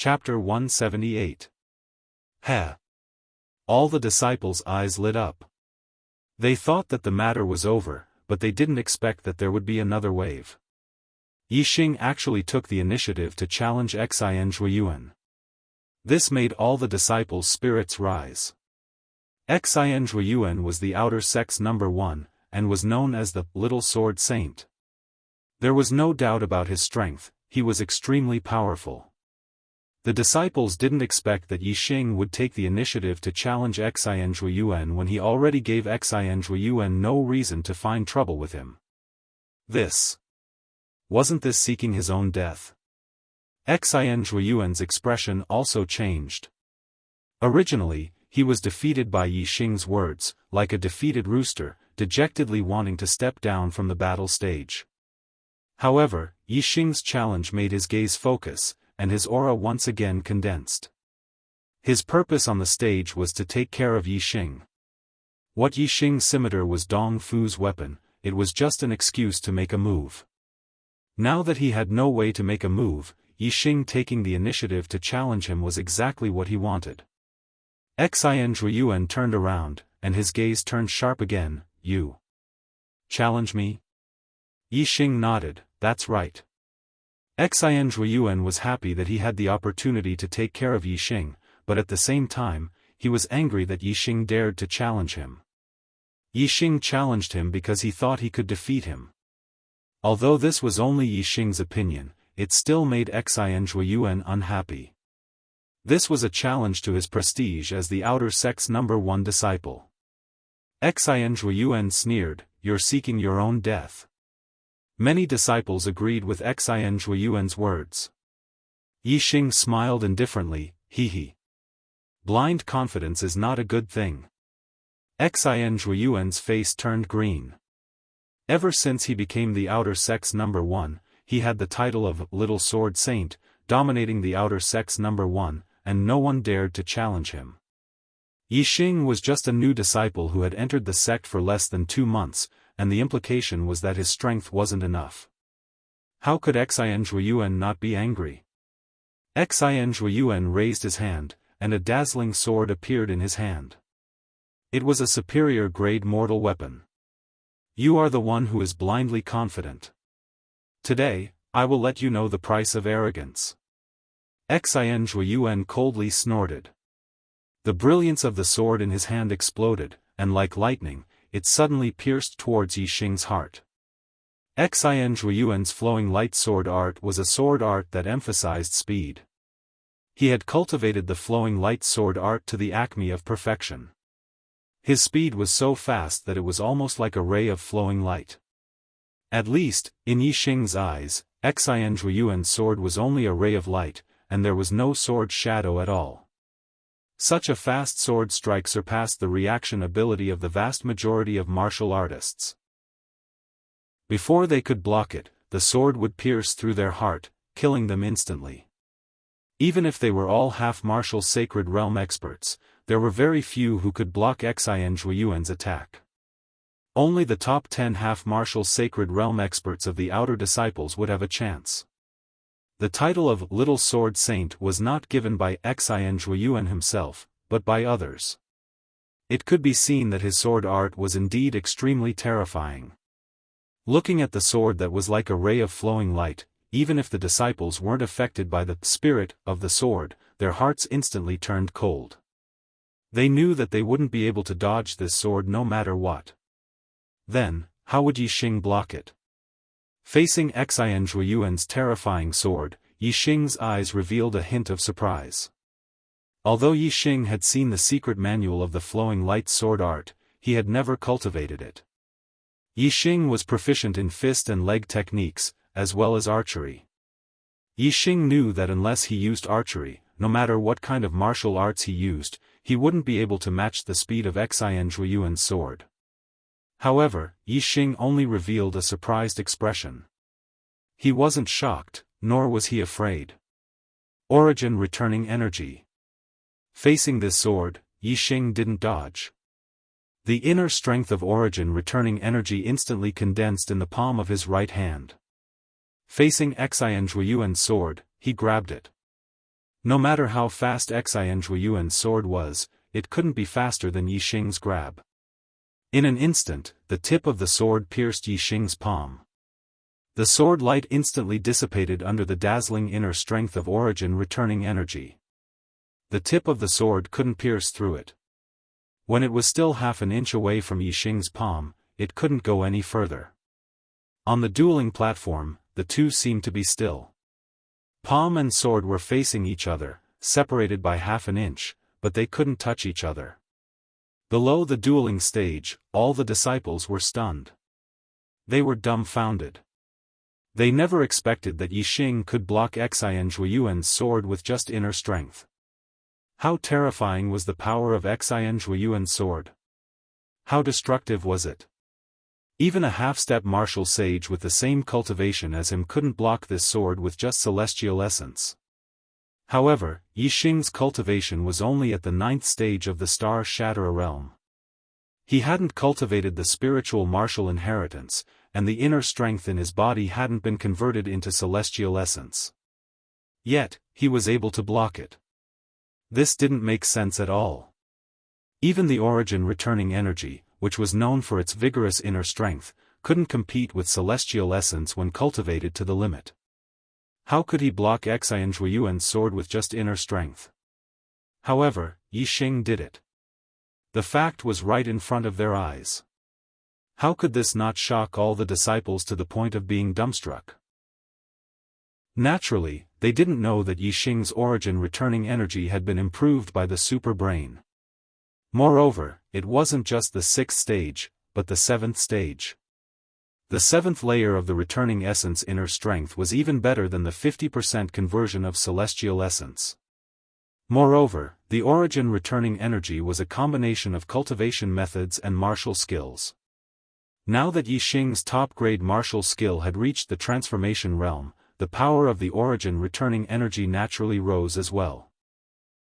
Chapter 178. Heh! All the disciples' eyes lit up. They thought that the matter was over, but they didn't expect that there would be another wave. Yixing actually took the initiative to challenge Xian Zhuiyuan. This made all the disciples' spirits rise. Xian Zhuiyuan was the outer sex number 1, and was known as the Little Sword Saint. There was no doubt about his strength, he was extremely powerful. The disciples didn't expect that Yixing would take the initiative to challenge Xian Zhuiyuan when he already gave Xian Zhuiyuan no reason to find trouble with him. Wasn't this seeking his own death? Xian Zhuiyuan's expression also changed. Originally, he was defeated by Yixing's words, like a defeated rooster, dejectedly wanting to step down from the battle stage. However, Yixing's challenge made his gaze focus, and his aura once again condensed. His purpose on the stage was to take care of Yixing. What Yixing's scimitar was Dong Fu's weapon, it was just an excuse to make a move. Now that he had no way to make a move, Yixing taking the initiative to challenge him was exactly what he wanted. Xian Zhuiyuan turned around, and his gaze turned sharp again. You challenge me? Yixing nodded, that's right. Xian Zhuiyuan was happy that he had the opportunity to take care of Yixing, but at the same time, he was angry that Yixing dared to challenge him. Yixing challenged him because he thought he could defeat him. Although this was only Yixing's opinion, it still made Xian Zhuiyuan unhappy. This was a challenge to his prestige as the outer sex number 1 disciple. Xian Zhuiyuan sneered, "You're seeking your own death." Many disciples agreed with Xian Zhuiyuan's words. Yixing smiled indifferently, hee. Blind confidence is not a good thing. Xian Zhuiyuan's face turned green. Ever since he became the outer sex number 1, he had the title of Little Sword Saint, dominating the outer sex number 1, and no one dared to challenge him. Yixing was just a new disciple who had entered the sect for less than 2 months, and the implication was that his strength wasn't enough. How could Xian Zhuiyuan not be angry? Xian Zhuiyuan raised his hand, and a dazzling sword appeared in his hand. It was a superior grade mortal weapon. You are the one who is blindly confident. Today, I will let you know the price of arrogance. Xian Zhuiyuan coldly snorted. The brilliance of the sword in his hand exploded, and like lightning, it suddenly pierced towards Yixing's heart. Xian Zhuiyuan's flowing light sword art was a sword art that emphasized speed. He had cultivated the flowing light sword art to the acme of perfection. His speed was so fast that it was almost like a ray of flowing light. At least, in Yixing's eyes, Xian Zhuiyuan's sword was only a ray of light, and there was no sword shadow at all. Such a fast sword strike surpassed the reaction ability of the vast majority of martial artists. Before they could block it, the sword would pierce through their heart, killing them instantly. Even if they were all half-martial sacred realm experts, there were very few who could block Xian Zhuiyuan's attack. Only the top 10 half-martial sacred realm experts of the outer disciples would have a chance. The title of Little Sword Saint was not given by Xian Zhuiyuan himself, but by others. It could be seen that his sword art was indeed extremely terrifying. Looking at the sword that was like a ray of flowing light, even if the disciples weren't affected by the spirit of the sword, their hearts instantly turned cold. They knew that they wouldn't be able to dodge this sword no matter what. Then, how would Yixing block it? Facing Xian Zhuiyuan's terrifying sword, Yixing's eyes revealed a hint of surprise. Although Yixing had seen the secret manual of the flowing light sword art, he had never cultivated it. Yixing was proficient in fist and leg techniques, as well as archery. Yixing knew that unless he used archery, no matter what kind of martial arts he used, he wouldn't be able to match the speed of Xian Zhuiyuan's sword. However, Yixing only revealed a surprised expression. He wasn't shocked, nor was he afraid. Origin returning energy. Facing this sword, Yixing didn't dodge. The inner strength of origin returning energy instantly condensed in the palm of his right hand. Facing Xian Zhuiyuan's sword, he grabbed it. No matter how fast Xian Zhuiyuan's sword was, it couldn't be faster than Yi Xing's grab. In an instant, the tip of the sword pierced Yi Xing's palm. The sword light instantly dissipated under the dazzling inner strength of origin returning energy. The tip of the sword couldn't pierce through it. When it was still half an inch away from Yi Xing's palm, it couldn't go any further. On the dueling platform, the two seemed to be still. Palm and sword were facing each other, separated by half an inch, but they couldn't touch each other. Below the dueling stage, all the disciples were stunned. They were dumbfounded. They never expected that Yi Xing could block Xian Zhuiyuan's sword with just inner strength. How terrifying was the power of Xian Zhuiyuan's sword? How destructive was it? Even a half-step martial sage with the same cultivation as him couldn't block this sword with just celestial essence. However, Yi Xing's cultivation was only at the 9th stage of the Star Shatterer realm. He hadn't cultivated the spiritual martial inheritance, and the inner strength in his body hadn't been converted into celestial essence. Yet, he was able to block it. This didn't make sense at all. Even the origin returning energy, which was known for its vigorous inner strength, couldn't compete with celestial essence when cultivated to the limit. How could he block Xian Zhuiyuan's sword with just inner strength? However, Yi Xing did it. The fact was right in front of their eyes. How could this not shock all the disciples to the point of being dumbstruck? Naturally, they didn't know that Yi Xing's origin returning energy had been improved by the super brain. Moreover, it wasn't just the 6th stage, but the 7th stage. The 7th layer of the returning essence inner strength was even better than the 50% conversion of celestial essence. Moreover, the origin returning energy was a combination of cultivation methods and martial skills. Now that Yi Xing's top-grade martial skill had reached the transformation realm, the power of the origin returning energy naturally rose as well.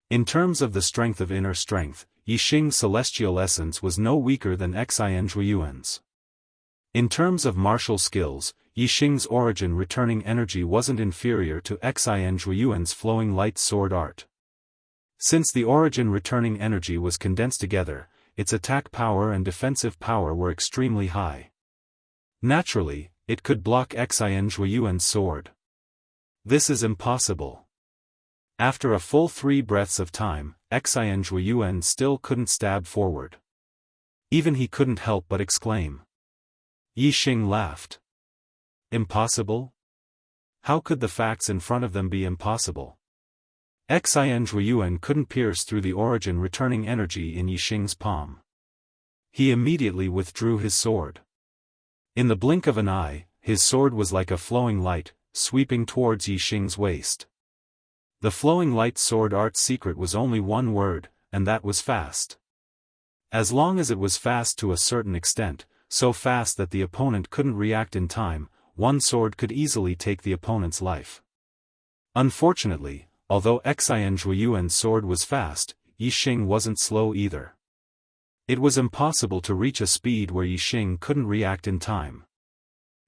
In terms of the strength of inner strength, Yi Xing's celestial essence was no weaker than Xian Zhuiyuan's. In terms of martial skills, Yi Xing's origin returning energy wasn't inferior to Xian Zhuiyuan's flowing light sword art. Since the origin returning energy was condensed together, its attack power and defensive power were extremely high. Naturally, it could block Xian Zhuiyuan's sword. This is impossible. After a full 3 breaths of time, Xian Zhuiyuan still couldn't stab forward. Even he couldn't help but exclaim. Yi Xing laughed. Impossible? How could the facts in front of them be impossible? Xian Zhuiyuan couldn't pierce through the origin returning energy in Yi Xing's palm. He immediately withdrew his sword. In the blink of an eye, his sword was like a flowing light, sweeping towards Yi Xing's waist. The flowing light sword art's secret was only one word, and that was fast. As long as it was fast to a certain extent, so fast that the opponent couldn't react in time, one sword could easily take the opponent's life. Unfortunately, although Xian Zhuiyuan's sword was fast, Yi Xing wasn't slow either. It was impossible to reach a speed where Yi Xing couldn't react in time.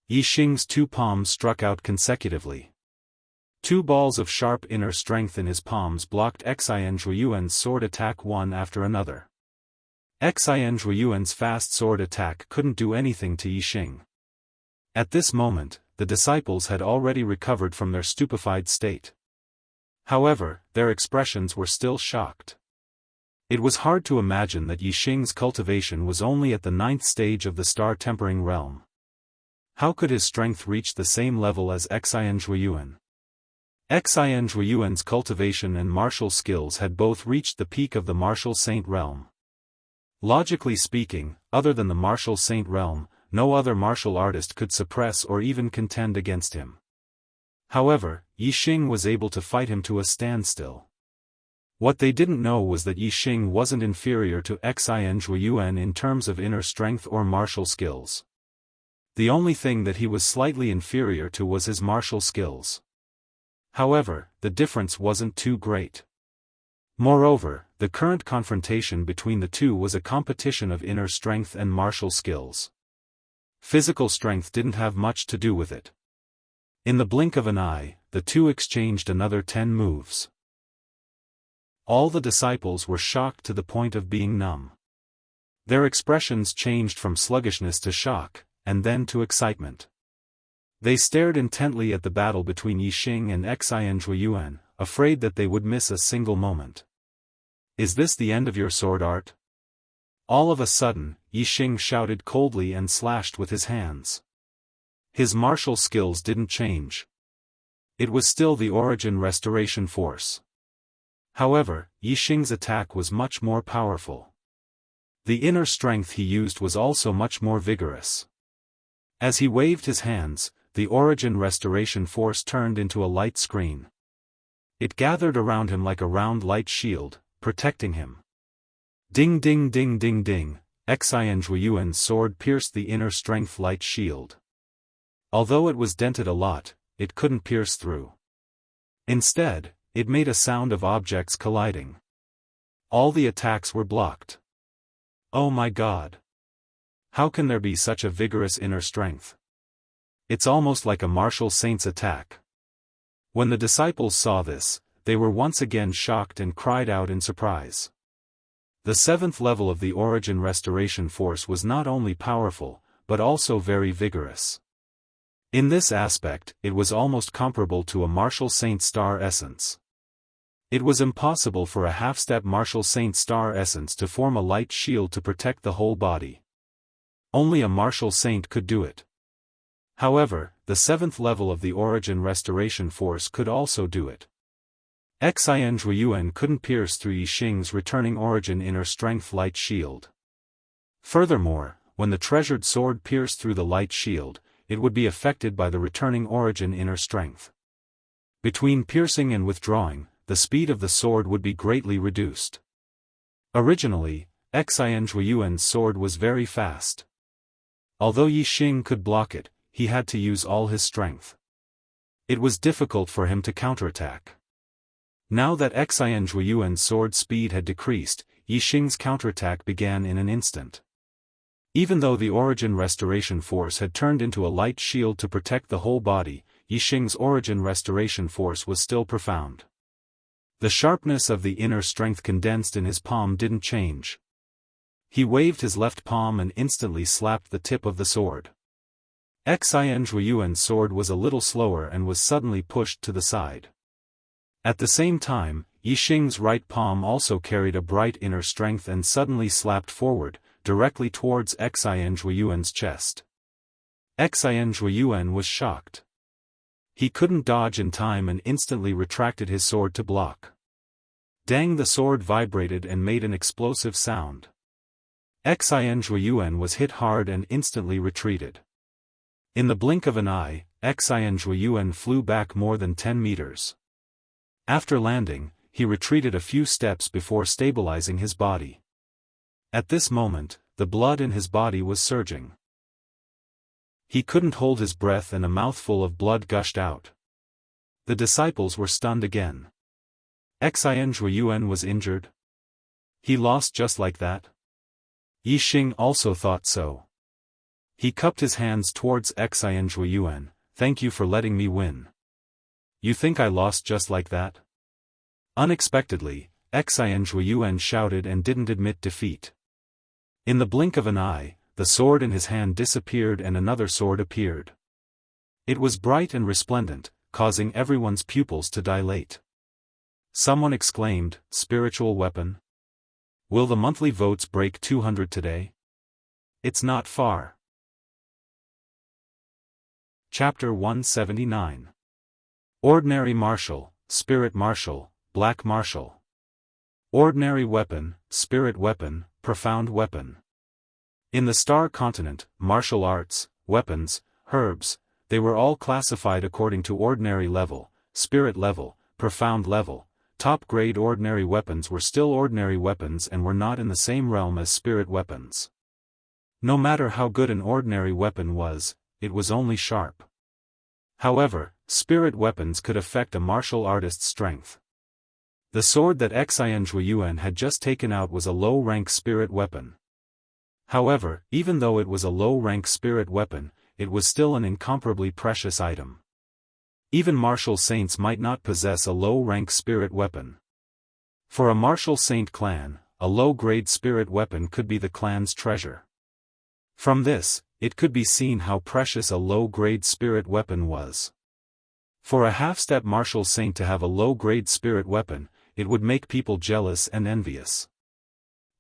Yi Xing's 2 palms struck out consecutively. 2 balls of sharp inner strength in his palms blocked Xian Zhuiyuan's sword attack one after another. Xian Zhuiyuan's fast sword attack couldn't do anything to Yi Xing. At this moment, the disciples had already recovered from their stupefied state. However, their expressions were still shocked. It was hard to imagine that Yi Xing's cultivation was only at the 9th stage of the star tempering realm. How could his strength reach the same level as Xian Zhuiyuan? Xian Zhuiyuan's cultivation and martial skills had both reached the peak of the martial saint realm. Logically speaking, other than the martial saint realm, no other martial artist could suppress or even contend against him. However, Yi Xing was able to fight him to a standstill. What they didn't know was that Yi Xing wasn't inferior to Xian Zhuiyuan in terms of inner strength or martial skills. The only thing that he was slightly inferior to was his martial skills. However, the difference wasn't too great. Moreover, the current confrontation between the two was a competition of inner strength and martial skills. Physical strength didn't have much to do with it. In the blink of an eye, the two exchanged another 10 moves. All the disciples were shocked to the point of being numb. Their expressions changed from sluggishness to shock, and then to excitement. They stared intently at the battle between Yixing and Xianzhuiyuan, afraid that they would miss a single moment. "Is this the end of your sword art?" All of a sudden, Yixing shouted coldly and slashed with his hands. His martial skills didn't change. It was still the origin restoration force. However, Yixing's attack was much more powerful. The inner strength he used was also much more vigorous. As he waved his hands, the origin restoration force turned into a light screen. It gathered around him like a round light shield, protecting him. Ding ding ding ding ding, Xianzhuiyuan's sword pierced the inner strength light shield. Although it was dented a lot, it couldn't pierce through. Instead, it made a sound of objects colliding. All the attacks were blocked. Oh my God! How can there be such a vigorous inner strength? It's almost like a martial saint's attack. When the disciples saw this, they were once again shocked and cried out in surprise. The 7th level of the origin restoration force was not only powerful, but also very vigorous. In this aspect, it was almost comparable to a martial saint star essence. It was impossible for a half-step martial saint star essence to form a light shield to protect the whole body. Only a martial saint could do it. However, the 7th level of the origin restoration force could also do it. Xianzhuiyuan couldn't pierce through Yixing's returning origin inner strength light shield. Furthermore, when the treasured sword pierced through the light shield, it would be affected by the returning origin inner strength. Between piercing and withdrawing, the speed of the sword would be greatly reduced. Originally, Xianzhuiyuan's sword was very fast. Although Yixing could block it, he had to use all his strength. It was difficult for him to counterattack. Now that Xianzhuiyuan's sword speed had decreased, Yixing's counterattack began in an instant. Even though the origin restoration force had turned into a light shield to protect the whole body, Yixing's origin restoration force was still profound. The sharpness of the inner strength condensed in his palm didn't change. He waved his left palm and instantly slapped the tip of the sword. Xianzhuiyuan's sword was a little slower and was suddenly pushed to the side. At the same time, Yixing's right palm also carried a bright inner strength and suddenly slapped forward, directly towards Xianzhuiyuan's chest. Xianzhuiyuan was shocked. He couldn't dodge in time and instantly retracted his sword to block. Dang! The sword vibrated and made an explosive sound. Xianzhuiyuan was hit hard and instantly retreated. In the blink of an eye, Xianzhuiyuan flew back more than 10 meters. After landing, he retreated a few steps before stabilizing his body. At this moment, the blood in his body was surging. He couldn't hold his breath and a mouthful of blood gushed out. The disciples were stunned again. Xianzhuiyuan was injured? He lost just like that? Yixing also thought so. He cupped his hands towards Xianzhuiyuan. "Thank you for letting me win. You think I lost just like that?" Unexpectedly, Xianzhuiyuan shouted and didn't admit defeat. In the blink of an eye, the sword in his hand disappeared and another sword appeared. It was bright and resplendent, causing everyone's pupils to dilate. Someone exclaimed, "Spiritual weapon? Will the monthly votes break 200 today? It's not far." Chapter 179. Ordinary Martial, Spirit Martial, Black Martial. Ordinary Weapon, Spirit Weapon, Profound Weapon. In the Star Continent, martial arts, weapons, herbs, they were all classified according to ordinary level, spirit level, profound level. Top-grade ordinary weapons were still ordinary weapons and were not in the same realm as spirit weapons. No matter how good an ordinary weapon was, it was only sharp. However, spirit weapons could affect a martial artist's strength. The sword that Xianzhuiyuan had just taken out was a low-rank spirit weapon. However, even though it was a low-rank spirit weapon, it was still an incomparably precious item. Even martial saints might not possess a low-rank spirit weapon. For a martial saint clan, a low-grade spirit weapon could be the clan's treasure. From this, it could be seen how precious a low-grade spirit weapon was. For a half-step martial saint to have a low-grade spirit weapon, it would make people jealous and envious.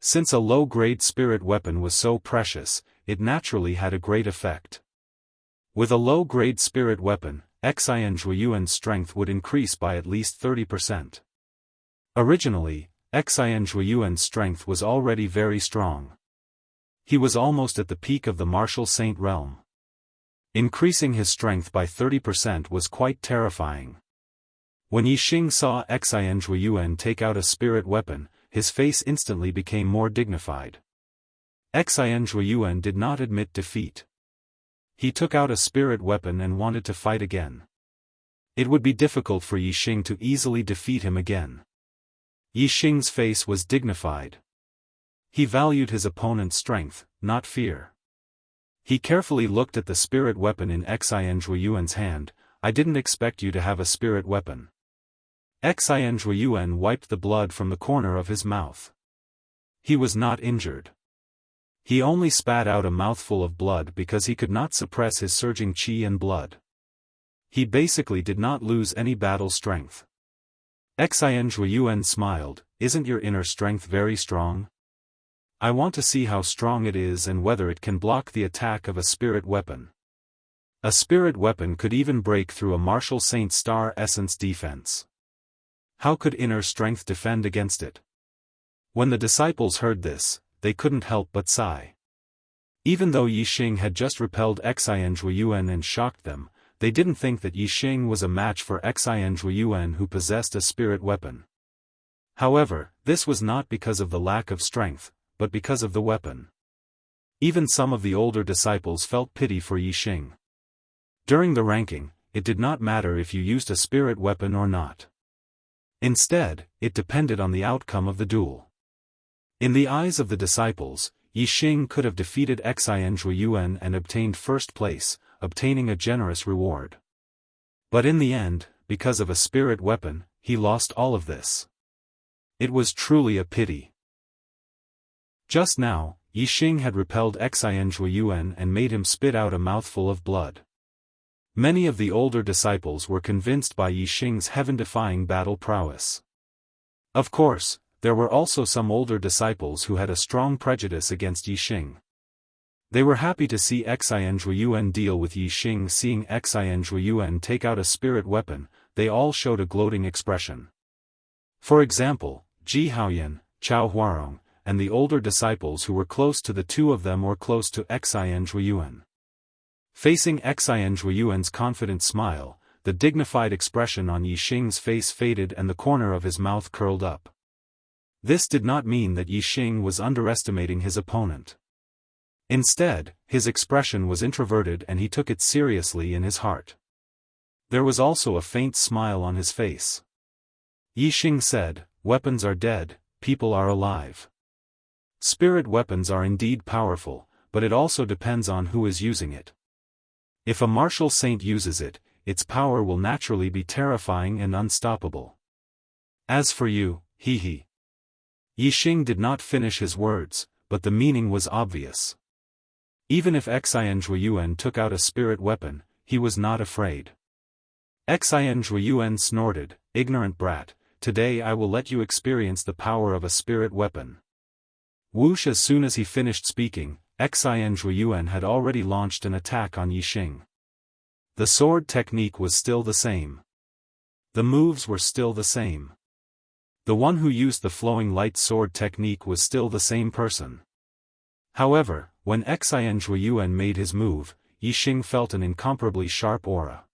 Since a low-grade spirit weapon was so precious, it naturally had a great effect. With a low-grade spirit weapon, Xian Zhuiyuan's strength would increase by at least 30%. Originally, Xian Zhuiyuan's strength was already very strong. He was almost at the peak of the martial saint realm. Increasing his strength by 30% was quite terrifying. When Yixing saw Xian Zhuiyuan take out a spirit weapon, his face instantly became more dignified. Xian Zhuiyuan did not admit defeat. He took out a spirit weapon and wanted to fight again. It would be difficult for Yixing to easily defeat him again. Yixing's face was dignified. He valued his opponent's strength, not fear. He carefully looked at the spirit weapon in Xian Zhuiyuan's hand. I didn't expect you to have a spirit weapon. Xian Zhuiyuan wiped the blood from the corner of his mouth. He was not injured. He only spat out a mouthful of blood because he could not suppress his surging qi and blood. He basically did not lose any battle strength. Xian Zhuiyuan smiled, "Isn't your inner strength very strong? I want to see how strong it is and whether it can block the attack of a spirit weapon." A spirit weapon could even break through a martial saint's star essence defense. How could inner strength defend against it? When the disciples heard this, they couldn't help but sigh. Even though Yixing had just repelled Xian Zhuiyuan and shocked them, they didn't think that Yixing was a match for Xian Zhuiyuan, who possessed a spirit weapon. However, this was not because of the lack of strength, but because of the weapon. Even some of the older disciples felt pity for Yixing. During the ranking, it did not matter if you used a spirit weapon or not. Instead, it depended on the outcome of the duel. In the eyes of the disciples, Yixing could have defeated Xian Zhuiyuan and obtained first place, obtaining a generous reward. But in the end, because of a spirit weapon, he lost all of this. It was truly a pity. Just now, Yixing had repelled Xian Zhuiyuan and made him spit out a mouthful of blood. Many of the older disciples were convinced by Yixing's heaven-defying battle prowess. Of course, there were also some older disciples who had a strong prejudice against Yixing. They were happy to see Xian Zhuiyuan deal with Yixing. Seeing Xian Zhuiyuan take out a spirit weapon, they all showed a gloating expression. For example, Ji Haoyan, Chao Huarong, and the older disciples who were close to the two of them were close to Xian Zhuiyuan. Facing Xian Zhuiyuan's confident smile, the dignified expression on Yixing's face faded and the corner of his mouth curled up. This did not mean that Yixing was underestimating his opponent. Instead, his expression was introverted and he took it seriously in his heart. There was also a faint smile on his face. Yixing said, "Weapons are dead, people are alive." Spirit weapons are indeed powerful, but it also depends on who is using it. If a martial saint uses it, its power will naturally be terrifying and unstoppable. As for you, he. Yixing did not finish his words, but the meaning was obvious. Even if Xian Zhuiyuan took out a spirit weapon, he was not afraid. Xian Zhuiyuan snorted, "Ignorant brat, today I will let you experience the power of a spirit weapon." Whoosh! As soon as he finished speaking, Xian Zhuiyuan had already launched an attack on Yixing. The sword technique was still the same. The moves were still the same. The one who used the flowing light sword technique was still the same person. However, when Xian Zhuiyuan made his move, Yixing felt an incomparably sharp aura.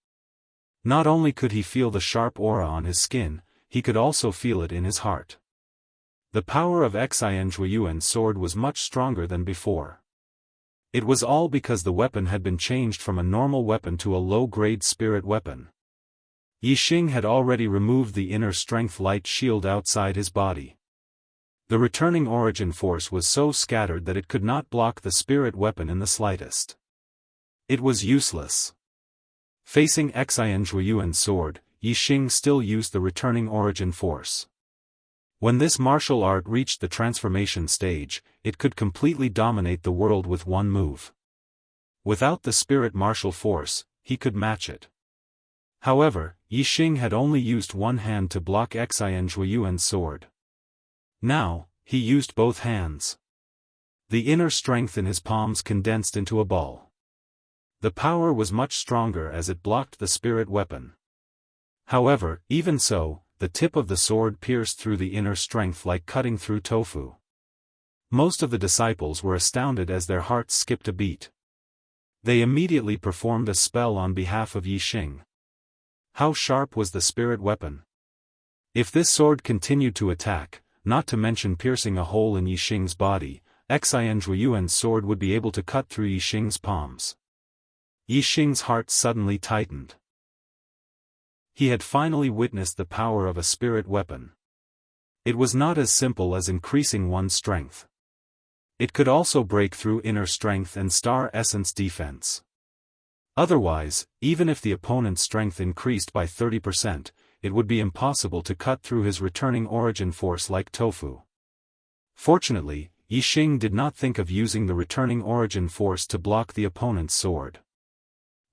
Not only could he feel the sharp aura on his skin, he could also feel it in his heart. The power of Xian Zhuiyuan's sword was much stronger than before. It was all because the weapon had been changed from a normal weapon to a low-grade spirit weapon. Yixing had already removed the inner strength light shield outside his body. The returning origin force was so scattered that it could not block the spirit weapon in the slightest. It was useless. Facing Xian Zhuiyuan's sword, Yixing still used the returning origin force. When this martial art reached the transformation stage, it could completely dominate the world with one move. Without the spirit martial force, he could match it. However, Yixing had only used one hand to block Xian Zhuiyuan's sword. Now, he used both hands. The inner strength in his palms condensed into a ball. The power was much stronger as it blocked the spirit weapon. However, even so, the tip of the sword pierced through the inner strength like cutting through tofu. Most of the disciples were astounded as their hearts skipped a beat. They immediately performed a spell on behalf of Yixing. How sharp was the spirit weapon? If this sword continued to attack, not to mention piercing a hole in Yixing's body, Xian Zhuiyuan's sword would be able to cut through Yixing's palms. Yixing's heart suddenly tightened. He had finally witnessed the power of a spirit weapon. It was not as simple as increasing one's strength. It could also break through inner strength and star essence defense. Otherwise, even if the opponent's strength increased by 30%, it would be impossible to cut through his returning origin force like tofu. Fortunately, Yixing did not think of using the returning origin force to block the opponent's sword.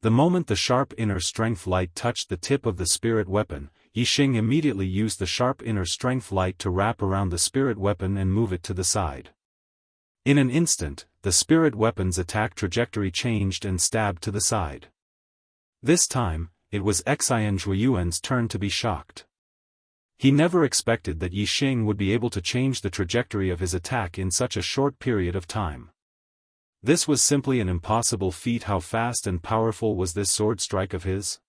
The moment the sharp inner strength light touched the tip of the spirit weapon, Yixing immediately used the sharp inner strength light to wrap around the spirit weapon and move it to the side. In an instant, the spirit weapon's attack trajectory changed and stabbed to the side. This time, it was Xian Zhuiyuan's turn to be shocked. He never expected that Yixing would be able to change the trajectory of his attack in such a short period of time. This was simply an impossible feat. How fast and powerful was this sword strike of his?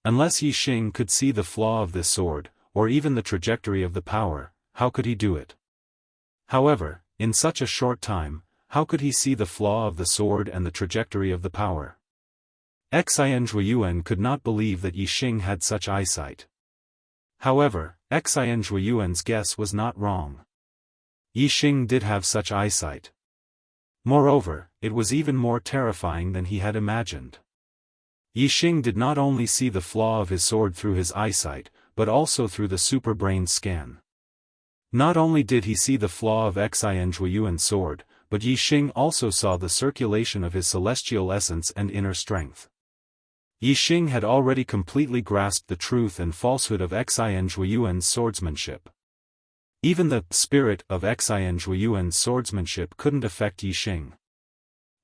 Unless Yixing could see the flaw of this sword, or even the trajectory of the power, how could he do it? However, in such a short time, how could he see the flaw of the sword and the trajectory of the power? Xian Zhuiyuan could not believe that Yixing had such eyesight. However, Xian Zhuiyuan's guess was not wrong. Yixing did have such eyesight. Moreover, it was even more terrifying than he had imagined. Yixing did not only see the flaw of his sword through his eyesight, but also through the super brain scan. Not only did he see the flaw of Xian Zhuiyuan's sword, but Yixing also saw the circulation of his celestial essence and inner strength. Yixing had already completely grasped the truth and falsehood of Xian Zhuiyuan's swordsmanship. Even the spirit of Xian Zhuiyuan's swordsmanship couldn't affect Yixing.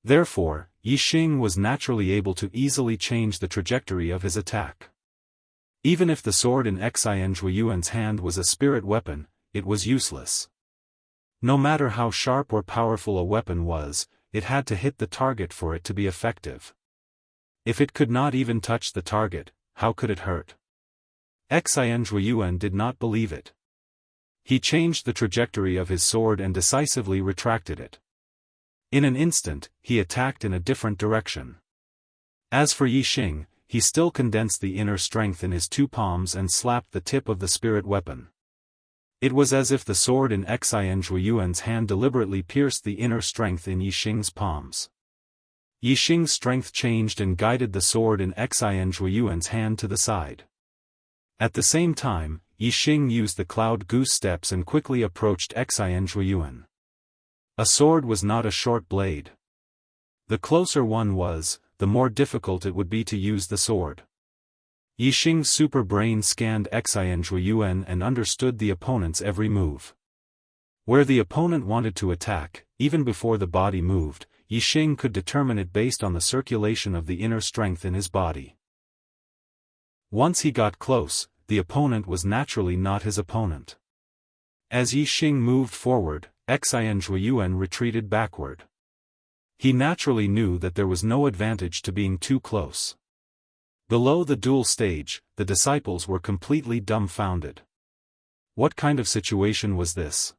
Therefore, Yixing was naturally able to easily change the trajectory of his attack. Even if the sword in Xian Zhuiyuan's hand was a spirit weapon, it was useless. No matter how sharp or powerful a weapon was, it had to hit the target for it to be effective. If it could not even touch the target, how could it hurt? Xian Zhuiyuan did not believe it. He changed the trajectory of his sword and decisively retracted it. In an instant, he attacked in a different direction. As for Yixing, he still condensed the inner strength in his two palms and slapped the tip of the spirit weapon. It was as if the sword in Xian Zhuiyuan's hand deliberately pierced the inner strength in Yixing's palms. Yixing's strength changed and guided the sword in Xian Zhuiyuan's hand to the side. At the same time, Yixing used the cloud goose steps and quickly approached Xian Zhuiyuan. A sword was not a short blade. The closer one was, the more difficult it would be to use the sword. Yixing's super brain scanned Xian Zhuiyuan and understood the opponent's every move. Where the opponent wanted to attack, even before the body moved, Yixing could determine it based on the circulation of the inner strength in his body. Once he got close, the opponent was naturally not his opponent. As Yixing moved forward, Xian Zhuiyuan retreated backward. He naturally knew that there was no advantage to being too close. Below the duel stage, the disciples were completely dumbfounded. What kind of situation was this?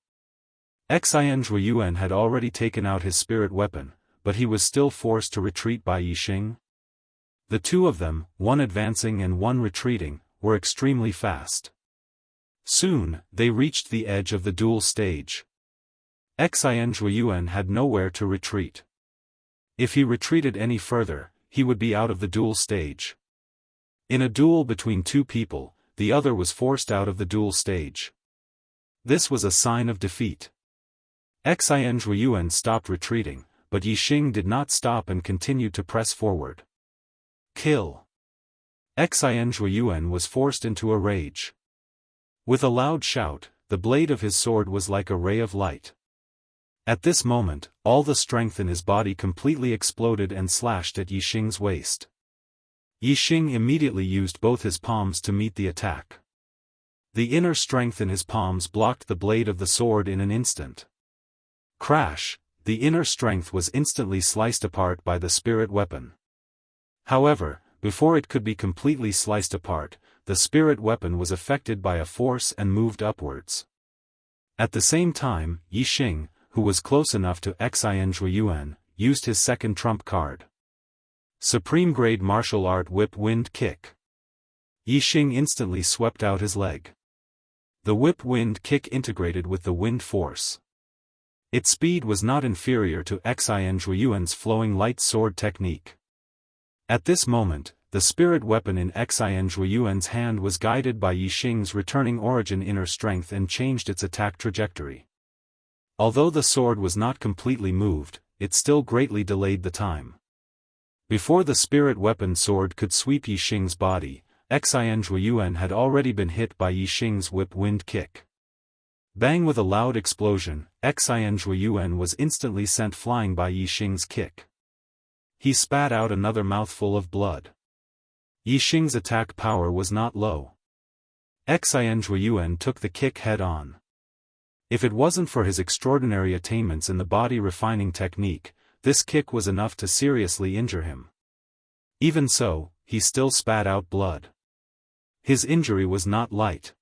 Xian Zhuiyuan had already taken out his spirit weapon, but he was still forced to retreat by Yixing. The two of them, one advancing and one retreating, were extremely fast. Soon, they reached the edge of the duel stage. Xian Zhuiyuan had nowhere to retreat. If he retreated any further, he would be out of the duel stage. In a duel between two people, the other was forced out of the duel stage. This was a sign of defeat. Xian Zhuiyuan stopped retreating, but Yixing did not stop and continued to press forward. Kill! Xian Zhuiyuan was forced into a rage. With a loud shout, the blade of his sword was like a ray of light. At this moment, all the strength in his body completely exploded and slashed at Yixing's waist. Yixing immediately used both his palms to meet the attack. The inner strength in his palms blocked the blade of the sword in an instant. Crash! The inner strength was instantly sliced apart by the spirit weapon. However, before it could be completely sliced apart, the spirit weapon was affected by a force and moved upwards. At the same time, Yixing, who was close enough to Xian Zhuiyuan, used his second trump card. Supreme Grade Martial Art Whip Wind Kick. Yixing instantly swept out his leg. The whip wind kick integrated with the wind force. Its speed was not inferior to Xian Zhuiyuan's flowing light sword technique. At this moment, the spirit weapon in Xian Zhuiyuan's hand was guided by Yixing's returning origin inner strength and changed its attack trajectory. Although the sword was not completely moved, it still greatly delayed the time. Before the spirit weapon sword could sweep Yixing's body, Xian Zhuiyuan had already been hit by Yixing's whip wind kick. Bang! With a loud explosion, Xian Zhuiyuan was instantly sent flying by Yixing's kick. He spat out another mouthful of blood. Yixing's attack power was not low. Xian Zhuiyuan took the kick head-on. If it wasn't for his extraordinary attainments in the body-refining technique, this kick was enough to seriously injure him. Even so, he still spat out blood. His injury was not light.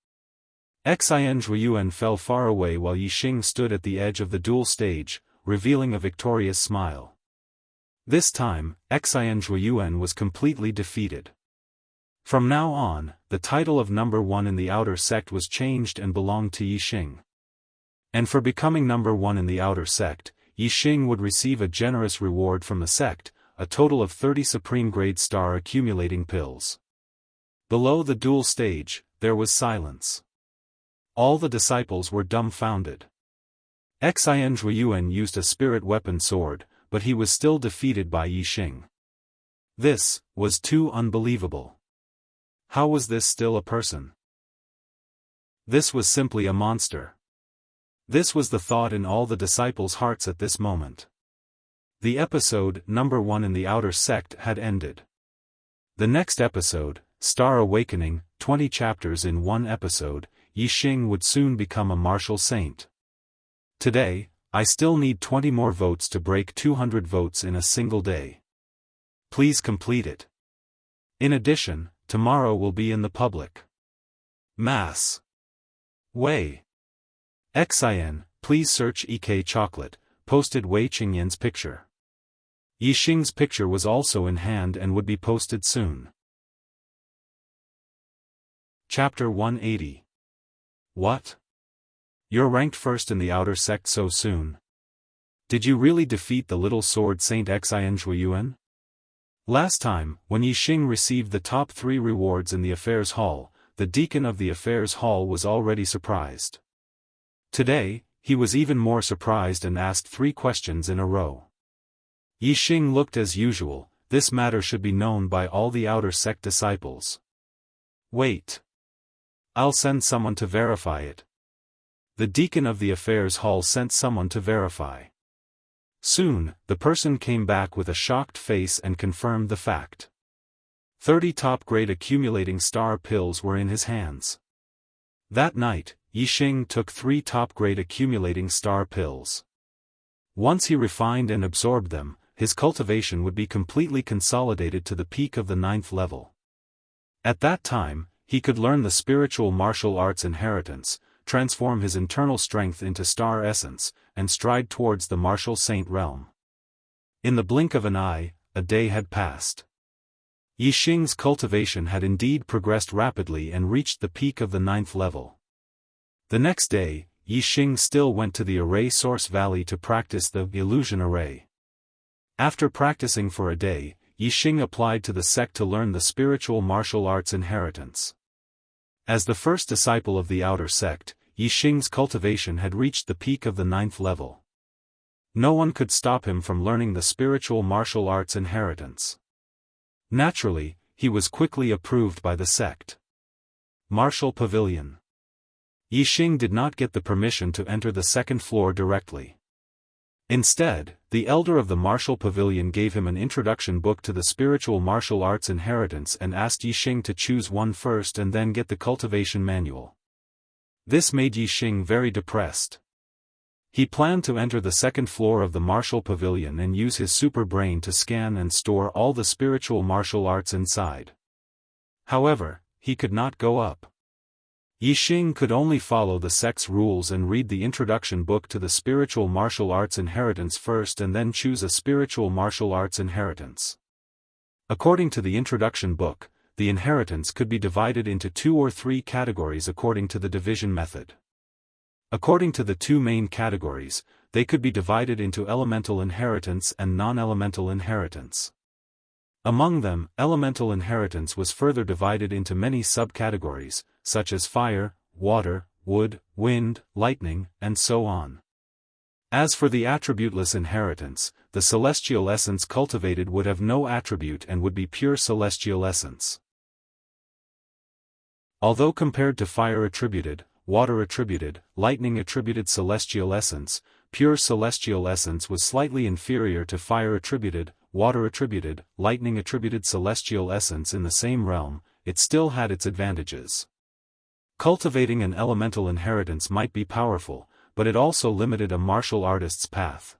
Xian Zhuiyuan fell far away while Yixing stood at the edge of the duel stage, revealing a victorious smile. This time, Xian Zhuiyuan was completely defeated. From now on, the title of number 1 in the outer sect was changed and belonged to Yixing. And for becoming number 1 in the outer sect, Yixing would receive a generous reward from the sect, a total of 30 supreme grade star accumulating pills. Below the duel stage, there was silence. All the disciples were dumbfounded. Xian Zhuiyuan used a spirit weapon sword, but he was still defeated by Yixing. This was too unbelievable. How was this still a person? This was simply a monster. This was the thought in all the disciples' hearts at this moment. The episode, number 1 in the outer sect, had ended. The next episode, Star Awakening, 20 chapters in one episode, Yixing would soon become a martial saint. Today, I still need 20 more votes to break 200 votes in a single day. Please complete it. In addition, tomorrow will be in the public mass way. Xian, please search EK Chocolate, posted Wei Qingyan's picture. Yixing's picture was also in hand and would be posted soon. Chapter 180. What? You're ranked first in the outer sect so soon? Did you really defeat the little sword saint Xian Zhuiyuan? Last time, when Yixing received the top 3 rewards in the affairs hall, the deacon of the affairs hall was already surprised. Today, he was even more surprised and asked 3 questions in a row. Yixing looked as usual. This matter should be known by all the outer sect disciples. Wait. I'll send someone to verify it. The deacon of the affairs hall sent someone to verify. Soon, the person came back with a shocked face and confirmed the fact. 30 top-grade accumulating star pills were in his hands. That night, Yixing took 3 top-grade accumulating star pills. Once he refined and absorbed them, his cultivation would be completely consolidated to the peak of the 9th level. At that time, he could learn the spiritual martial arts inheritance, transform his internal strength into star essence, and stride towards the martial saint realm. In the blink of an eye, a day had passed. Yixing's cultivation had indeed progressed rapidly and reached the peak of the 9th level. The next day, Yixing still went to the array source valley to practice the illusion array. After practicing for a day, Yixing applied to the sect to learn the spiritual martial arts inheritance. As the first disciple of the outer sect, Yixing's cultivation had reached the peak of the 9th level. No one could stop him from learning the spiritual martial arts inheritance. Naturally, he was quickly approved by the sect. Martial Pavilion. Yixing did not get the permission to enter the 2nd floor directly. Instead, the elder of the Martial Pavilion gave him an introduction book to the spiritual martial arts inheritance and asked Yixing to choose one first and then get the cultivation manual. This made Yixing very depressed. He planned to enter the 2nd floor of the Martial Pavilion and use his super brain to scan and store all the spiritual martial arts inside. However, he could not go up. Yixing could only follow the sect's rules and read the introduction book to the spiritual martial arts inheritance first and then choose a spiritual martial arts inheritance. According to the introduction book, the inheritance could be divided into 2 or 3 categories according to the division method. According to the 2 main categories, they could be divided into elemental inheritance and non-elemental inheritance. Among them, elemental inheritance was further divided into many subcategories, such as fire, water, wood, wind, lightning, and so on. As for the attributeless inheritance, the celestial essence cultivated would have no attribute and would be pure celestial essence. Although compared to fire attributed, water attributed, lightning attributed celestial essence, pure celestial essence was slightly inferior to fire attributed, water attributed, lightning attributed celestial essence in the same realm, it still had its advantages. Cultivating an elemental inheritance might be powerful, but it also limited a martial artist's path.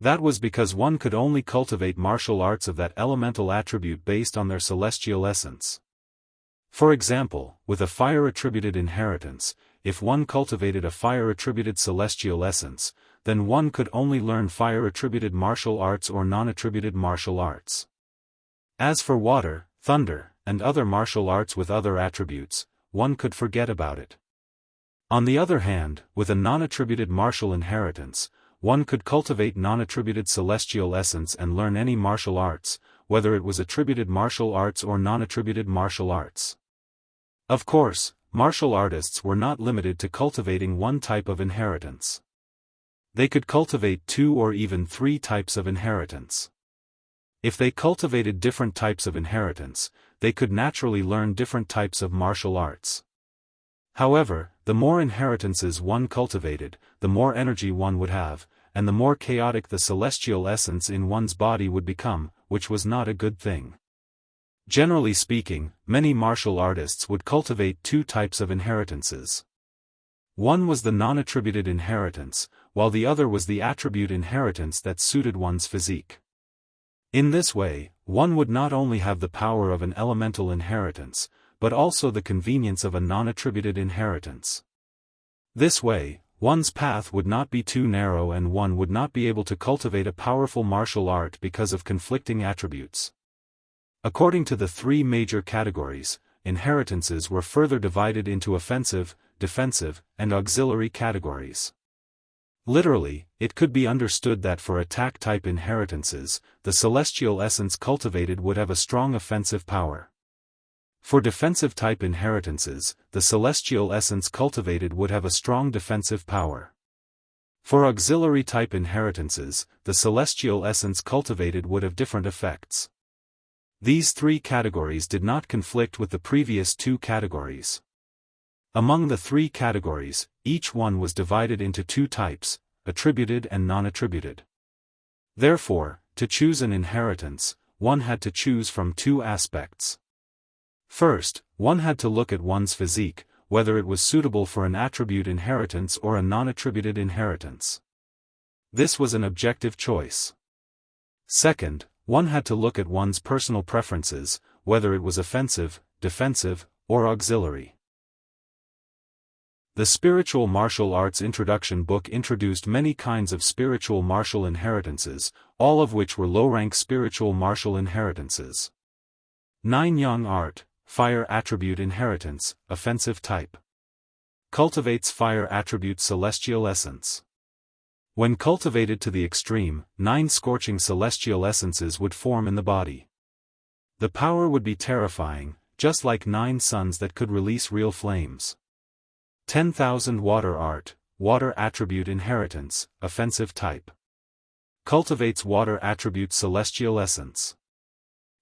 That was because one could only cultivate martial arts of that elemental attribute based on their celestial essence. For example, with a fire-attributed inheritance, if one cultivated a fire-attributed celestial essence, then one could only learn fire-attributed martial arts or non-attributed martial arts. As for water, thunder, and other martial arts with other attributes, one could forget about it. On the other hand, with a non-attributed martial inheritance, one could cultivate non-attributed celestial essence and learn any martial arts, whether it was attributed martial arts or non-attributed martial arts. Of course, martial artists were not limited to cultivating one type of inheritance. They could cultivate 2 or even 3 types of inheritance. If they cultivated different types of inheritance, they could naturally learn different types of martial arts. However, the more inheritances one cultivated, the more energy one would have, and the more chaotic the celestial essence in one's body would become, which was not a good thing. Generally speaking, many martial artists would cultivate 2 types of inheritances. One was the non-attributed inheritance, while the other was the attribute inheritance that suited one's physique. In this way, one would not only have the power of an elemental inheritance, but also the convenience of a non-attributed inheritance. This way, one's path would not be too narrow and one would not be able to cultivate a powerful martial art because of conflicting attributes. According to the 3 major categories, inheritances were further divided into offensive, defensive, and auxiliary categories. Literally, it could be understood that for attack-type inheritances, the celestial essence cultivated would have a strong offensive power. For defensive-type inheritances, the celestial essence cultivated would have a strong defensive power. For auxiliary-type inheritances, the celestial essence cultivated would have different effects. These 3 categories did not conflict with the previous 2 categories. Among the 3 categories, each one was divided into 2 types, attributed and non-attributed. Therefore, to choose an inheritance, one had to choose from 2 aspects. First, one had to look at one's physique, whether it was suitable for an attribute inheritance or a non-attributed inheritance. This was an objective choice. Second, one had to look at one's personal preferences, whether it was offensive, defensive, or auxiliary. The Spiritual Martial Arts Introduction book introduced many kinds of spiritual martial inheritances, all of which were low-rank spiritual martial inheritances. 9 Young Art, Fire Attribute Inheritance, Offensive Type. Cultivates Fire Attribute Celestial Essence. When cultivated to the extreme, 9 scorching celestial essences would form in the body. The power would be terrifying, just like 9 suns that could release real flames. 10,000 Water Art, Water Attribute Inheritance, Offensive Type. Cultivates Water Attribute Celestial Essence.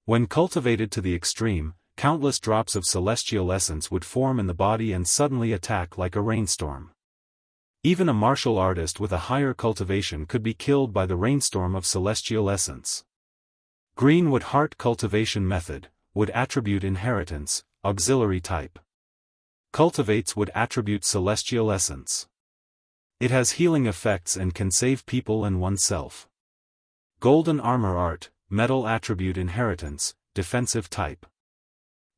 When cultivated to the extreme, countless drops of celestial essence would form in the body and suddenly attack like a rainstorm. Even a martial artist with a higher cultivation could be killed by the rainstorm of celestial essence. Greenwood Heart Cultivation Method, Wood Attribute Inheritance, Auxiliary Type. Cultivates wood attribute celestial essence. It has healing effects and can save people and oneself. Golden Armor Art, Metal Attribute Inheritance, Defensive Type.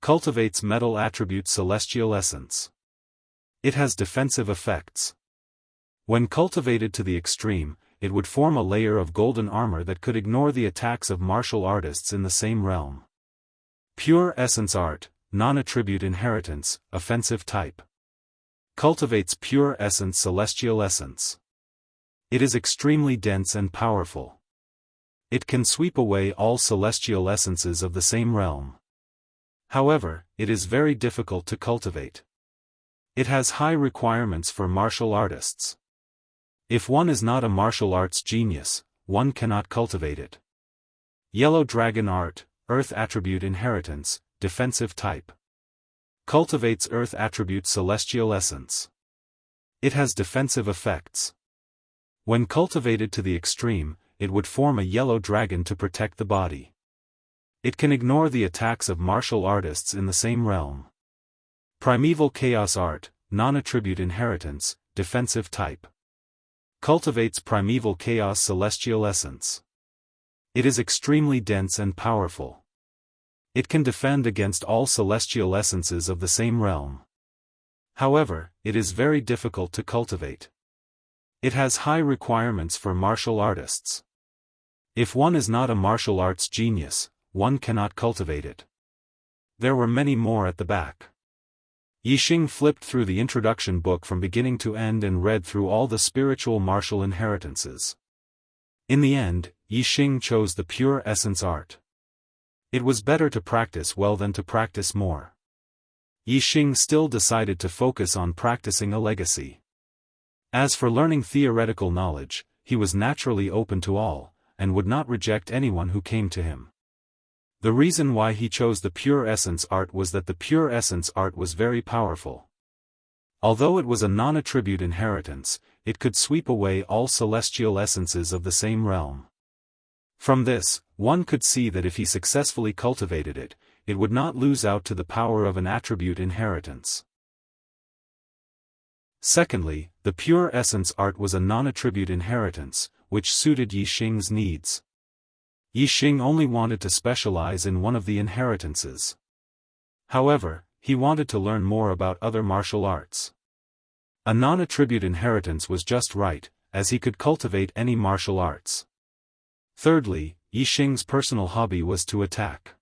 Cultivates metal attribute celestial essence. It has defensive effects. When cultivated to the extreme, it would form a layer of golden armor that could ignore the attacks of martial artists in the same realm. Pure Essence Art, Non-Attribute Inheritance, Offensive Type. Cultivates pure essence celestial essence. It is extremely dense and powerful. It can sweep away all celestial essences of the same realm. However, it is very difficult to cultivate. It has high requirements for martial artists. If one is not a martial arts genius, one cannot cultivate it. Yellow Dragon Art, Earth Attribute Inheritance, Defensive Type. Cultivates Earth Attribute Celestial Essence. It has defensive effects. When cultivated to the extreme, it would form a yellow dragon to protect the body. It can ignore the attacks of martial artists in the same realm. Primeval Chaos Art, Non-Attribute Inheritance, Defensive Type. Cultivates Primeval Chaos Celestial Essence. It is extremely dense and powerful. It can defend against all celestial essences of the same realm. However, it is very difficult to cultivate. It has high requirements for martial artists. If one is not a martial arts genius, one cannot cultivate it. There were many more at the back. Yixing flipped through the introduction book from beginning to end and read through all the spiritual martial inheritances. In the end, Yixing chose the Pure Essence Art. It was better to practice well than to practice more. Yixing still decided to focus on practicing a legacy. As for learning theoretical knowledge, he was naturally open to all, and would not reject anyone who came to him. The reason why he chose the Pure Essence Art was that the Pure Essence Art was very powerful. Although it was a non-attribute inheritance, it could sweep away all celestial essences of the same realm. From this, one could see that if he successfully cultivated it, it would not lose out to the power of an attribute inheritance. Secondly, the Pure Essence Art was a non-attribute inheritance, which suited Yixing's needs. Yixing only wanted to specialize in one of the inheritances. However, he wanted to learn more about other martial arts. A non-attribute inheritance was just right, as he could cultivate any martial arts. Thirdly, Yixing's personal hobby was to attack.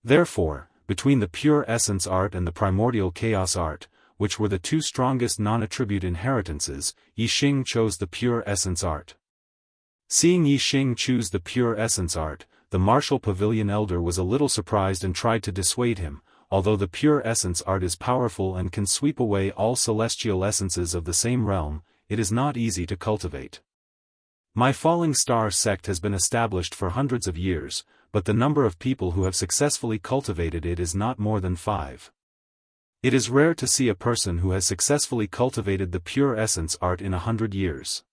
Therefore, between the Pure Essence Art and the Primordial Chaos Art, which were the two strongest non-attribute inheritances, Yixing chose the Pure Essence Art. Seeing Yixing choose the Pure Essence Art, the Martial Pavilion Elder was a little surprised and tried to dissuade him. Although the Pure Essence Art is powerful and can sweep away all celestial essences of the same realm, it is not easy to cultivate. My Falling Star sect has been established for hundreds of years, but the number of people who have successfully cultivated it is not more than 5. It is rare to see a person who has successfully cultivated the Pure Essence Art in 100 years.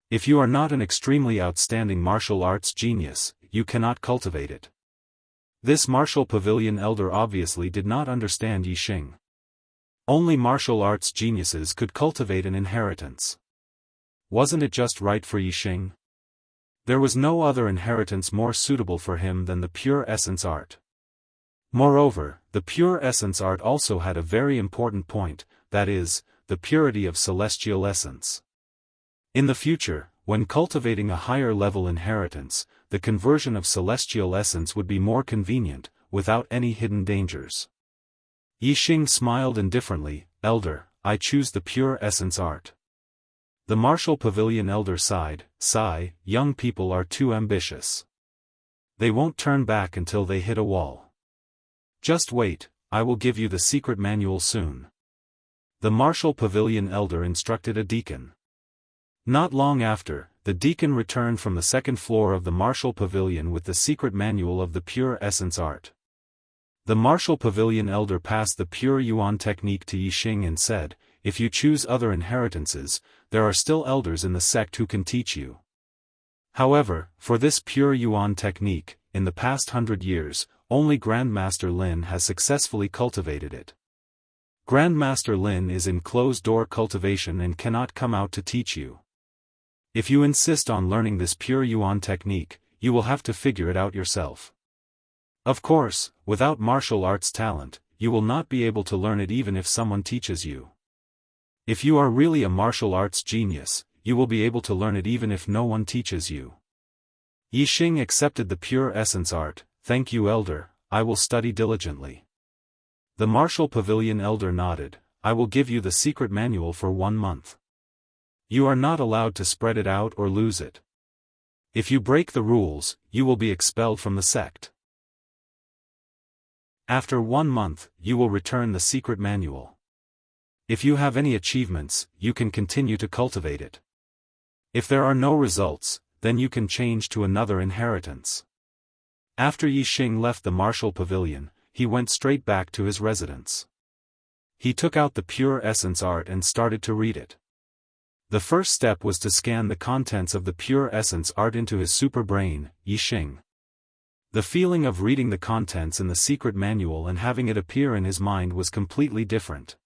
If you are not an extremely outstanding martial arts genius, you cannot cultivate it. This Martial Pavilion Elder obviously did not understand Yixing. Only martial arts geniuses could cultivate an inheritance. Wasn't it just right for Yixing? There was no other inheritance more suitable for him than the Pure Essence Art. Moreover, the Pure Essence Art also had a very important point, that is, the purity of celestial essence. In the future, when cultivating a higher level inheritance, the conversion of celestial essence would be more convenient, without any hidden dangers. Yixing smiled indifferently. Elder, I choose the Pure Essence Art. The Martial Pavilion Elder sighed, sigh, young people are too ambitious. They won't turn back until they hit a wall. Just wait, I will give you the secret manual soon. The martial pavilion elder instructed a deacon. Not long after, the deacon returned from the second floor of the martial pavilion with the secret manual of the pure essence art. The martial pavilion elder passed the pure yuan technique to Yixing and said, "If you choose other inheritances, there are still elders in the sect who can teach you. However, for this pure yuan technique, in the past 100 years, only Grandmaster Lin has successfully cultivated it. Grandmaster Lin is in closed-door cultivation and cannot come out to teach you. If you insist on learning this pure yuan technique, you will have to figure it out yourself. Of course, without martial arts talent, you will not be able to learn it even if someone teaches you. If you are really a martial arts genius, you will be able to learn it even if no one teaches you." Yixing accepted the pure essence art. "Thank you, elder, I will study diligently." The martial pavilion elder nodded. "I will give you the secret manual for 1 month. You are not allowed to spread it out or lose it. If you break the rules, you will be expelled from the sect. After 1 month, you will return the secret manual. If you have any achievements, you can continue to cultivate it. If there are no results, then you can change to another inheritance." After Yixing left the martial pavilion, he went straight back to his residence. He took out the pure essence art and started to read it. The first step was to scan the contents of the pure essence art into his super brain, Yixing. The feeling of reading the contents in the secret manual and having it appear in his mind was completely different.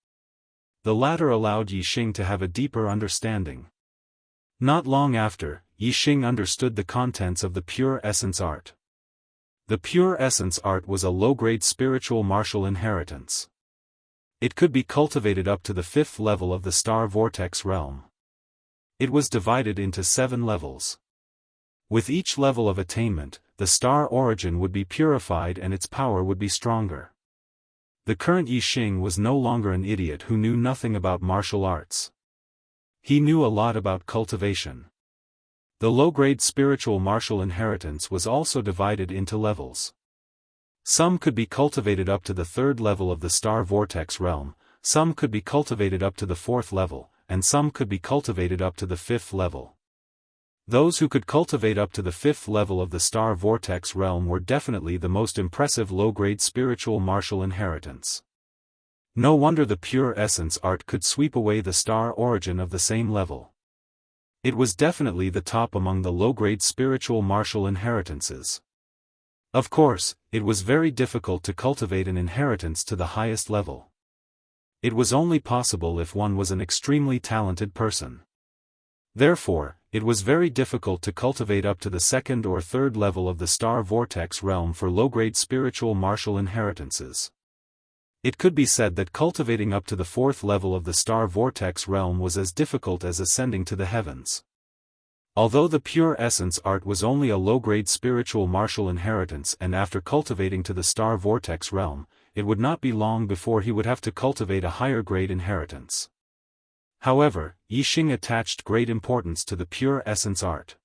The latter allowed Yixing to have a deeper understanding. Not long after, Yixing understood the contents of the pure essence art. The pure essence art was a low-grade spiritual martial inheritance. It could be cultivated up to the 5th level of the star vortex realm. It was divided into 7 levels. With each level of attainment, the star origin would be purified and its power would be stronger. The current Yixing was no longer an idiot who knew nothing about martial arts. He knew a lot about cultivation. The low-grade spiritual martial inheritance was also divided into levels. Some could be cultivated up to the 3rd level of the star vortex realm, some could be cultivated up to the 4th level, and some could be cultivated up to the 5th level. Those who could cultivate up to the 5th level of the star vortex realm were definitely the most impressive low-grade spiritual martial inheritance. No wonder the pure essence art could sweep away the star origin of the same level. It was definitely the top among the low-grade spiritual martial inheritances. Of course, it was very difficult to cultivate an inheritance to the highest level. It was only possible if one was an extremely talented person. Therefore, it was very difficult to cultivate up to the 2nd or 3rd level of the star vortex realm for low-grade spiritual martial inheritances. It could be said that cultivating up to the 4th level of the star vortex realm was as difficult as ascending to the heavens. Although the pure essence art was only a low-grade spiritual martial inheritance, and after cultivating to the star vortex realm, it would not be long before he would have to cultivate a higher-grade inheritance. However, Yixing attached great importance to the pure essence art.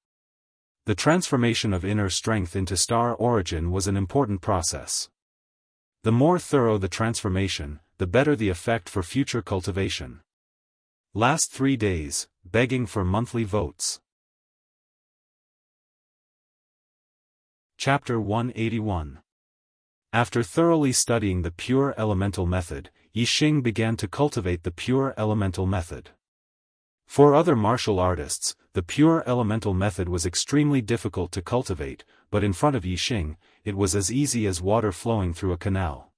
The transformation of inner strength into star origin was an important process. The more thorough the transformation, the better the effect for future cultivation. Last 3 days, begging for monthly votes. Chapter 181. After thoroughly studying the pure elemental method, Yixing began to cultivate the pure elemental method. For other martial artists, the pure elemental method was extremely difficult to cultivate, but in front of Yixing, it was as easy as water flowing through a canal.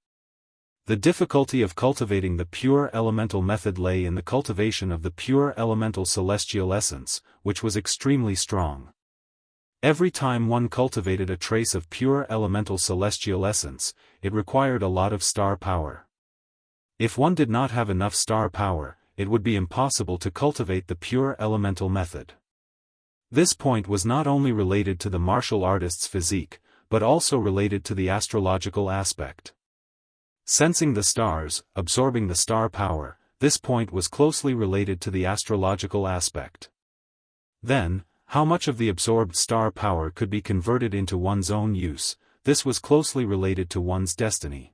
The difficulty of cultivating the pure elemental method lay in the cultivation of the pure elemental celestial essence, which was extremely strong. Every time one cultivated a trace of pure elemental celestial essence, it required a lot of star power. If one did not have enough star power, it would be impossible to cultivate the pure elemental method. This point was not only related to the martial artist's physique, but also related to the astrological aspect. Sensing the stars, absorbing the star power, this point was closely related to the astrological aspect. Then, how much of the absorbed star power could be converted into one's own use, this was closely related to one's destiny.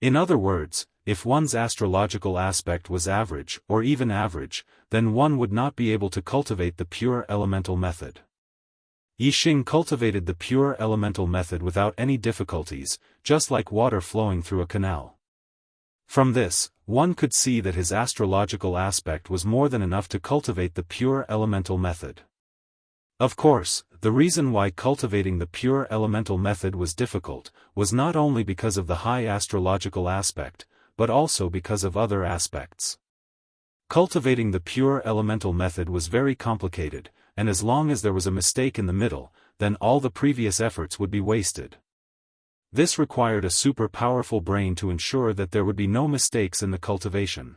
In other words, if one's astrological aspect was average or even average, then one would not be able to cultivate the pure elemental method. Yixing cultivated the pure elemental method without any difficulties, just like water flowing through a canal. From this, one could see that his astrological aspect was more than enough to cultivate the pure elemental method. Of course, the reason why cultivating the pure elemental method was difficult, was not only because of the high astrological aspect, but also because of other aspects. Cultivating the pure elemental method was very complicated, and as long as there was a mistake in the middle, then all the previous efforts would be wasted. This required a super powerful brain to ensure that there would be no mistakes in the cultivation.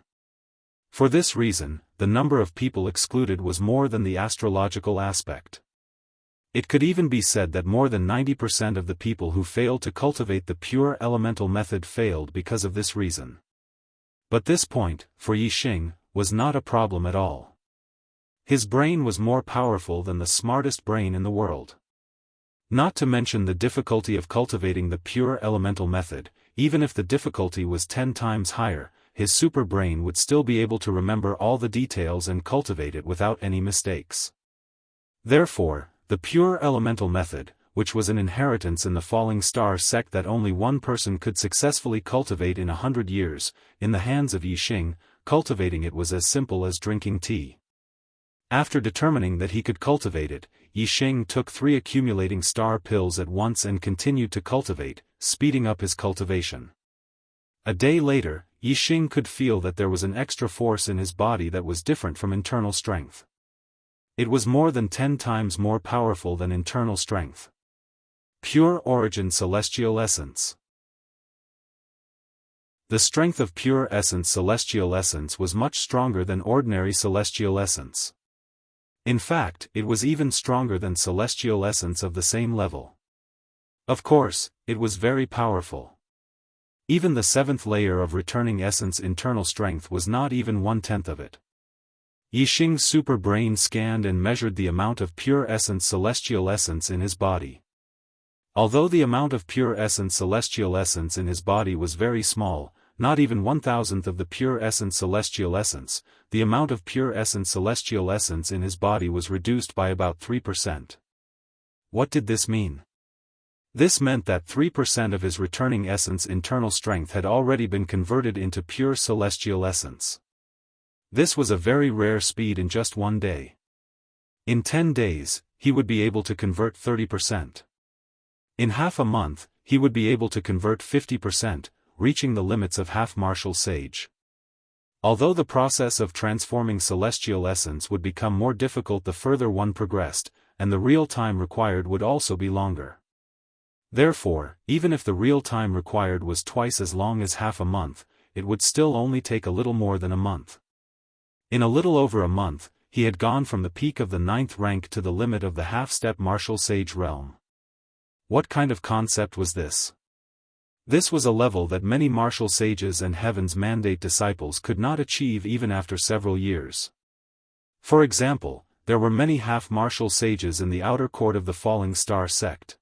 For this reason, the number of people excluded was more than the astrological aspect. It could even be said that more than 90% of the people who failed to cultivate the pure elemental method failed because of this reason. But this point, for Yixing, was not a problem at all. His brain was more powerful than the smartest brain in the world. Not to mention the difficulty of cultivating the pure elemental method, even if the difficulty was 10 times higher, his super brain would still be able to remember all the details and cultivate it without any mistakes. Therefore, the pure elemental method, which was an inheritance in the falling star sect that only one person could successfully cultivate in 100 years, in the hands of Yixing, cultivating it was as simple as drinking tea. After determining that he could cultivate it, Yixing took 3 accumulating star pills at once and continued to cultivate, speeding up his cultivation. A day later, Yixing could feel that there was an extra force in his body that was different from internal strength. It was more than 10 times more powerful than internal strength. Pure origin celestial essence. The strength of pure essence celestial essence was much stronger than ordinary celestial essence. In fact, it was even stronger than celestial essence of the same level. Of course, it was very powerful. Even the 7th layer of returning essence internal strength was not even 1/10 of it. Yixing's super brain scanned and measured the amount of pure essence celestial essence in his body. Although the amount of pure essence celestial essence in his body was very small, not even 1/1000th of the pure essence celestial essence, the amount of pure essence celestial essence in his body was reduced by about 3%. What did this mean? This meant that 3% of his returning essence internal strength had already been converted into pure celestial essence. This was a very rare speed in just one day. In 10 days, he would be able to convert 30%. In half a month, he would be able to convert 50%, reaching the limits of half martial sage. Although the process of transforming celestial essence would become more difficult the further one progressed, and the real time required would also be longer. Therefore, even if the real time required was twice as long as half a month, it would still only take a little more than a month. In a little over a month, he had gone from the peak of the 9th rank to the limit of the half-step martial sage realm. What kind of concept was this? This was a level that many martial sages and Heaven's Mandate disciples could not achieve even after several years. For example, there were many half-martial sages in the outer court of the Falling Star sect.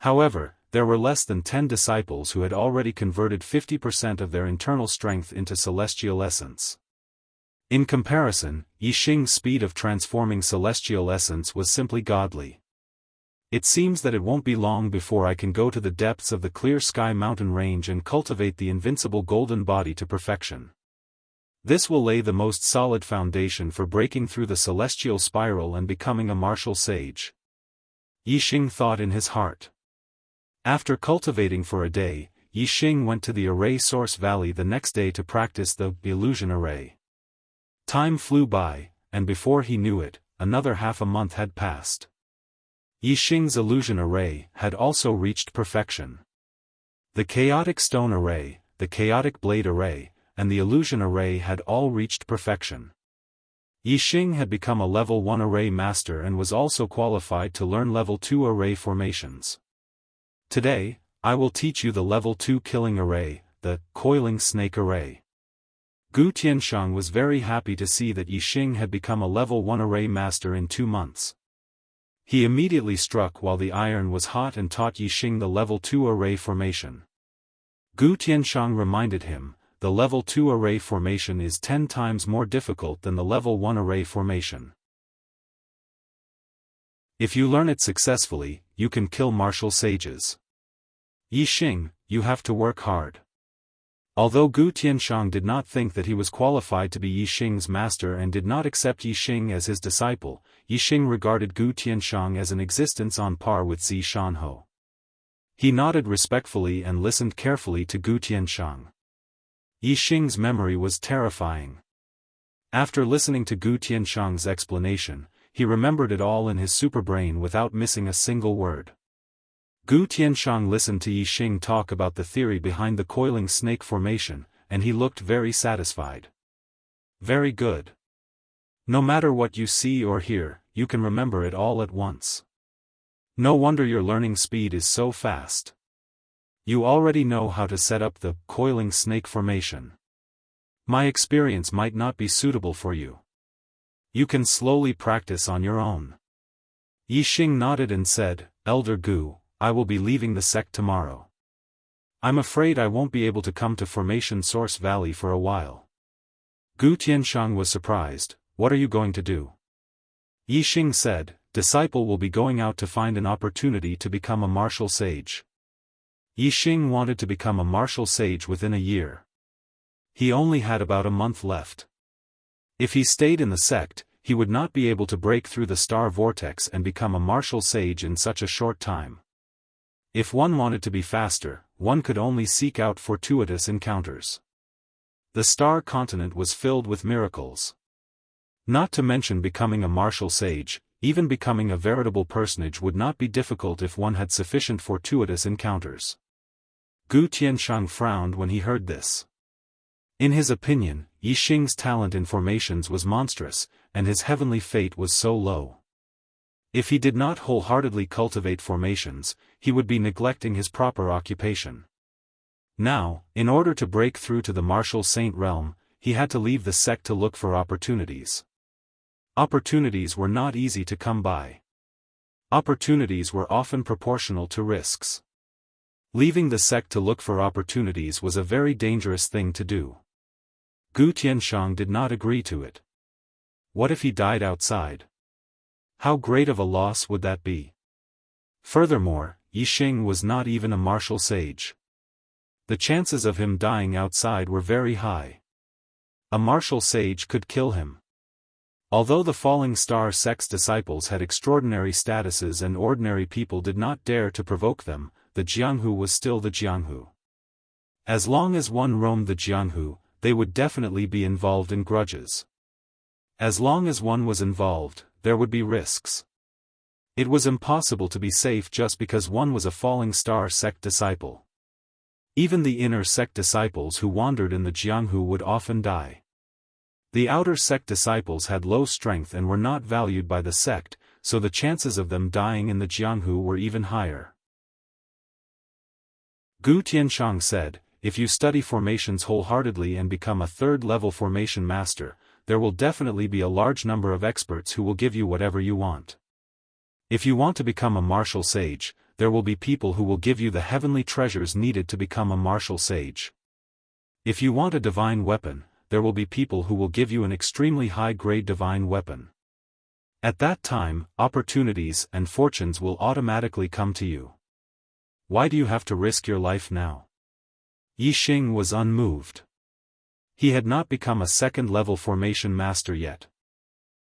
However, there were less than 10 disciples who had already converted 50% of their internal strength into celestial essence. In comparison, Yixing's speed of transforming celestial essence was simply godly. It seems that it won't be long before I can go to the depths of the Clear Sky mountain range and cultivate the invincible golden body to perfection. This will lay the most solid foundation for breaking through the celestial spiral and becoming a martial sage. Yixing thought in his heart. After cultivating for a day, Yixing went to the Array Source Valley the next day to practice the illusion array. Time flew by, and before he knew it, another half a month had passed. Yixing's illusion array had also reached perfection. The chaotic stone array, the chaotic blade array, and the illusion array had all reached perfection. Yixing had become a level 1 array master and was also qualified to learn level 2 array formations. Today, I will teach you the level 2 killing array, the coiling snake array. Gu Tianshang was very happy to see that Yixing had become a level 1 array master in 2 months. He immediately struck while the iron was hot and taught Yixing the level 2 array formation. Gu Tianshang reminded him, the level 2 array formation is 10 times more difficult than the level 1 array formation. If you learn it successfully, you can kill martial sages. Yixing, you have to work hard. Although Gu Tianshang did not think that he was qualified to be Yixing's master and did not accept Yixing as his disciple, Yixing regarded Gu Tianshang as an existence on par with Zi Shanhou. He nodded respectfully and listened carefully to Gu Tianshang. Yixing's memory was terrifying. After listening to Gu Tianshang's explanation, he remembered it all in his superbrain without missing a single word. Gu Tianshang listened to Yixing talk about the theory behind the coiling snake formation, and he looked very satisfied. Very good. No matter what you see or hear, you can remember it all at once. No wonder your learning speed is so fast. You already know how to set up the coiling snake formation. My experience might not be suitable for you. You can slowly practice on your own. Yixing nodded and said, Elder Gu, I will be leaving the sect tomorrow. I'm afraid I won't be able to come to Formation Source Valley for a while. Gu Tianshang was surprised. What are you going to do? Yixing said, Disciple will be going out to find an opportunity to become a martial sage. Yixing wanted to become a martial sage within a year. He only had about a month left. If he stayed in the sect, he would not be able to break through the star vortex and become a martial sage in such a short time. If one wanted to be faster, one could only seek out fortuitous encounters. The star continent was filled with miracles. Not to mention becoming a martial sage, even becoming a veritable personage would not be difficult if one had sufficient fortuitous encounters. Gu Tianshang frowned when he heard this. In his opinion, Yixing's talent in formations was monstrous, and his heavenly fate was so low. If he did not wholeheartedly cultivate formations, he would be neglecting his proper occupation. Now, in order to break through to the martial saint realm, he had to leave the sect to look for opportunities. Opportunities were not easy to come by. Opportunities were often proportional to risks. Leaving the sect to look for opportunities was a very dangerous thing to do. Gu Tianshang did not agree to it. What if he died outside? How great of a loss would that be? Furthermore, Yixing was not even a martial sage. The chances of him dying outside were very high. A martial sage could kill him. Although the Falling Star sect's disciples had extraordinary statuses and ordinary people did not dare to provoke them, the Jianghu was still the Jianghu. As long as one roamed the Jianghu, they would definitely be involved in grudges. As long as one was involved, there would be risks. It was impossible to be safe just because one was a Falling Star sect disciple. Even the inner sect disciples who wandered in the Jianghu would often die. The outer sect disciples had low strength and were not valued by the sect, so the chances of them dying in the Jianghu were even higher. Gu Tianshang said, if you study formations wholeheartedly and become a third-level formation master, there will definitely be a large number of experts who will give you whatever you want. If you want to become a martial sage, there will be people who will give you the heavenly treasures needed to become a martial sage. If you want a divine weapon, there will be people who will give you an extremely high-grade divine weapon. At that time, opportunities and fortunes will automatically come to you. Why do you have to risk your life now? Yixing was unmoved. He had not become a second-level formation master yet.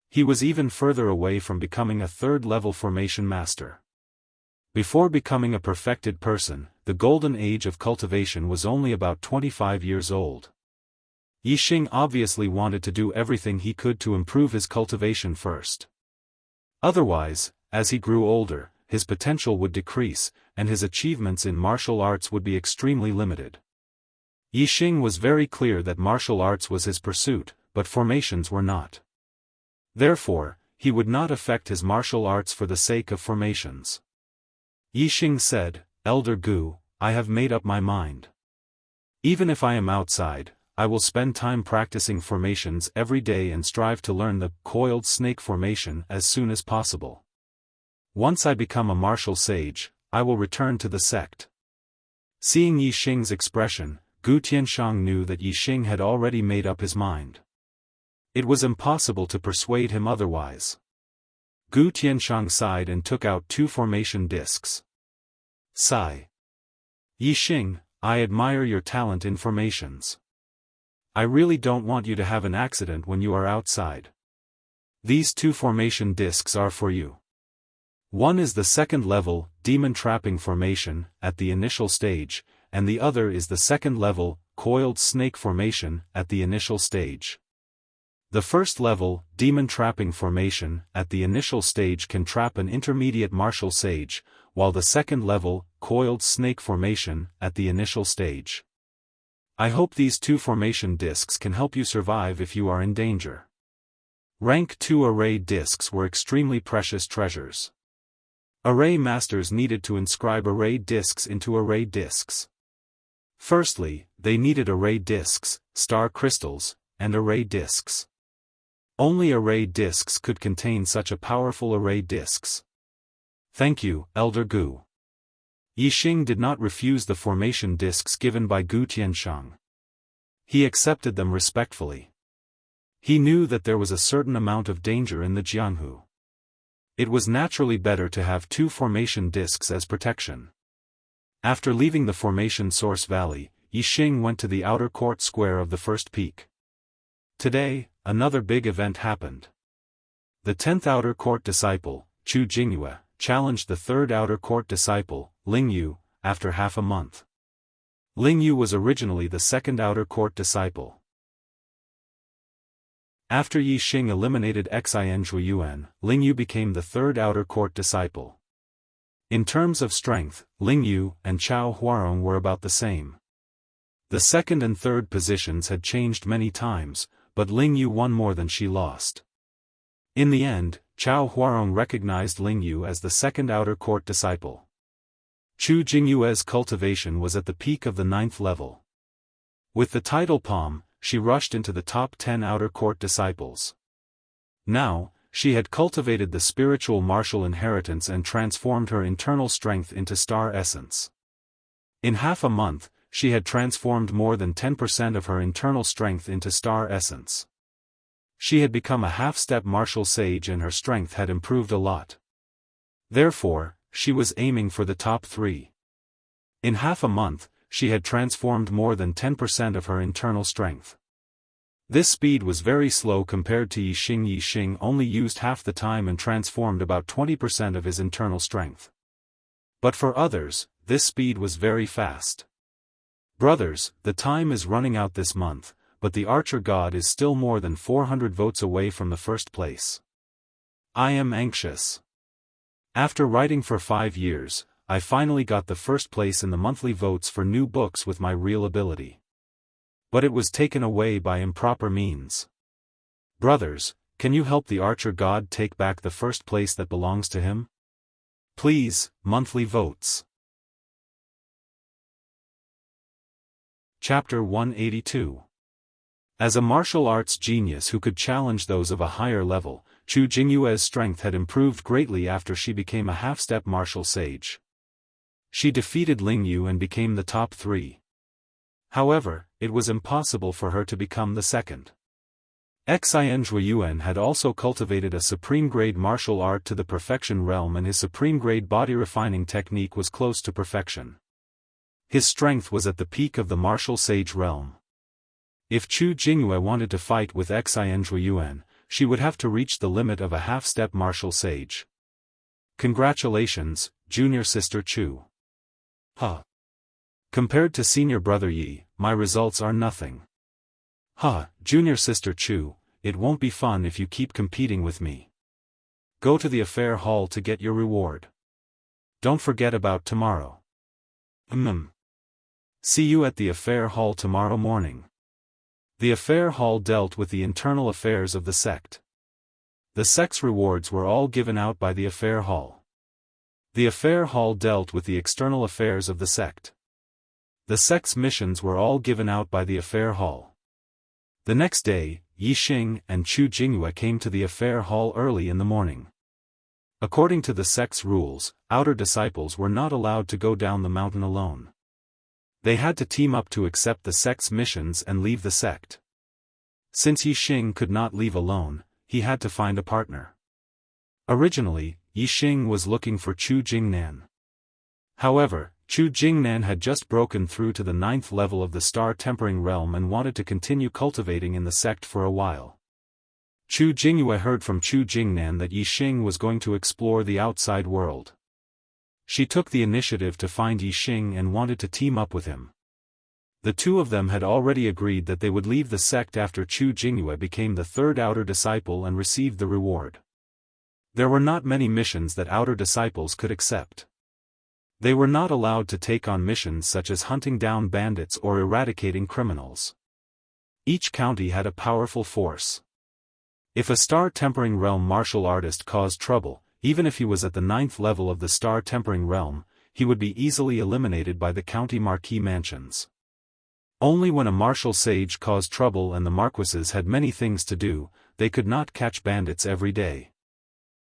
He was even further away from becoming a third-level formation master. Before becoming a perfected person, the golden age of cultivation was only about 25 years old. Yixing obviously wanted to do everything he could to improve his cultivation first. Otherwise, as he grew older, his potential would decrease, and his achievements in martial arts would be extremely limited. Yixing was very clear that martial arts was his pursuit, but formations were not. Therefore, he would not affect his martial arts for the sake of formations. Yixing said, Elder Gu, I have made up my mind. Even if I am outside, I will spend time practicing formations every day and strive to learn the coiled snake formation as soon as possible. Once I become a martial sage, I will return to the sect. Seeing Yi Xing's expression, Gu Tianshang knew that Yi Xing had already made up his mind. It was impossible to persuade him otherwise. Gu Tianshang sighed and took out 2 formation discs. Sigh. Yi Xing, I admire your talent in formations. I really don't want you to have an accident when you are outside. These 2 formation discs are for you. One is the second level, demon trapping formation, at the initial stage, and the other is the second level, coiled snake formation, at the initial stage. The first level, demon trapping formation, at the initial stage can trap an intermediate martial sage, while the second level, coiled snake formation, at the initial stage. I hope these 2 formation discs can help you survive if you are in danger. Rank 2 array discs were extremely precious treasures. Array masters needed to inscribe array discs into array discs. Firstly, they needed array discs, star crystals, and array discs. Only array discs could contain such a powerful array discs. Thank you, Elder Gu. Yi Xing did not refuse the formation discs given by Gu Tianshang. He accepted them respectfully. He knew that there was a certain amount of danger in the Jianghu. It was naturally better to have 2 formation discs as protection. After leaving the formation source valley, Yi Xing went to the outer court square of the first peak. Today, another big event happened. The 10th outer court disciple, Chu Jingyue, challenged the 3rd outer court disciple, Ling Yu, after half a month. Ling Yu was originally the 2nd outer court disciple. After Yi Xing eliminated Xin Zhuiyuan, Ling Yu became the 3rd outer court disciple. In terms of strength, Ling Yu and Chao Huarong were about the same. The 2nd and 3rd positions had changed many times, but Ling Yu won more than she lost. In the end, Chao Huarong recognized Ling Yu as the 2nd outer court disciple. Chu Jingyue's cultivation was at the peak of the 9th level. With the title palm, she rushed into the top 10 outer court disciples. Now, she had cultivated the spiritual martial inheritance and transformed her internal strength into star essence. In half a month, she had transformed more than 10% of her internal strength into star essence. She had become a half-step martial sage and her strength had improved a lot. Therefore, she was aiming for the top 3. In half a month, she had transformed more than 10% of her internal strength. This speed was very slow compared to Yi Xing. Yi Xing only used half the time and transformed about 20% of his internal strength. But for others, this speed was very fast. Brothers, the time is running out this month, but the archer god is still more than 400 votes away from the first place. I am anxious. After writing for 5 years, I finally got the first place in the monthly votes for new books with my real ability. But it was taken away by improper means. Brothers, can you help the archer god take back the first place that belongs to him? Please, monthly votes. Chapter 182. As a martial arts genius who could challenge those of a higher level, Chu Jingyue's strength had improved greatly after she became a half-step martial sage. She defeated Ling Yu and became the top 3. However, it was impossible for her to become the 2nd. Xin Zhuiyuan had also cultivated a supreme-grade martial art to the perfection realm and his supreme-grade body-refining technique was close to perfection. His strength was at the peak of the martial sage realm. If Chu Jingyue wanted to fight with Xin Zhuiyuan, she would have to reach the limit of a half-step martial sage. Congratulations, junior sister Chu. Huh. Compared to senior brother Yi, my results are nothing. Huh, junior sister Chu, it won't be fun if you keep competing with me. Go to the affair hall to get your reward. Don't forget about tomorrow. See you at the affair hall tomorrow morning. The affair hall dealt with the internal affairs of the sect. The sect's rewards were all given out by the affair hall. The affair hall dealt with the external affairs of the sect. The sect's missions were all given out by the affair hall. The next day, Yi Xing and Chu Jingyue came to the affair hall early in the morning. According to the sect's rules, outer disciples were not allowed to go down the mountain alone. They had to team up to accept the sect's missions and leave the sect. Since Yixing could not leave alone, he had to find a partner. Originally, Yixing was looking for Chu Jingnan. However, Chu Jingnan had just broken through to the 9th level of the star-tempering realm and wanted to continue cultivating in the sect for a while. Chu Jingyue heard from Chu Jingnan that Yixing was going to explore the outside world. She took the initiative to find Yixing and wanted to team up with him. The two of them had already agreed that they would leave the sect after Chu Jingyue became the 3rd outer disciple and received the reward. There were not many missions that outer disciples could accept. They were not allowed to take on missions such as hunting down bandits or eradicating criminals. Each county had a powerful force. If a star-tempering realm martial artist caused trouble, even if he was at the 9th level of the star-tempering realm, he would be easily eliminated by the county marquis mansions. Only when a martial sage caused trouble and the marquises had many things to do, they could not catch bandits every day.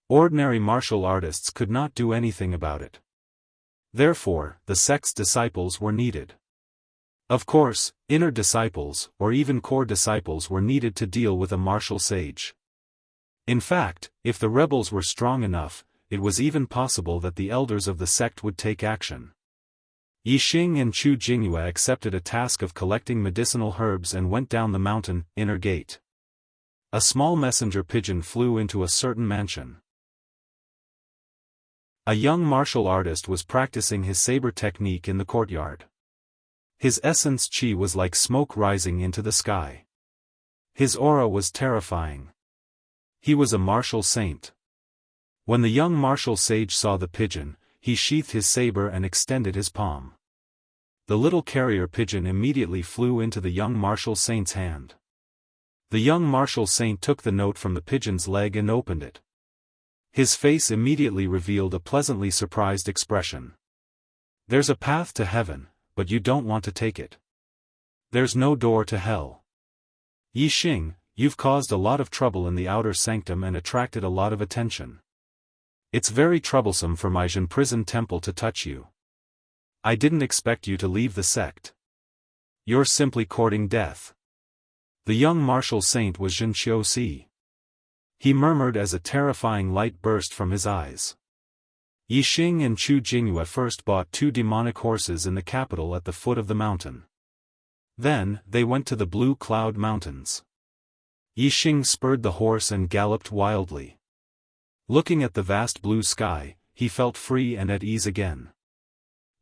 Ordinary martial artists could not do anything about it. Therefore, the sect's disciples were needed. Of course, inner disciples, or even core disciples were needed to deal with a martial sage. In fact, if the rebels were strong enough, it was even possible that the elders of the sect would take action. Yixing and Chu Jingyue accepted a task of collecting medicinal herbs and went down the mountain, inner gate. A small messenger pigeon flew into a certain mansion. A young martial artist was practicing his saber technique in the courtyard. His essence chi was like smoke rising into the sky. His aura was terrifying. He was a martial saint. When the young martial sage saw the pigeon, he sheathed his saber and extended his palm. The little carrier pigeon immediately flew into the young martial saint's hand. The young martial saint took the note from the pigeon's leg and opened it. His face immediately revealed a pleasantly surprised expression. There's a path to heaven, but you don't want to take it. There's no door to hell. Yixing, you've caused a lot of trouble in the outer sanctum and attracted a lot of attention. It's very troublesome for my Zhen prison temple to touch you. I didn't expect you to leave the sect. You're simply courting death. The young martial saint was Zhen Xiaosi. He murmured as a terrifying light burst from his eyes. Yixing and Chu Jingyue first bought 2 demonic horses in the capital at the foot of the mountain. Then, they went to the Blue Cloud Mountains. Yixing spurred the horse and galloped wildly. Looking at the vast blue sky, he felt free and at ease again.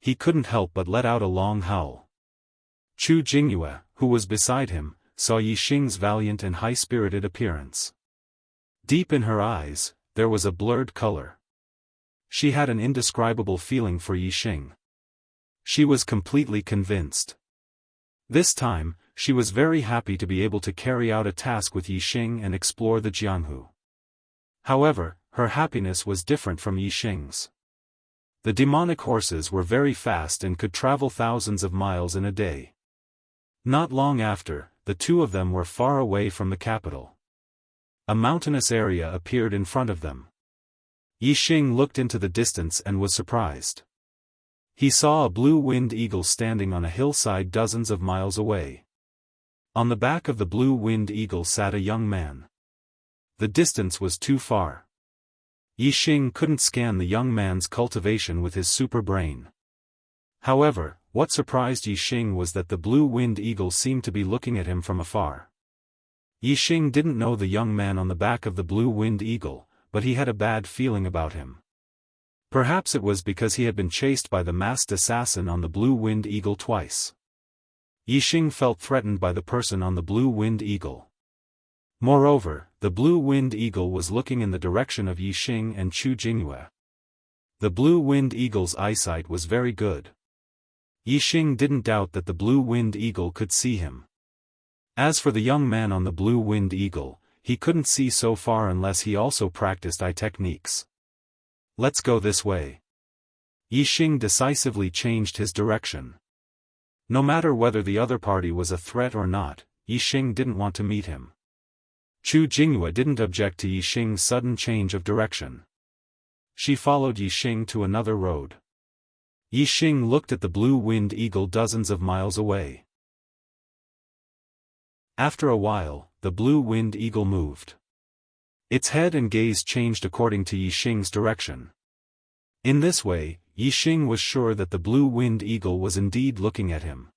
He couldn't help but let out a long howl. Chu Jingyue, who was beside him, saw Yixing's valiant and high-spirited appearance. Deep in her eyes, there was a blurred color. She had an indescribable feeling for Yixing. She was completely convinced. This time, she was very happy to be able to carry out a task with Yixing and explore the Jianghu. However, her happiness was different from Yixing's. The demonic horses were very fast and could travel thousands of miles in a day. Not long after, the two of them were far away from the capital. A mountainous area appeared in front of them. Yixing looked into the distance and was surprised. He saw a blue-winged eagle standing on a hillside dozens of miles away. On the back of the blue-winged eagle sat a young man. The distance was too far. Yixing couldn't scan the young man's cultivation with his super brain. However, what surprised Yixing was that the blue-winged eagle seemed to be looking at him from afar. Yixing didn't know the young man on the back of the blue-winged eagle, but he had a bad feeling about him. Perhaps it was because he had been chased by the masked assassin on the blue-winged eagle twice. Yixing felt threatened by the person on the blue-winged eagle. Moreover, the blue-winged eagle was looking in the direction of Yixing and Chu Jingyue. The blue-winged eagle's eyesight was very good. Yixing didn't doubt that the blue-winged eagle could see him. As for the young man on the blue-winged eagle, he couldn't see so far unless he also practiced eye techniques. Let's go this way. Yixing decisively changed his direction. No matter whether the other party was a threat or not, Yixing didn't want to meet him. Chu Jingyue didn't object to Yixing's sudden change of direction. She followed Yixing to another road. Yixing looked at the blue-winged eagle dozens of miles away. After a while, the blue-winged eagle moved. Its head and gaze changed according to Yixing's direction. In this way, Yixing was sure that the blue-winged eagle was indeed looking at him.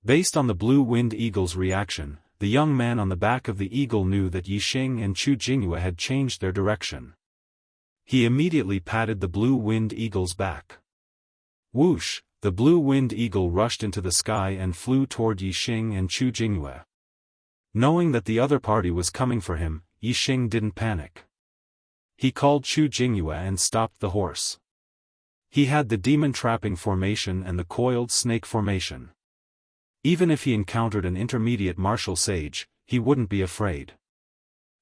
Based on the blue-winged eagle's reaction, the young man on the back of the eagle knew that Yixing and Chu Jingyue had changed their direction. He immediately patted the blue-winged eagle's back. Whoosh! The blue-winged eagle rushed into the sky and flew toward Yixing and Chu Jingyue. Knowing that the other party was coming for him, Yixing didn't panic. He called Chu Jingyue and stopped the horse. He had the demon trapping formation and the coiled snake formation. Even if he encountered an intermediate martial sage, he wouldn't be afraid.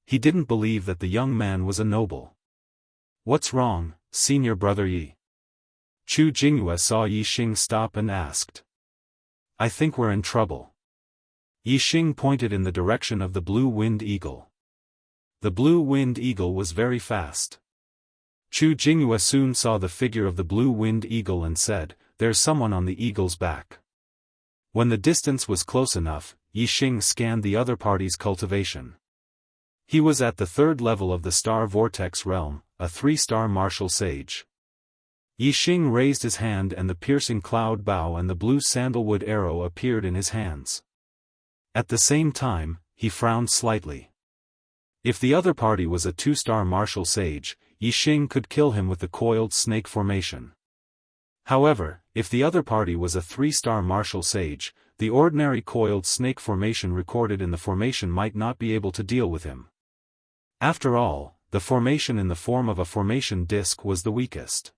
He didn't believe that the young man was a noble. "What's wrong, senior brother Yi?" Chu Jingyue saw Yixing stop and asked. "I think we're in trouble." Yixing pointed in the direction of the blue-winged eagle. The blue-winged eagle was very fast. Chu Jingyue soon saw the figure of the blue-winged eagle and said, "There's someone on the eagle's back." When the distance was close enough, Yixing scanned the other party's cultivation. He was at the 3rd level of the Star Vortex realm, a 3-star martial sage. Yixing raised his hand and the piercing cloud bow and the blue sandalwood arrow appeared in his hands. At the same time, he frowned slightly. If the other party was a 2-star martial sage, Yixing could kill him with the coiled snake formation. However, if the other party was a 3-star martial sage, the ordinary coiled snake formation recorded in the formation might not be able to deal with him. After all, the formation in the form of a formation disc was the weakest.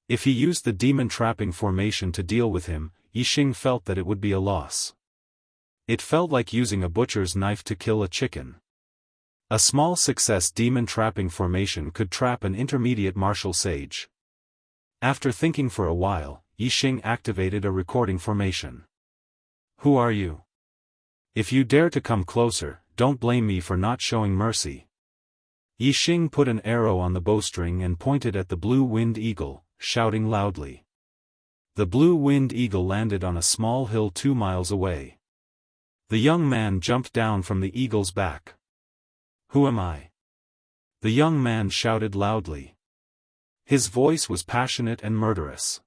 If he used the demon trapping formation to deal with him, Yixing felt that it would be a loss. It felt like using a butcher's knife to kill a chicken. A small success demon trapping formation could trap an intermediate martial sage. After thinking for a while, Yixing activated a recording formation. "Who are you? If you dare to come closer, don't blame me for not showing mercy." Yixing put an arrow on the bowstring and pointed at the blue-winged eagle, shouting loudly. The blue-winged eagle landed on a small hill 2 miles away. The young man jumped down from the eagle's back. "Who am I?" the young man shouted loudly. His voice was passionate and murderous.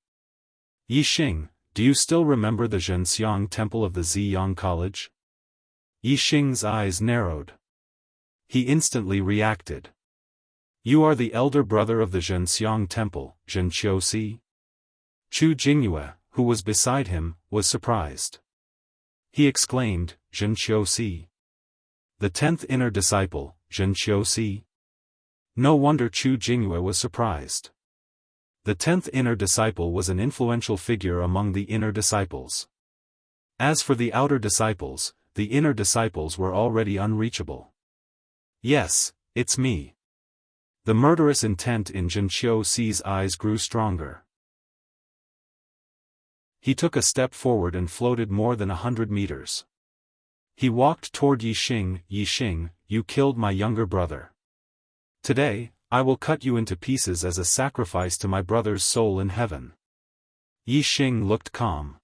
"Yixing, do you still remember the Zhenxiang temple of the Ziyang College?" Yixing's eyes narrowed. He instantly reacted. "You are the elder brother of the Zhenxiang temple, Zhenqiusi?" Chu Jingyue, who was beside him, was surprised. He exclaimed, "Zhenqiusi? The 10th inner disciple, Zhenqiusi?" No wonder Chu Jingyue was surprised. The 10th inner disciple was an influential figure among the inner disciples. As for the outer disciples, the inner disciples were already unreachable. "Yes, it's me." The murderous intent in Zhenqiusi's eyes grew stronger. He took a step forward and floated more than 100 meters. He walked toward Yixing. "Yixing, you killed my younger brother. Today, I will cut you into pieces as a sacrifice to my brother's soul in heaven." Yixing looked calm.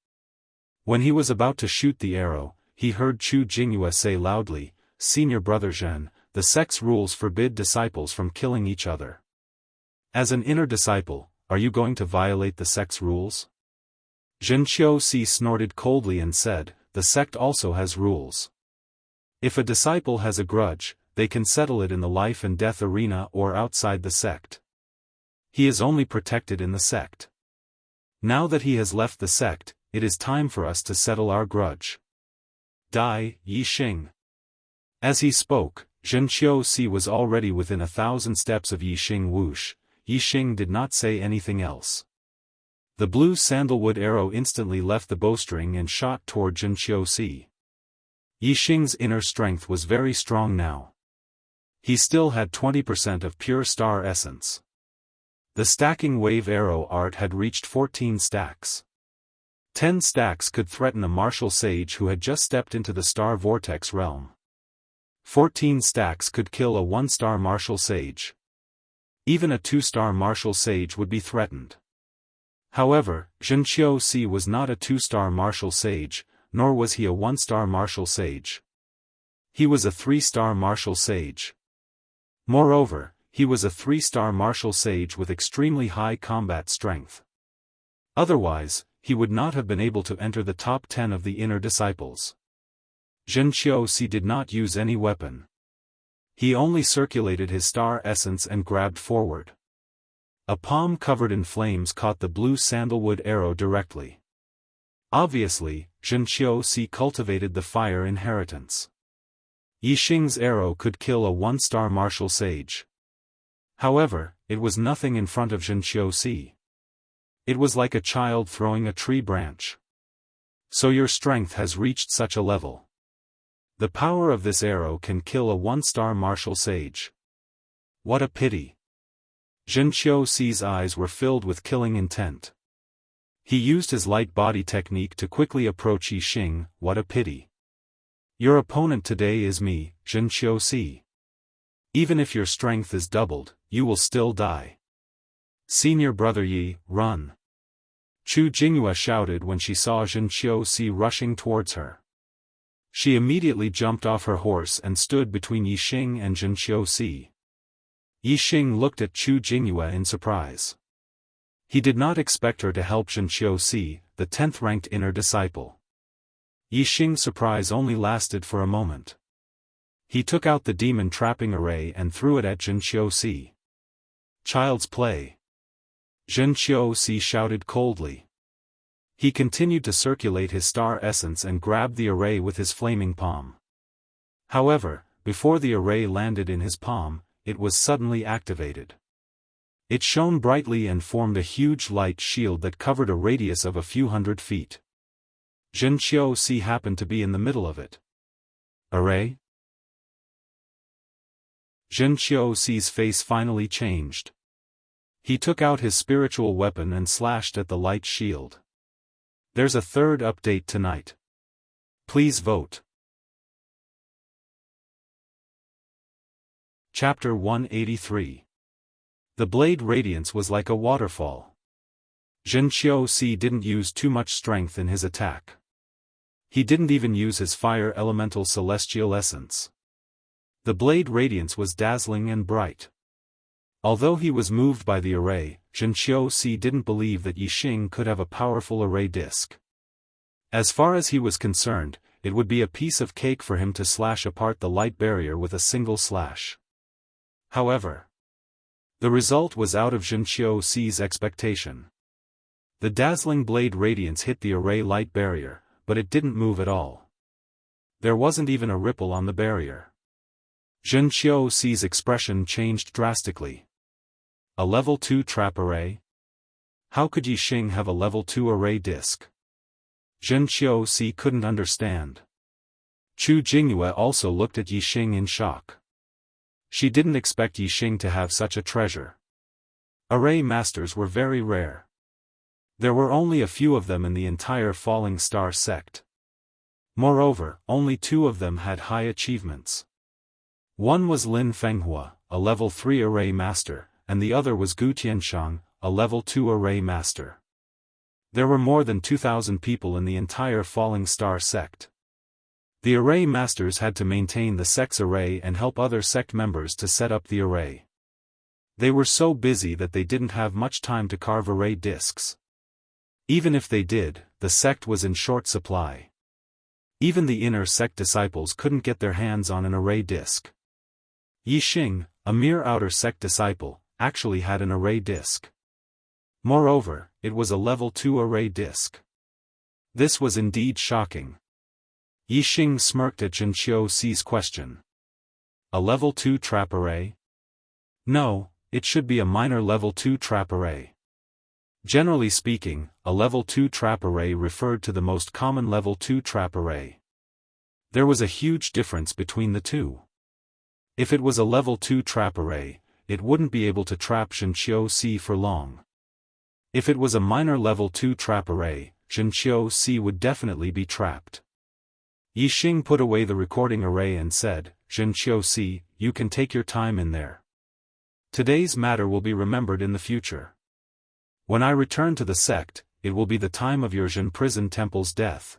When he was about to shoot the arrow, he heard Chu Jingyue say loudly, "Senior brother Zhen, the sect's rules forbid disciples from killing each other. As an inner disciple, are you going to violate the sect's rules?" Zhenqiusi snorted coldly and said, "The sect also has rules. If a disciple has a grudge, they can settle it in the life and death arena or outside the sect. He is only protected in the sect. Now that he has left the sect, it is time for us to settle our grudge. Die, Yixing." As he spoke, Zhenqiusi was already within 1,000 steps of Yixing. Whoosh, Yixing did not say anything else. The blue sandalwood arrow instantly left the bowstring and shot toward Zhenqiusi. Yixing's inner strength was very strong now. He still had 20% of pure star essence. The stacking wave arrow art had reached 14 stacks. 10 stacks could threaten a martial sage who had just stepped into the star vortex realm. 14 stacks could kill a 1-star martial sage. Even a 2-star martial sage would be threatened. However, Zhenqiu Si was not a 2-star martial sage, nor was he a 1-star martial sage. He was a 3-star martial sage. Moreover, he was a 3-star martial sage with extremely high combat strength. Otherwise, he would not have been able to enter the top 10 of the inner disciples. Zhenqiu Si did not use any weapon. He only circulated his star essence and grabbed forward. A palm covered in flames caught the blue sandalwood arrow directly. Obviously, Zhenqiu Si cultivated the fire inheritance. Yixing's arrow could kill a 1-star martial sage. However, it was nothing in front of Zhenqiu Si. It was like a child throwing a tree branch. So your strength has reached such a level. The power of this arrow can kill a 1-star martial sage. What a pity. Zhenqiu Si's eyes were filled with killing intent. He used his light body technique to quickly approach Yixing. What a pity. Your opponent today is me, Zhenqiu Si. Even if your strength is doubled, you will still die. Senior brother Yi, run. Chu Jingyue shouted when she saw Zhenqiu Si rushing towards her. She immediately jumped off her horse and stood between Yixing and Zhenqiu Si. Yixing looked at Chu Jingyue in surprise. He did not expect her to help Zhenqiu Si, the 10th-ranked inner disciple. Yixing's surprise only lasted for a moment. He took out the demon trapping array and threw it at Zhenqiu Si. Child's play. Zhenqiu Si shouted coldly. He continued to circulate his star essence and grabbed the array with his flaming palm. However, before the array landed in his palm, it was suddenly activated. It shone brightly and formed a huge light shield that covered a radius of a few hundred feet. Zhenqiu Si happened to be in the middle of it. Array? Zhenqiu Si's face finally changed. He took out his spiritual weapon and slashed at the light shield. There's a third update tonight. Please vote. Chapter 183. The blade radiance was like a waterfall. Zhenqiu Si didn't use too much strength in his attack. He didn't even use his fire elemental celestial essence. The blade radiance was dazzling and bright. Although he was moved by the array, Zhenqiu Si didn't believe that Yixing could have a powerful array disc. As far as he was concerned, it would be a piece of cake for him to slash apart the light barrier with a single slash. However, the result was out of Zhenqiu Si's expectation. The dazzling blade radiance hit the array light barrier, but it didn't move at all. There wasn't even a ripple on the barrier. Zhenqiu Si's expression changed drastically. A level 2 trap array? How could Yixing have a level 2 array disc? Zhenqiu Si couldn't understand. Chu Jingyue also looked at Yixing in shock. She didn't expect Yixing to have such a treasure. Array masters were very rare. There were only a few of them in the entire Falling Star sect. Moreover, only 2 of them had high achievements. One was Lin Fenghua, a level 3 array master, and the other was Gu Tianshang, a level 2 array master. There were more than 2,000 people in the entire Falling Star sect. The array masters had to maintain the sect's array and help other sect members to set up the array. They were so busy that they didn't have much time to carve array discs. Even if they did, the sect was in short supply. Even the inner sect disciples couldn't get their hands on an array disc. Yixing, a mere outer sect disciple, actually had an array disc. Moreover, it was a level 2 array disc. This was indeed shocking. Yixing smirked at Zhenqiu Si's question. A level 2 trap array? No, it should be a minor level 2 trap array. Generally speaking, a level 2 trap array referred to the most common level 2 trap array. There was a huge difference between the two. If it was a level 2 trap array, it wouldn't be able to trap Zhenqiu Si for long. If it was a minor level 2 trap array, Zhenqiu Si would definitely be trapped. Yixing put away the recording array and said, Zhenqiu Si, you can take your time in there. Today's matter will be remembered in the future. When I return to the sect, it will be the time of your Zhen prison temple's death.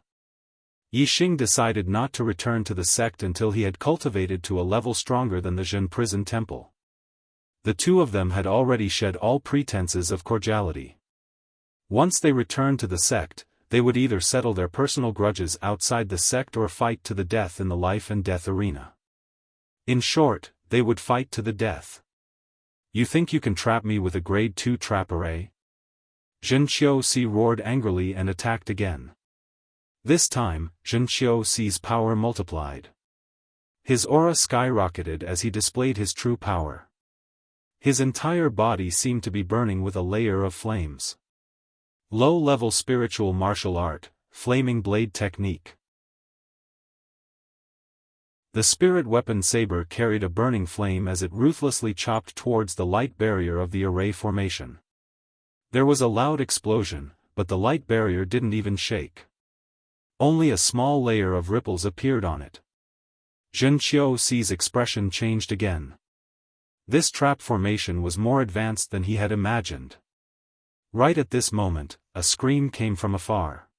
Yixing decided not to return to the sect until he had cultivated to a level stronger than the Zhen prison temple. The two of them had already shed all pretenses of cordiality. Once they returned to the sect, they would either settle their personal grudges outside the sect or fight to the death in the life and death arena. In short, they would fight to the death. You think you can trap me with a grade 2 trap array? Zhen Qiuxi roared angrily and attacked again. This time, Zhen Qiuxi's power multiplied. His aura skyrocketed as he displayed his true power. His entire body seemed to be burning with a layer of flames. Low-level spiritual martial art, flaming blade technique. The spirit weapon saber carried a burning flame as it ruthlessly chopped towards the light barrier of the array formation. There was a loud explosion, but the light barrier didn't even shake. Only a small layer of ripples appeared on it. Zhen Qiuxi's expression changed again. This trap formation was more advanced than he had imagined. Right at this moment, a scream came from afar.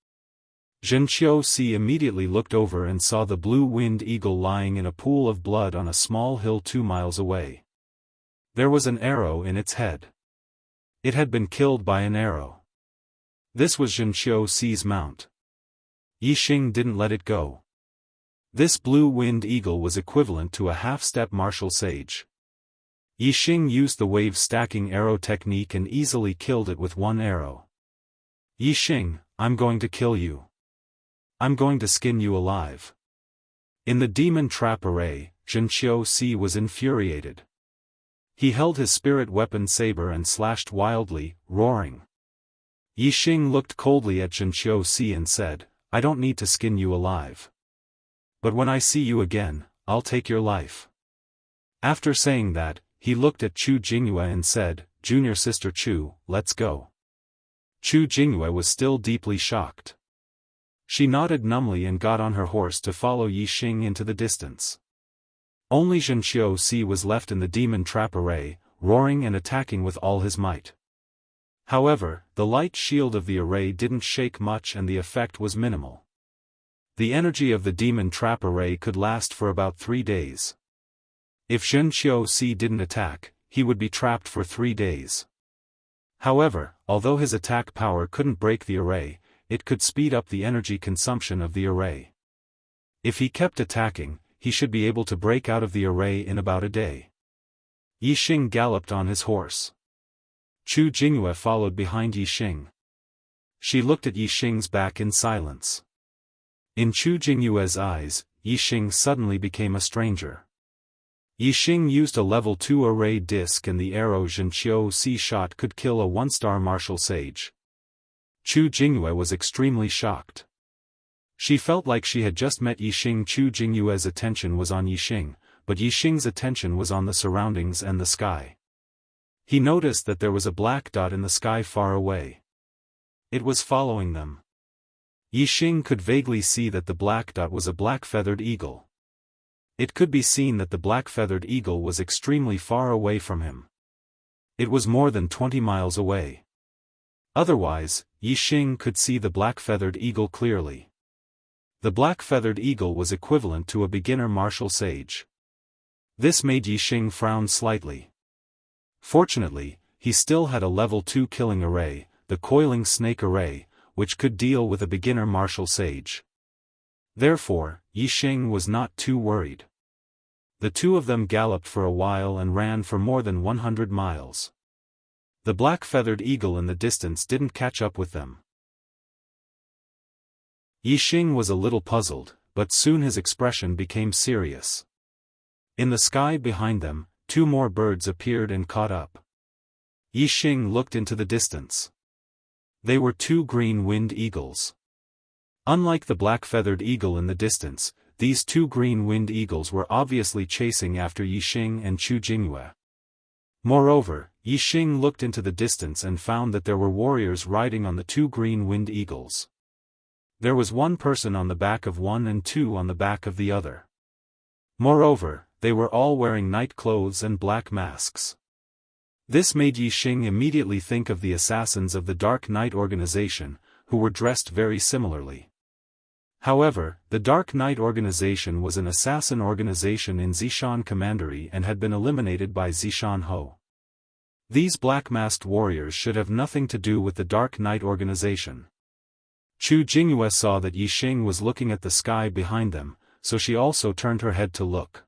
Zhen Qiuxi immediately looked over and saw the blue-winged eagle lying in a pool of blood on a small hill 2 miles away. There was an arrow in its head. It had been killed by an arrow. This was Zhen Qiuxi's mount. Yixing didn't let it go. This blue-winged eagle was equivalent to a half-step martial sage. Yixing used the wave-stacking arrow technique and easily killed it with one arrow. Yixing, I'm going to kill you. I'm going to skin you alive. In the demon trap array, Zhen Qiuxi was infuriated. He held his spirit weapon saber and slashed wildly, roaring. Yixing looked coldly at Zhen Qiuxi and said, I don't need to skin you alive. But when I see you again, I'll take your life. After saying that, he looked at Chu Jingyue and said, Junior sister Chu, let's go. Chu Jingyue was still deeply shocked. She nodded numbly and got on her horse to follow Yixing into the distance. Only Zhen Qiuxi was left in the demon trap array, roaring and attacking with all his might. However, the light shield of the array didn't shake much and the effect was minimal. The energy of the demon trap array could last for about 3 days. If Zhen Qiuxi didn't attack, he would be trapped for 3 days. However, although his attack power couldn't break the array, it could speed up the energy consumption of the array. If he kept attacking, he should be able to break out of the array in about a day. Yixing galloped on his horse. Chu Jingyue followed behind Yixing. She looked at Yixing's back in silence. In Chu Jingyue's eyes, Yixing suddenly became a stranger. Yixing used a level 2 array disc and the arrow Zhen Qiuxi shot could kill a 1-star martial sage. Chu Jingyue was extremely shocked. She felt like she had just met Yixing. Chu Jingyue's attention was on Yixing, but Yixing's attention was on the surroundings and the sky. He noticed that there was a black dot in the sky far away. It was following them. Yixing could vaguely see that the black dot was a black-feathered eagle. It could be seen that the black-feathered eagle was extremely far away from him. It was more than 20 miles away. Otherwise, Yixing could see the black-feathered eagle clearly. The black-feathered eagle was equivalent to a beginner martial sage. This made Yixing frown slightly. Fortunately, he still had a level 2 killing array, the coiling snake array, which could deal with a beginner martial sage. Therefore, Yixing was not too worried. The two of them galloped for a while and ran for more than 100 miles. The black-feathered eagle in the distance didn't catch up with them. Yixing was a little puzzled, but soon his expression became serious. In the sky behind them, 2 more birds appeared and caught up. Yixing looked into the distance. They were 2 green-winged eagles. Unlike the black-feathered eagle in the distance, these 2 green-winged eagles were obviously chasing after Yixing and Chu Jingyue. Moreover, Yixing looked into the distance and found that there were warriors riding on the 2 green-winged eagles. There was 1 person on the back of one and 2 on the back of the other. Moreover, they were all wearing night clothes and black masks. This made Yi Xing immediately think of the assassins of the Dark Knight organization, who were dressed very similarly. However, the Dark Knight organization was an assassin organization in Zishan Commandery and had been eliminated by Zishan Ho. These black-masked warriors should have nothing to do with the Dark Knight organization. Chu Jingyue saw that Yi Xing was looking at the sky behind them, so she also turned her head to look.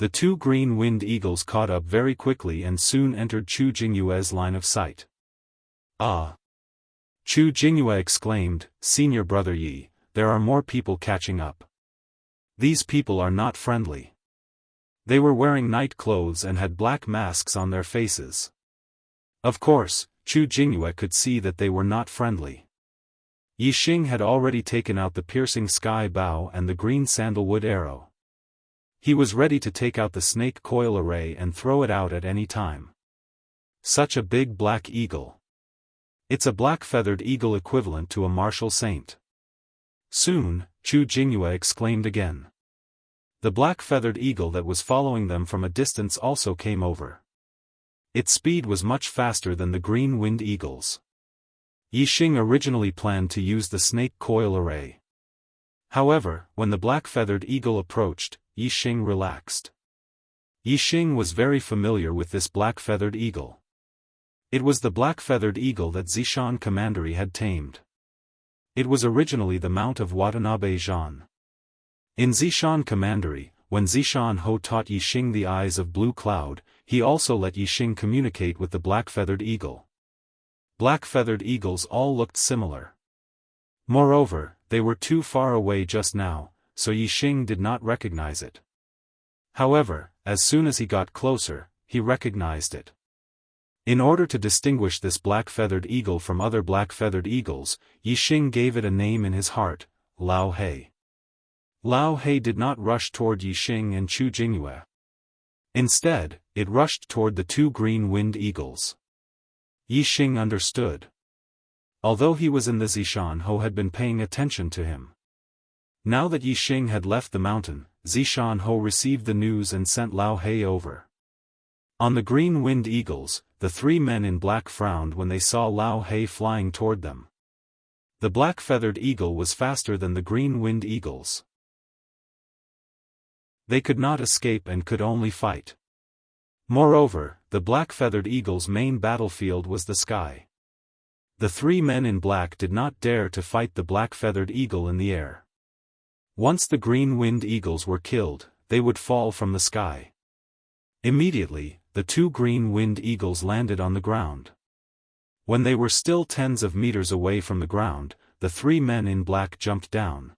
The two green-winged eagles caught up very quickly and soon entered Chu Jingyue's line of sight. Ah! Chu Jingyue exclaimed, "Senior brother Yi, there are more people catching up. These people are not friendly. They were wearing night clothes and had black masks on their faces." Of course, Chu Jingyue could see that they were not friendly. Yi Xing had already taken out the piercing sky bow and the green sandalwood arrow. He was ready to take out the snake coil array and throw it out at any time. Such a big black eagle. It's a black-feathered eagle equivalent to a martial saint. Soon, Chu Jingyue exclaimed again. The black-feathered eagle that was following them from a distance also came over. Its speed was much faster than the green-winged eagles. Yi Xing originally planned to use the snake coil array. However, when the black-feathered eagle approached, Yi Xing relaxed. Yi Xing was very familiar with this black-feathered eagle. It was the black-feathered eagle that Zishan Commandery had tamed. It was originally the mount of Watanabe Zhan. In Zishan Commandery, when Zishan Ho taught Yi Xing the eyes of Blue Cloud, he also let Yi Xing communicate with the black-feathered eagle. Black-feathered eagles all looked similar. Moreover, they were too far away just now, so Yi Xing did not recognize it. However, as soon as he got closer, he recognized it. In order to distinguish this black-feathered eagle from other black-feathered eagles, Yi Xing gave it a name in his heart, Lao Hei. Lao Hei did not rush toward Yi Xing and Chu Jingyue. Instead, it rushed toward the two green-winged eagles. Yi Xing understood. Although he was in the Zishan Ho had been paying attention to him. Now that Yi Xing had left the mountain, Zishan Ho received the news and sent Lao Hei over. On the green-winged eagles, the three men in black frowned when they saw Lao Hei flying toward them. The black-feathered eagle was faster than the green-winged eagles. They could not escape and could only fight. Moreover, the black-feathered eagle's main battlefield was the sky. The three men in black did not dare to fight the black-feathered eagle in the air. Once the green-winged eagles were killed, they would fall from the sky. Immediately, the two green-winged eagles landed on the ground. When they were still tens of meters away from the ground, the three men in black jumped down.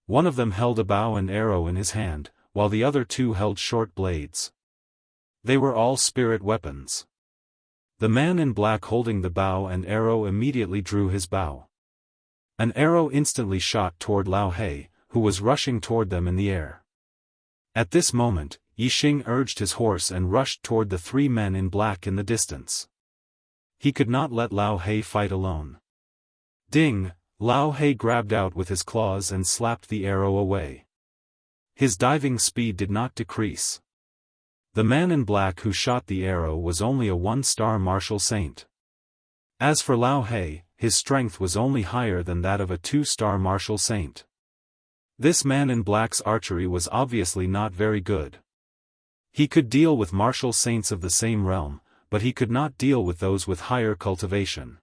One of them held a bow and arrow in his hand, while the other two held short blades. They were all spirit weapons. The man in black holding the bow and arrow immediately drew his bow. An arrow instantly shot toward Lao Hei, who was rushing toward them in the air. At this moment, Yi Xing urged his horse and rushed toward the three men in black in the distance. He could not let Lao Hei fight alone. Ding! Lao Hei grabbed out with his claws and slapped the arrow away. His diving speed did not decrease. The man in black who shot the arrow was only a one-star martial saint. As for Lao Hei, his strength was only higher than that of a two-star martial saint. This man in black's archery was obviously not very good. He could deal with martial saints of the same realm, but he could not deal with those with higher cultivation.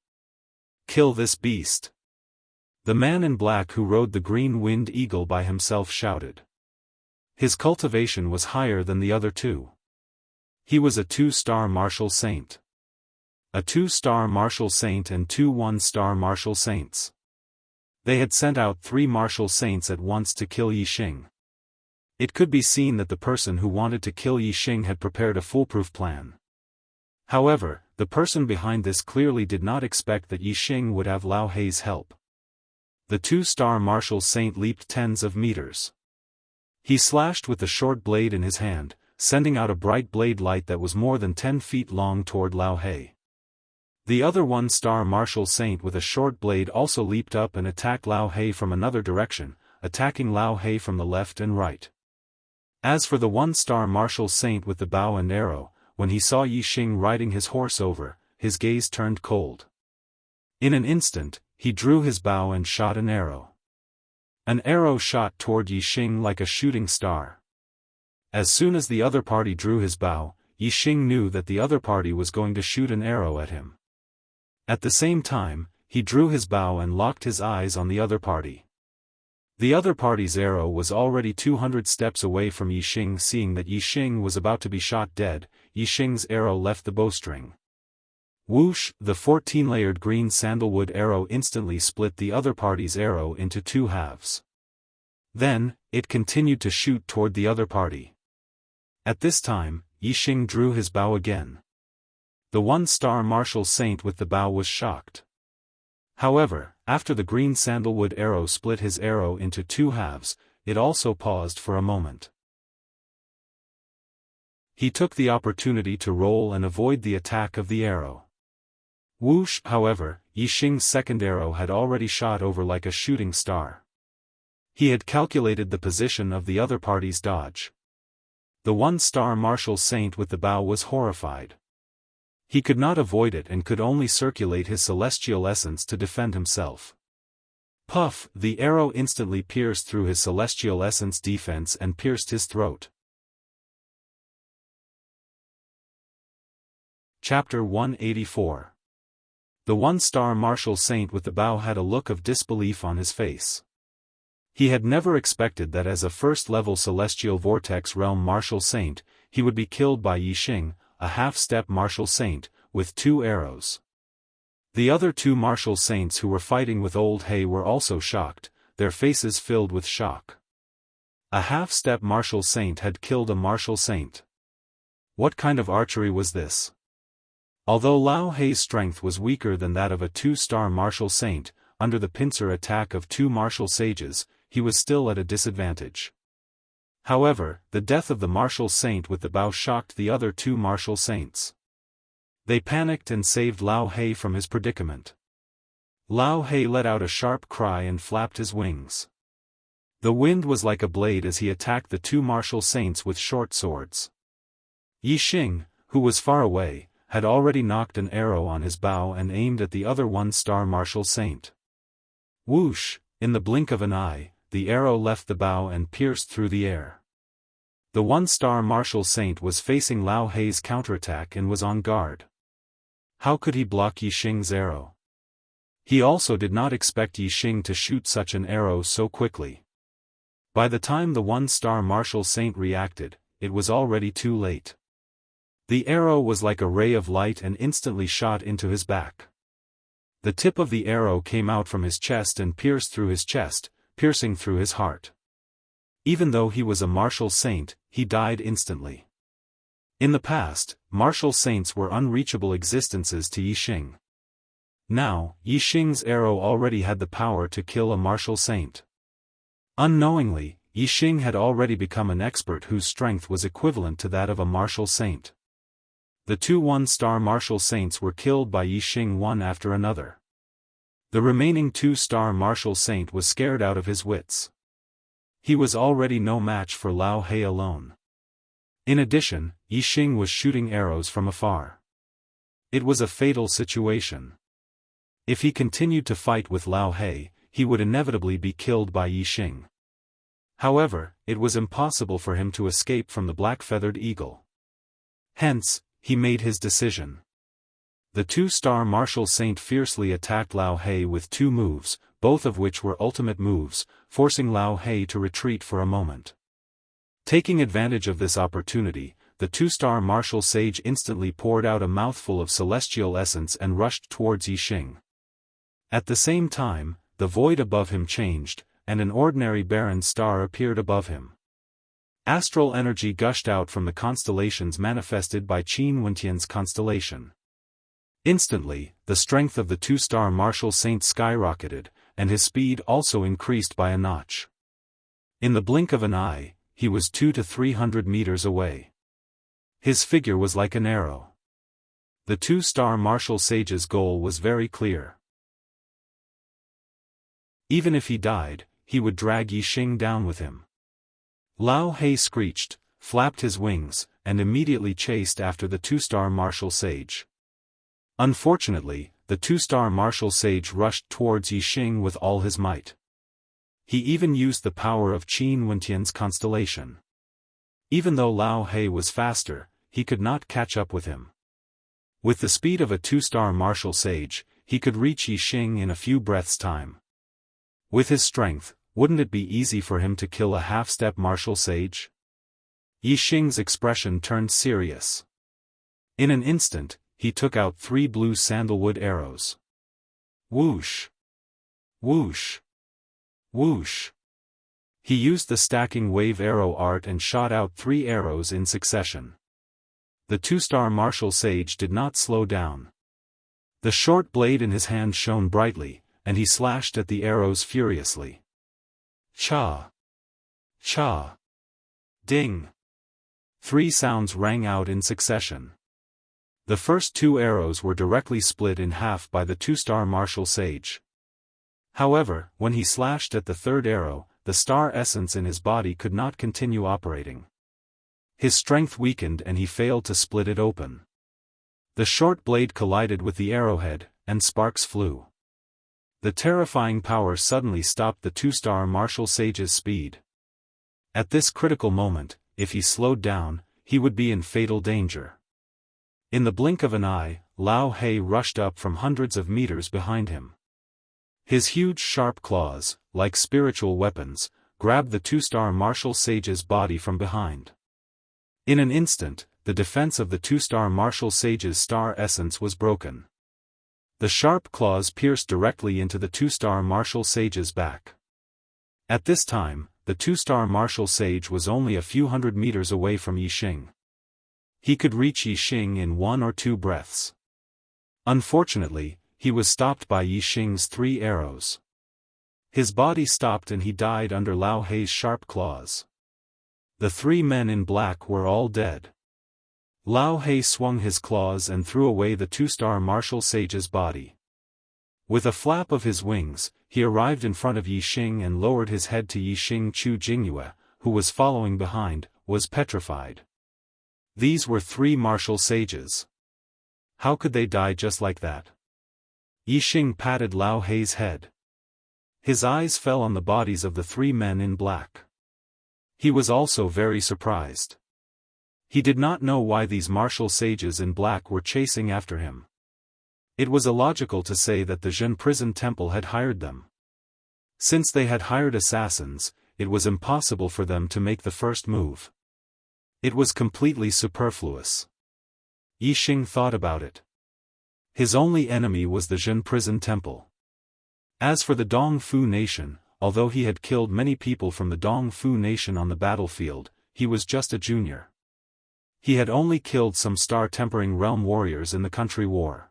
Kill this beast! The man in black who rode the green-winged eagle by himself shouted. His cultivation was higher than the other two. He was a two-star martial saint. A two-star martial saint and two one-star martial saints. They had sent out three martial saints at once to kill Yi Xing. It could be seen that the person who wanted to kill Yi Xing had prepared a foolproof plan. However, the person behind this clearly did not expect that Yi Xing would have Lao Hei's help. The two-star martial saint leaped tens of meters. He slashed with the short blade in his hand, sending out a bright blade light that was more than 10 feet long toward Lao Hei. The other one-star martial saint with a short blade also leaped up and attacked Lao Hei from another direction, attacking Lao Hei from the left and right. As for the one-star martial saint with the bow and arrow, when he saw Yi Xing riding his horse over, his gaze turned cold. In an instant, he drew his bow and shot an arrow. An arrow shot toward Yi Xing like a shooting star. As soon as the other party drew his bow, Yi Xing knew that the other party was going to shoot an arrow at him. At the same time, he drew his bow and locked his eyes on the other party. The other party's arrow was already 200 steps away from Yi Xing. Seeing that Yi Xing was about to be shot dead, Yi Xing's arrow left the bowstring. Whoosh! The 14-layered green sandalwood arrow instantly split the other party's arrow into 2 halves. Then, it continued to shoot toward the other party. At this time, Yi Xing drew his bow again. The 1-star martial saint with the bow was shocked. However, after the green sandalwood arrow split his arrow into 2 halves, it also paused for a moment. He took the opportunity to roll and avoid the attack of the arrow. Whoosh! However, Yi Xing's second arrow had already shot over like a shooting star. He had calculated the position of the other party's dodge. The 1-star martial saint with the bow was horrified. He could not avoid it and could only circulate his celestial essence to defend himself. Puff! The arrow instantly pierced through his celestial essence defense and pierced his throat. Chapter 184. The 1-star martial saint with the bow had a look of disbelief on his face. He had never expected that as a first-level celestial vortex realm martial saint, he would be killed by Yi Xing, a half-step martial saint, with 2 arrows. The other 2 martial saints who were fighting with Old Hay were also shocked, their faces filled with shock. A half-step martial saint had killed a martial saint. What kind of archery was this? Although Lao Hei's strength was weaker than that of a 2-star martial saint, under the pincer attack of 2 martial sages, he was still at a disadvantage. However, the death of the martial saint with the bow shocked the other 2 martial saints. They panicked and saved Lao Hei from his predicament. Lao Hei let out a sharp cry and flapped his wings. The wind was like a blade as he attacked the 2 martial saints with short swords. Yi Xing, who was far away, had already knocked an arrow on his bow and aimed at the other 1-star martial saint. Whoosh! In the blink of an eye, the arrow left the bow and pierced through the air. The 1-star martial saint was facing Lao Hei's counterattack and was on guard. How could he block Yi Xing's arrow? He also did not expect Yi Xing to shoot such an arrow so quickly. By the time the 1-star martial saint reacted, it was already too late. The arrow was like a ray of light and instantly shot into his back. The tip of the arrow came out from his chest and pierced through his chest, piercing through his heart. Even though he was a martial saint, he died instantly. In the past, martial saints were unreachable existences to Yi Xing. Now, Yi Xing's arrow already had the power to kill a martial saint. Unknowingly, Yi Xing had already become an expert whose strength was equivalent to that of a martial saint. The 2 1-star martial saints were killed by Yi Xing one after another. The remaining 2-star martial saint was scared out of his wits. He was already no match for Lao Hei alone. In addition, Yi Xing was shooting arrows from afar. It was a fatal situation. If he continued to fight with Lao Hei, he would inevitably be killed by Yi Xing. However, it was impossible for him to escape from the black-feathered eagle. Hence, he made his decision. The 2-star martial saint fiercely attacked Lao Hei with 2 moves, both of which were ultimate moves, forcing Lao Hei to retreat for a moment. Taking advantage of this opportunity, the 2-star martial sage instantly poured out a mouthful of celestial essence and rushed towards Yi Xing. At the same time, the void above him changed, and an ordinary barren star appeared above him. Astral energy gushed out from the constellations manifested by Qin Wentian's constellation. Instantly, the strength of the 2-star martial saint skyrocketed, and his speed also increased by a notch. In the blink of an eye, he was 200 to 300 meters away. His figure was like an arrow. The 2-star martial sage's goal was very clear. Even if he died, he would drag Yi Xing down with him. Lao Hei screeched, flapped his wings, and immediately chased after the two-star martial sage. Unfortunately, the two-star martial sage rushed towards Yixing with all his might. He even used the power of Qin Wentian's constellation. Even though Lao He was faster, he could not catch up with him. With the speed of a two-star martial sage, he could reach Yixing in a few breaths' time. With his strength, wouldn't it be easy for him to kill a half-step martial sage? Yixing's expression turned serious. In an instant, he took out 3 blue sandalwood arrows. Whoosh! Whoosh! Whoosh! He used the stacking wave arrow art and shot out 3 arrows in succession. The two-star martial sage did not slow down. The short blade in his hand shone brightly, and he slashed at the arrows furiously. Cha! Cha! Ding! 3 sounds rang out in succession. The first 2 arrows were directly split in half by the two-star martial sage. However, when he slashed at the third arrow, the star essence in his body could not continue operating. His strength weakened and he failed to split it open. The short blade collided with the arrowhead, and sparks flew. The terrifying power suddenly stopped the two-star martial sage's speed. At this critical moment, if he slowed down, he would be in fatal danger. In the blink of an eye, Lao He rushed up from hundreds of meters behind him. His huge sharp claws, like spiritual weapons, grabbed the two-star martial sage's body from behind. In an instant, the defense of the two-star martial sage's star essence was broken. The sharp claws pierced directly into the two-star martial sage's back. At this time, the two-star martial sage was only a few hundred meters away from Yixing. He could reach Yixing in 1 or 2 breaths. Unfortunately, he was stopped by Yixing's 3 arrows. His body stopped and he died under Lao He's sharp claws. The 3 men in black were all dead. Lao He swung his claws and threw away the two-star martial sage's body. With a flap of his wings, he arrived in front of Yixing and lowered his head to Yixing. Chu Jingyue, who was following behind, was petrified. These were 3 martial sages. How could they die just like that? Yixing patted Lao He's head. His eyes fell on the bodies of the 3 men in black. He was also very surprised. He did not know why these martial sages in black were chasing after him. It was illogical to say that the Zhen prison temple had hired them. Since they had hired assassins, it was impossible for them to make the first move. It was completely superfluous. Yixing thought about it. His only enemy was the Zhen prison temple. As for the Dongfu nation, although he had killed many people from the Dongfu nation on the battlefield, he was just a junior. He had only killed some star-tempering realm warriors in the country war.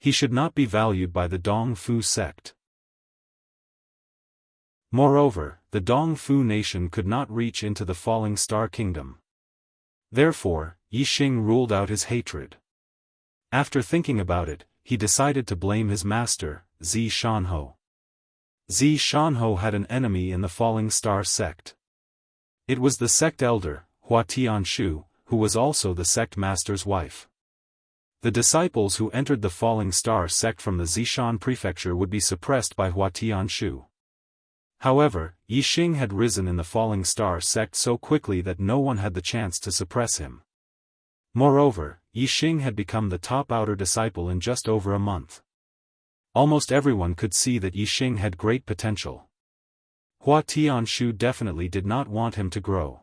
He should not be valued by the Dongfu sect. Moreover, the Dongfu nation could not reach into the falling star kingdom. Therefore, Yixing ruled out his hatred. After thinking about it, he decided to blame his master, Zi Shanho. Zi Shanho had an enemy in the falling star sect. It was the sect elder, Hua Tianshu, who was also the sect master's wife. The disciples who entered the falling star sect from the Zishan prefecture would be suppressed by Hua Tianshu. However, Yixing had risen in the falling star sect so quickly that no one had the chance to suppress him. Moreover, Yixing had become the top outer disciple in just over a month. Almost everyone could see that Yixing had great potential. Hua Tianshu definitely did not want him to grow.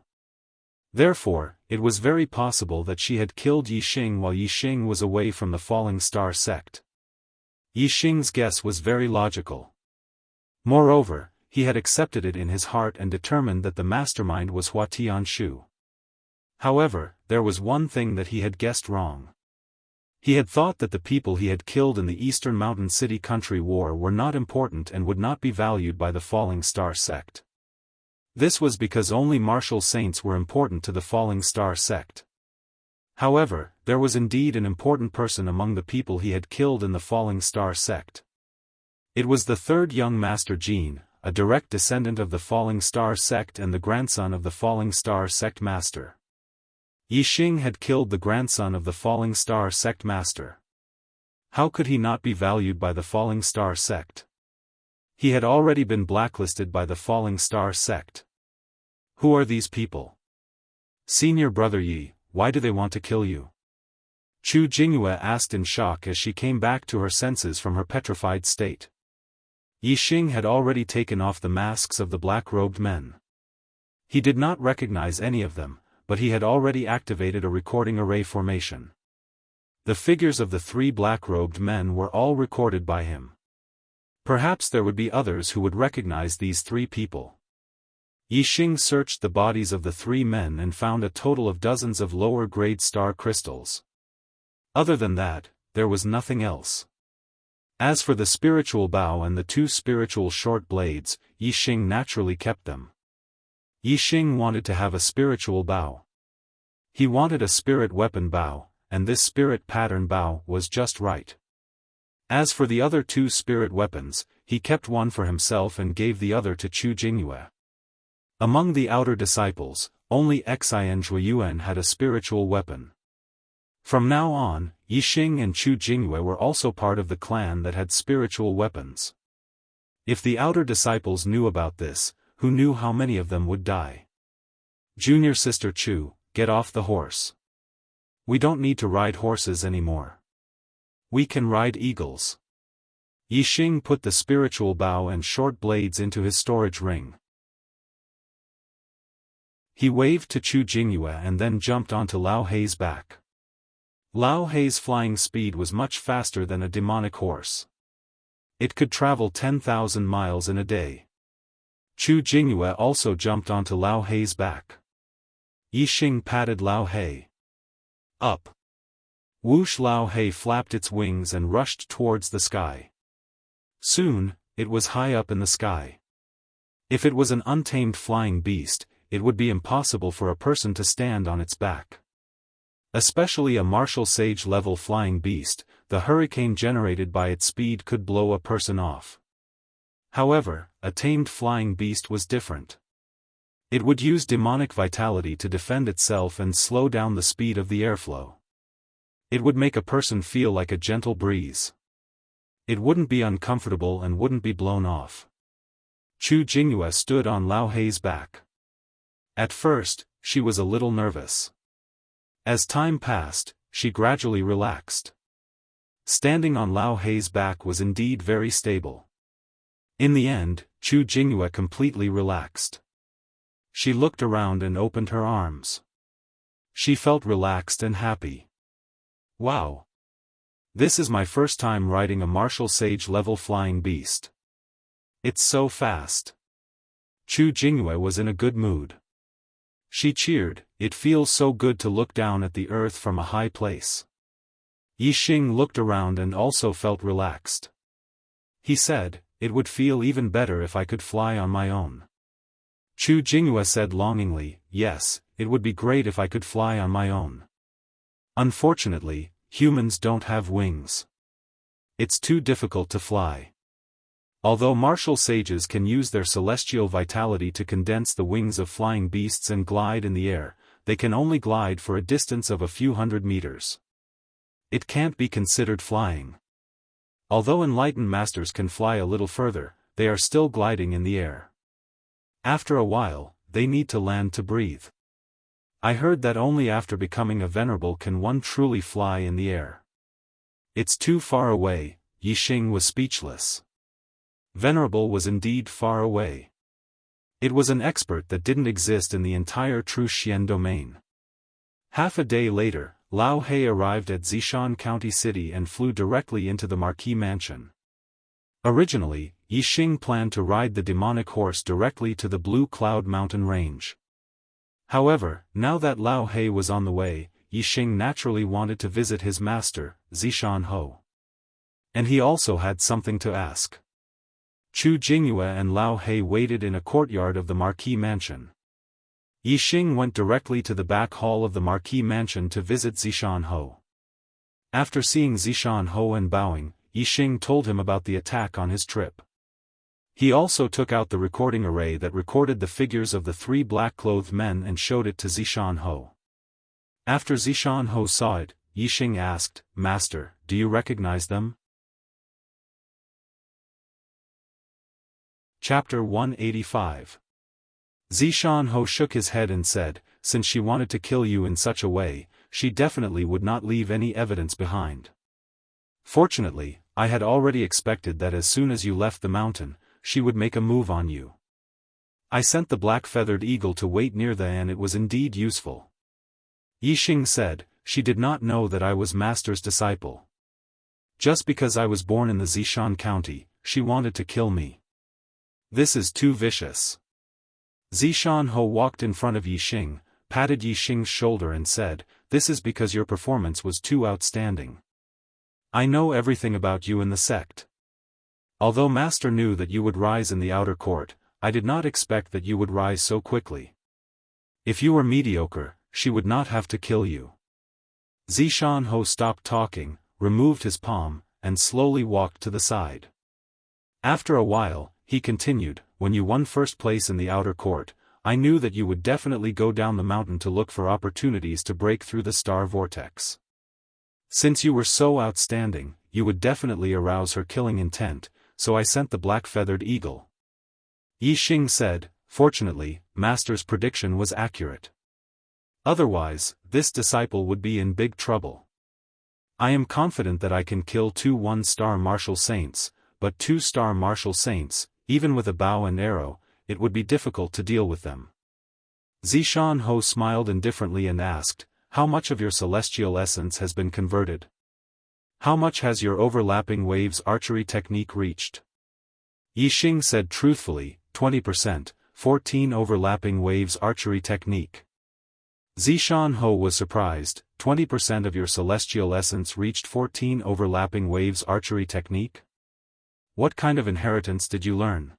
Therefore, it was very possible that she had killed Yixing while Yixing was away from the falling star sect. Yixing's guess was very logical. Moreover, he had accepted it in his heart and determined that the mastermind was Hua Tianshu. However, there was one thing that he had guessed wrong. He had thought that the people he had killed in the Eastern Mountain City Country War were not important and would not be valued by the Falling Star sect. This was because only martial saints were important to the Falling Star sect. However, there was indeed an important person among the people he had killed in the Falling Star sect. It was the third young Master Jin, a direct descendant of the Falling Star sect and the grandson of the Falling Star sect master. Yixing had killed the grandson of the Falling Star sect master. How could he not be valued by the Falling Star sect? He had already been blacklisted by the Falling Star sect. Who are these people? Senior brother Yi, why do they want to kill you? Chu Jingyue asked in shock as she came back to her senses from her petrified state. Yixing had already taken off the masks of the black-robed men. He did not recognize any of them, but he had already activated a recording array formation. The figures of the 3 black-robed men were all recorded by him. Perhaps there would be others who would recognize these 3 people. Yixing searched the bodies of the 3 men and found a total of dozens of lower-grade star crystals. Other than that, there was nothing else. As for the spiritual bow and the 2 spiritual short blades, Yixing naturally kept them. Yixing wanted to have a spiritual bow. He wanted a spirit weapon bow, and this spirit pattern bow was just right. As for the other 2 spirit weapons, he kept one for himself and gave the other to Chu Jingyue. Among the outer disciples, only Xian Zhuiyuan had a spiritual weapon. From now on, Yixing and Chu Jingyue were also part of the clan that had spiritual weapons. If the outer disciples knew about this, who knew how many of them would die? Junior sister Chu, get off the horse. We don't need to ride horses anymore. We can ride eagles. Yixing put the spiritual bow and short blades into his storage ring. He waved to Chu Jingyue and then jumped onto Lao Hei's back. Lao Hei's flying speed was much faster than a demonic horse. It could travel 10,000 miles in a day. Chu Jingyue also jumped onto Lao Hei's back. Yixing patted Lao Hei. Up. Whoosh! Lao Hei flapped its wings and rushed towards the sky. Soon, it was high up in the sky. If it was an untamed flying beast, it would be impossible for a person to stand on its back. Especially a martial sage level flying beast, the hurricane generated by its speed could blow a person off. However, a tamed flying beast was different. It would use demonic vitality to defend itself and slow down the speed of the airflow. It would make a person feel like a gentle breeze. It wouldn't be uncomfortable and wouldn't be blown off. Chu Jingyue stood on Lao Hei's back. At first, she was a little nervous. As time passed, she gradually relaxed. Standing on Lao Hei's back was indeed very stable. In the end, Chu Jingyue completely relaxed. She looked around and opened her arms. She felt relaxed and happy. Wow! This is my first time riding a martial sage level flying beast. It's so fast. Chu Jingyue was in a good mood. She cheered, it feels so good to look down at the earth from a high place. Yixing looked around and also felt relaxed. He said, it would feel even better if I could fly on my own. Chu Jingyue said longingly, yes, it would be great if I could fly on my own. Unfortunately, humans don't have wings. It's too difficult to fly. Although martial sages can use their celestial vitality to condense the wings of flying beasts and glide in the air, they can only glide for a distance of a few hundred meters. It can't be considered flying. Although enlightened masters can fly a little further, they are still gliding in the air. After a while, they need to land to breathe. I heard that only after becoming a venerable can one truly fly in the air. It's too far away. Yixing was speechless. Venerable was indeed far away. It was an expert that didn't exist in the entire True Xian domain. Half a day later, Lao Hei arrived at Zishan County City and flew directly into the Marquis Mansion. Originally, Yixing planned to ride the demonic horse directly to the Blue Cloud Mountain Range. However, now that Lao Hei was on the way, Yixing naturally wanted to visit his master, Zishan Ho. And he also had something to ask. Chu Jingyue and Lao Hei waited in a courtyard of the Marquis Mansion. Yixing went directly to the back hall of the Marquis Mansion to visit Zishan Ho. After seeing Zishan Ho and bowing, Yixing told him about the attack on his trip. He also took out the recording array that recorded the figures of the 3 black-clothed men and showed it to Zishan Ho. After Zishan Ho saw it, Yixing asked, "Master, do you recognize them?" Chapter 185. Zishan Ho shook his head and said, "Since she wanted to kill you in such a way, she definitely would not leave any evidence behind. Fortunately, I had already expected that as soon as you left the mountain, she would make a move on you. I sent the black-feathered eagle to wait near there and it was indeed useful." Yixing said, "She did not know that I was Master's disciple. Just because I was born in the Zishan County, she wanted to kill me. This is too vicious." Zishan Ho walked in front of Yixing, patted Yixing's shoulder and said, "This is because your performance was too outstanding. I know everything about you and the sect. Although Master knew that you would rise in the outer court, I did not expect that you would rise so quickly. If you were mediocre, she would not have to kill you." Zishan Ho stopped talking, removed his palm, and slowly walked to the side. After a while, he continued, "When you won first place in the outer court, I knew that you would definitely go down the mountain to look for opportunities to break through the star vortex. Since you were so outstanding, you would definitely arouse her killing intent, so I sent the black-feathered eagle." Yixing said, "Fortunately, Master's prediction was accurate. Otherwise, this disciple would be in big trouble. I am confident that I can kill 2 one-star martial saints, but 2-star martial saints, even with a bow and arrow, it would be difficult to deal with them." Zishan Ho smiled indifferently and asked, "How much of your celestial essence has been converted? How much has your overlapping waves archery technique reached?" Yixing said truthfully, 20%, 14 overlapping waves archery technique. Zishan Ho was surprised, 20% of your celestial essence reached 14 overlapping waves archery technique? What kind of inheritance did you learn?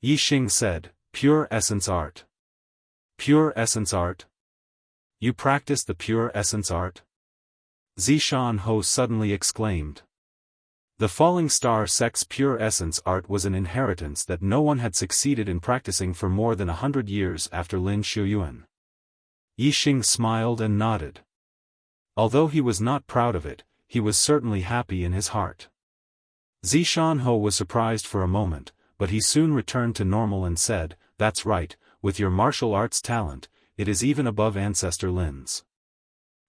Yixing said, "Pure essence art." "Pure essence art? You practice the pure essence art?" Zishan Ho suddenly exclaimed. The falling star sect's pure essence art was an inheritance that no one had succeeded in practicing for more than 100 years after Lin Shuyuan. Yixing smiled and nodded. Although he was not proud of it, he was certainly happy in his heart. Zishan Ho was surprised for a moment, but he soon returned to normal and said, "That's right, with your martial arts talent, it is even above Ancestor Lin's.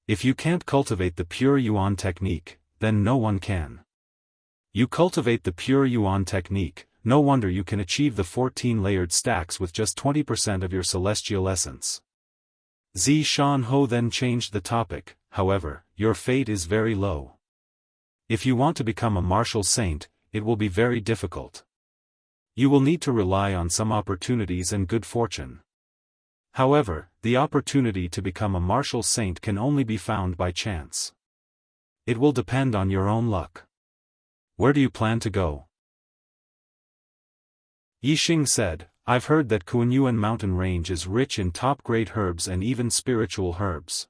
If you can't cultivate the pure Yuan technique, then no one can. You cultivate the pure Yuan technique, no wonder you can achieve the 14 layered stacks with just 20% of your celestial essence." Zishan Ho then changed the topic, "However, your fate is very low. If you want to become a martial saint, it will be very difficult. You will need to rely on some opportunities and good fortune. However, the opportunity to become a martial saint can only be found by chance. It will depend on your own luck. Where do you plan to go?" Yixing said, "I've heard that Kunyuan mountain range is rich in top-grade herbs and even spiritual herbs.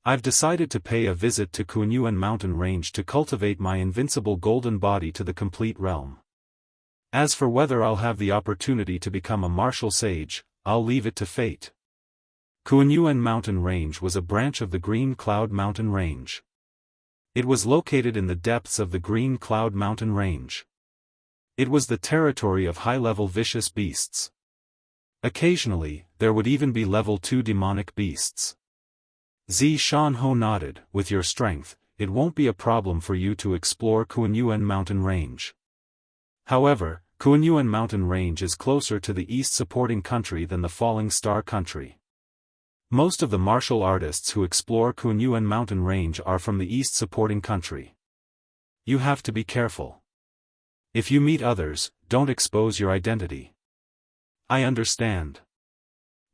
I've decided to pay a visit to Kunyuan mountain range to cultivate my invincible golden body to the complete realm. As for whether I'll have the opportunity to become a martial sage, I'll leave it to fate." Kunyuan mountain range was a branch of the Green Cloud mountain range. It was located in the depths of the Green Cloud mountain range. It was the territory of high-level vicious beasts. Occasionally, there would even be level 2 demonic beasts. Zishan Ho nodded, "With your strength, it won't be a problem for you to explore Kunyuan mountain range. However, Kunyuan mountain range is closer to the east supporting country than the falling star country. Most of the martial artists who explore Kunyuan mountain range are from the east supporting country. You have to be careful. If you meet others, don't expose your identity." "I understand."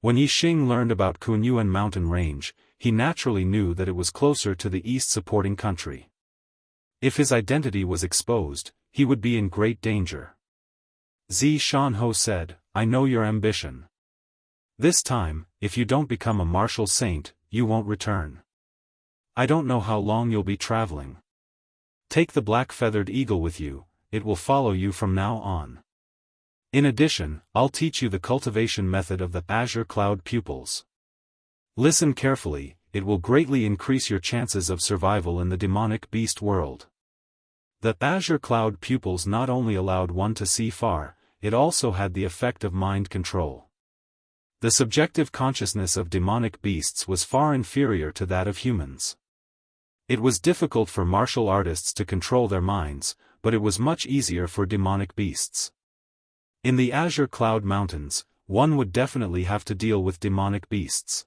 When Yixing learned about Kunyuan mountain range, he naturally knew that it was closer to the east supporting country. If his identity was exposed, he would be in great danger. Zishan Ho said, "I know your ambition. This time, if you don't become a martial saint, you won't return. I don't know how long you'll be traveling. Take the black-feathered eagle with you, it will follow you from now on. In addition, I'll teach you the cultivation method of the Azure Cloud pupils. Listen carefully, it will greatly increase your chances of survival in the demonic beast world. The Azure Cloud pupils not only allowed one to see far, it also had the effect of mind control. The subjective consciousness of demonic beasts was far inferior to that of humans. It was difficult for martial artists to control their minds, but it was much easier for demonic beasts. In the Azure Cloud Mountains, one would definitely have to deal with demonic beasts.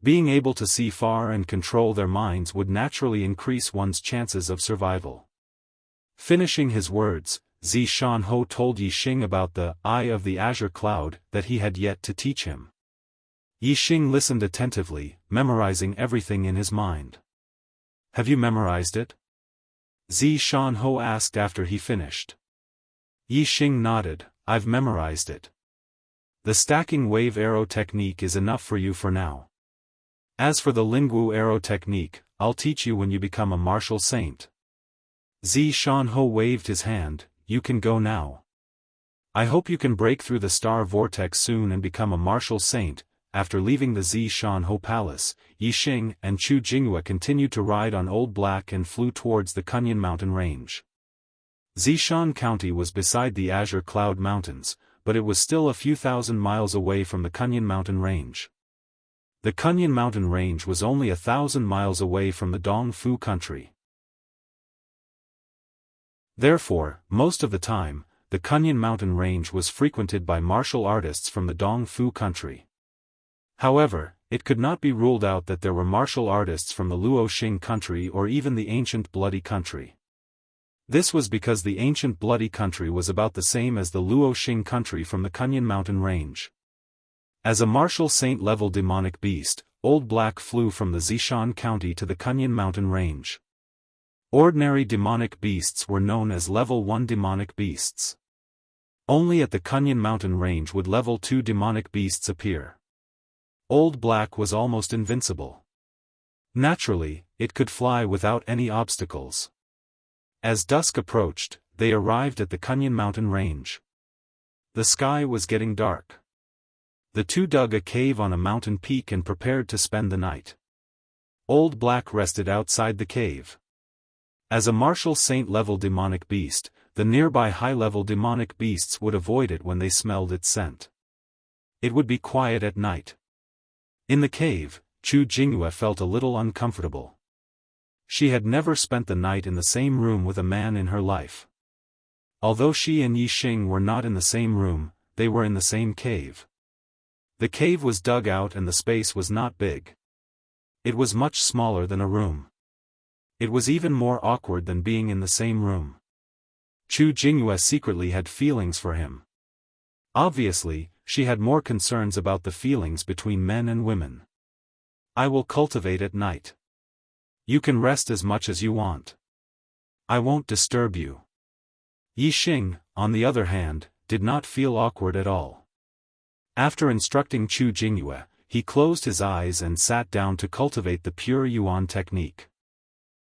Being able to see far and control their minds would naturally increase one's chances of survival. Finishing his words, Xiaofan told Yixing about the eye of the Azure Cloud that he had yet to teach him. Yixing listened attentively, memorizing everything in his mind. Have you memorized it? Xiaofan asked after he finished. Yixing nodded, I've memorized it. The stacking wave arrow technique is enough for you for now. As for the Lingwu arrow technique, I'll teach you when you become a martial saint. Xiaofan waved his hand, you can go now. I hope you can break through the star vortex soon and become a martial saint. After leaving the Xiaofan palace, Yixing and Chu Jinghua continued to ride on Old Black and flew towards the Kunyan mountain range. Zishan County was beside the Azure Cloud Mountains, but it was still a few thousand miles away from the Kunyan mountain range. The Kunyan mountain range was only 1,000 miles away from the Dongfu country. Therefore, most of the time, the Kunyan mountain range was frequented by martial artists from the Dongfu country. However, it could not be ruled out that there were martial artists from the Luoxing country or even the ancient Bloody country. This was because the ancient Bloody country was about the same as the Luoxing country from the Kunyan mountain range. As a martial saint-level demonic beast, Old Black flew from the Zishan County to the Kunyan mountain range. Ordinary demonic beasts were known as level 1 demonic beasts. Only at the Kunyan mountain range would level 2 demonic beasts appear. Old Black was almost invincible. Naturally, it could fly without any obstacles. As dusk approached, they arrived at the Kunyan mountain range. The sky was getting dark. The two dug a cave on a mountain peak and prepared to spend the night. Old Black rested outside the cave. As a martial saint-level demonic beast, the nearby high-level demonic beasts would avoid it when they smelled its scent. It would be quiet at night. In the cave, Chu Jinghua felt a little uncomfortable. She had never spent the night in the same room with a man in her life. Although she and Yixing were not in the same room, they were in the same cave. The cave was dug out and the space was not big. It was much smaller than a room. It was even more awkward than being in the same room. Chu Jinghua secretly had feelings for him. Obviously, she had more concerns about the feelings between men and women. I will cultivate at night. You can rest as much as you want. I won't disturb you. Yixing, on the other hand, did not feel awkward at all. After instructing Chu Jinghua, he closed his eyes and sat down to cultivate the pure Yuan technique.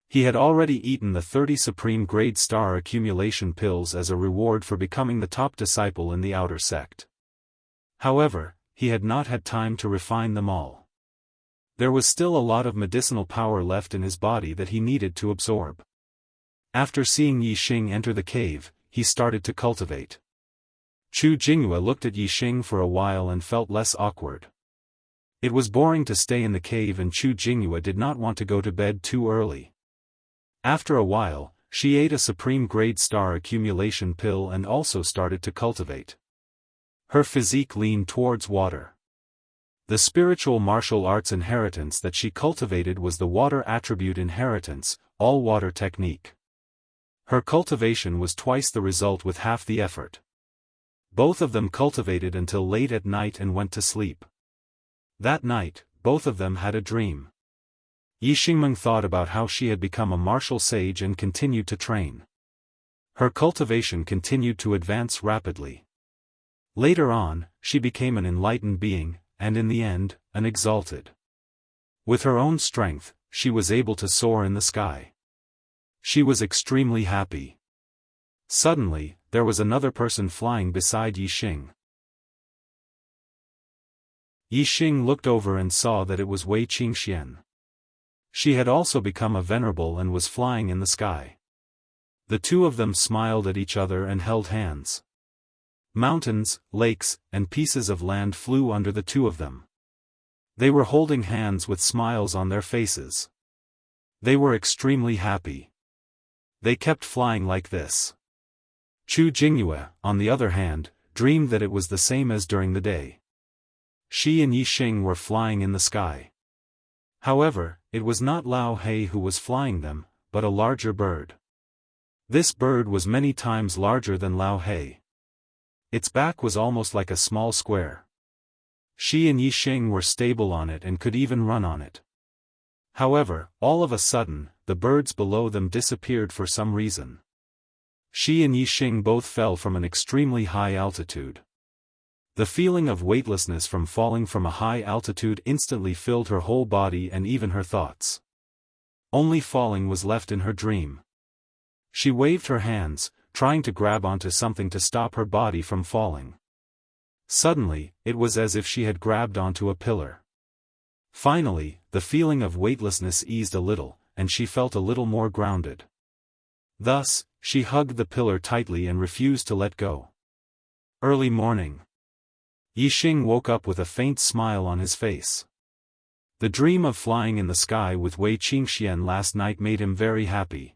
He had already eaten the 30 supreme grade star accumulation pills as a reward for becoming the top disciple in the outer sect. However, he had not had time to refine them all. There was still a lot of medicinal power left in his body that he needed to absorb. After seeing Yixing enter the cave, he started to cultivate. Chu Jinghua looked at Yixing for a while and felt less awkward. It was boring to stay in the cave and Chu Jinghua did not want to go to bed too early. After a while, she ate a supreme grade star accumulation pill and also started to cultivate. Her physique leaned towards water. The spiritual martial arts inheritance that she cultivated was the water attribute inheritance, all water technique. Her cultivation was twice the result with half the effort. Both of them cultivated until late at night and went to sleep. That night, both of them had a dream. Yixing thought about how she had become a martial sage and continued to train. Her cultivation continued to advance rapidly. Later on, she became an enlightened being, and in the end, an exalted. With her own strength, she was able to soar in the sky. She was extremely happy. Suddenly, there was another person flying beside Yixing. Yixing looked over and saw that it was Wei Qingxian. She had also become a venerable and was flying in the sky. The two of them smiled at each other and held hands. Mountains, lakes, and pieces of land flew under the two of them. They were holding hands with smiles on their faces. They were extremely happy. They kept flying like this. Chu Jingyue, on the other hand, dreamed that it was the same as during the day. She and Yixing were flying in the sky. However, it was not Lao He who was flying them, but a larger bird. This bird was many times larger than Lao He. Its back was almost like a small square. She and Yixing were stable on it and could even run on it. However, all of a sudden, the birds below them disappeared for some reason. She and Yixing both fell from an extremely high altitude. The feeling of weightlessness from falling from a high altitude instantly filled her whole body and even her thoughts. Only falling was left in her dream. She waved her hands, trying to grab onto something to stop her body from falling. Suddenly, it was as if she had grabbed onto a pillar. Finally, the feeling of weightlessness eased a little, and she felt a little more grounded. Thus, she hugged the pillar tightly and refused to let go. Early morning. Yixing woke up with a faint smile on his face. The dream of flying in the sky with Wei Qingxian last night made him very happy.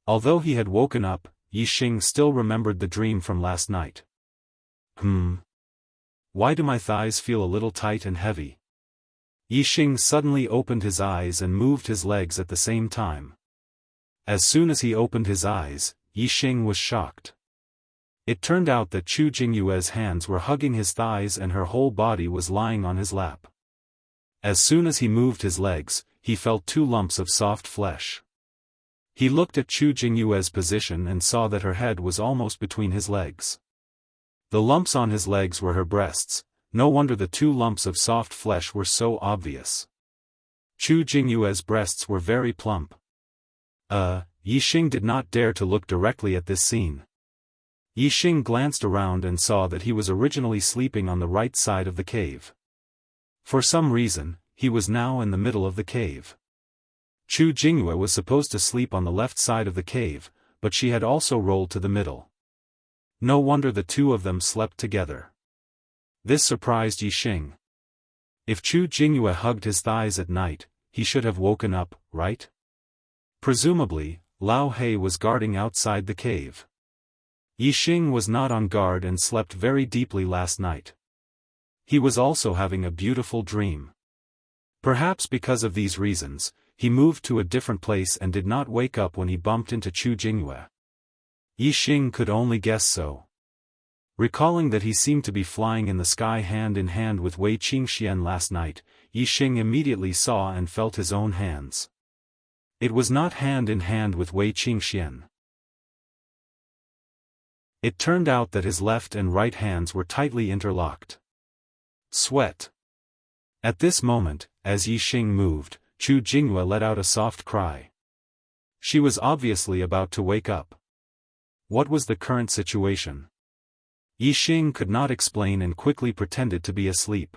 Although he had woken up, Yixing still remembered the dream from last night. Why do my thighs feel a little tight and heavy? Yixing suddenly opened his eyes and moved his legs at the same time. As soon as he opened his eyes, Yixing was shocked. It turned out that Chu Jingyue's hands were hugging his thighs and her whole body was lying on his lap. As soon as he moved his legs, he felt two lumps of soft flesh. He looked at Chu Jingyue's position and saw that her head was almost between his legs. The lumps on his legs were her breasts. No wonder the two lumps of soft flesh were so obvious. Chu Jingyue's breasts were very plump. Yixing did not dare to look directly at this scene. Yixing glanced around and saw that he was originally sleeping on the right side of the cave. For some reason, he was now in the middle of the cave. Chu Jingyue was supposed to sleep on the left side of the cave, but she had also rolled to the middle. No wonder the two of them slept together. This surprised Yixing. If Chu Jingyue hugged his thighs at night, he should have woken up, right? Presumably, Lao He was guarding outside the cave. Yixing was not on guard and slept very deeply last night. He was also having a beautiful dream. Perhaps because of these reasons, he moved to a different place and did not wake up when he bumped into Chu Jingyue. Yixing could only guess so. Recalling that he seemed to be flying in the sky hand in hand with Wei Qingxian last night, Yixing immediately saw and felt his own hands. It was not hand in hand with Wei Qingxian. It turned out that his left and right hands were tightly interlocked. Sweat. At this moment, as Yixing moved, Chu Jingyue let out a soft cry. She was obviously about to wake up. What was the current situation? Yixing could not explain and quickly pretended to be asleep.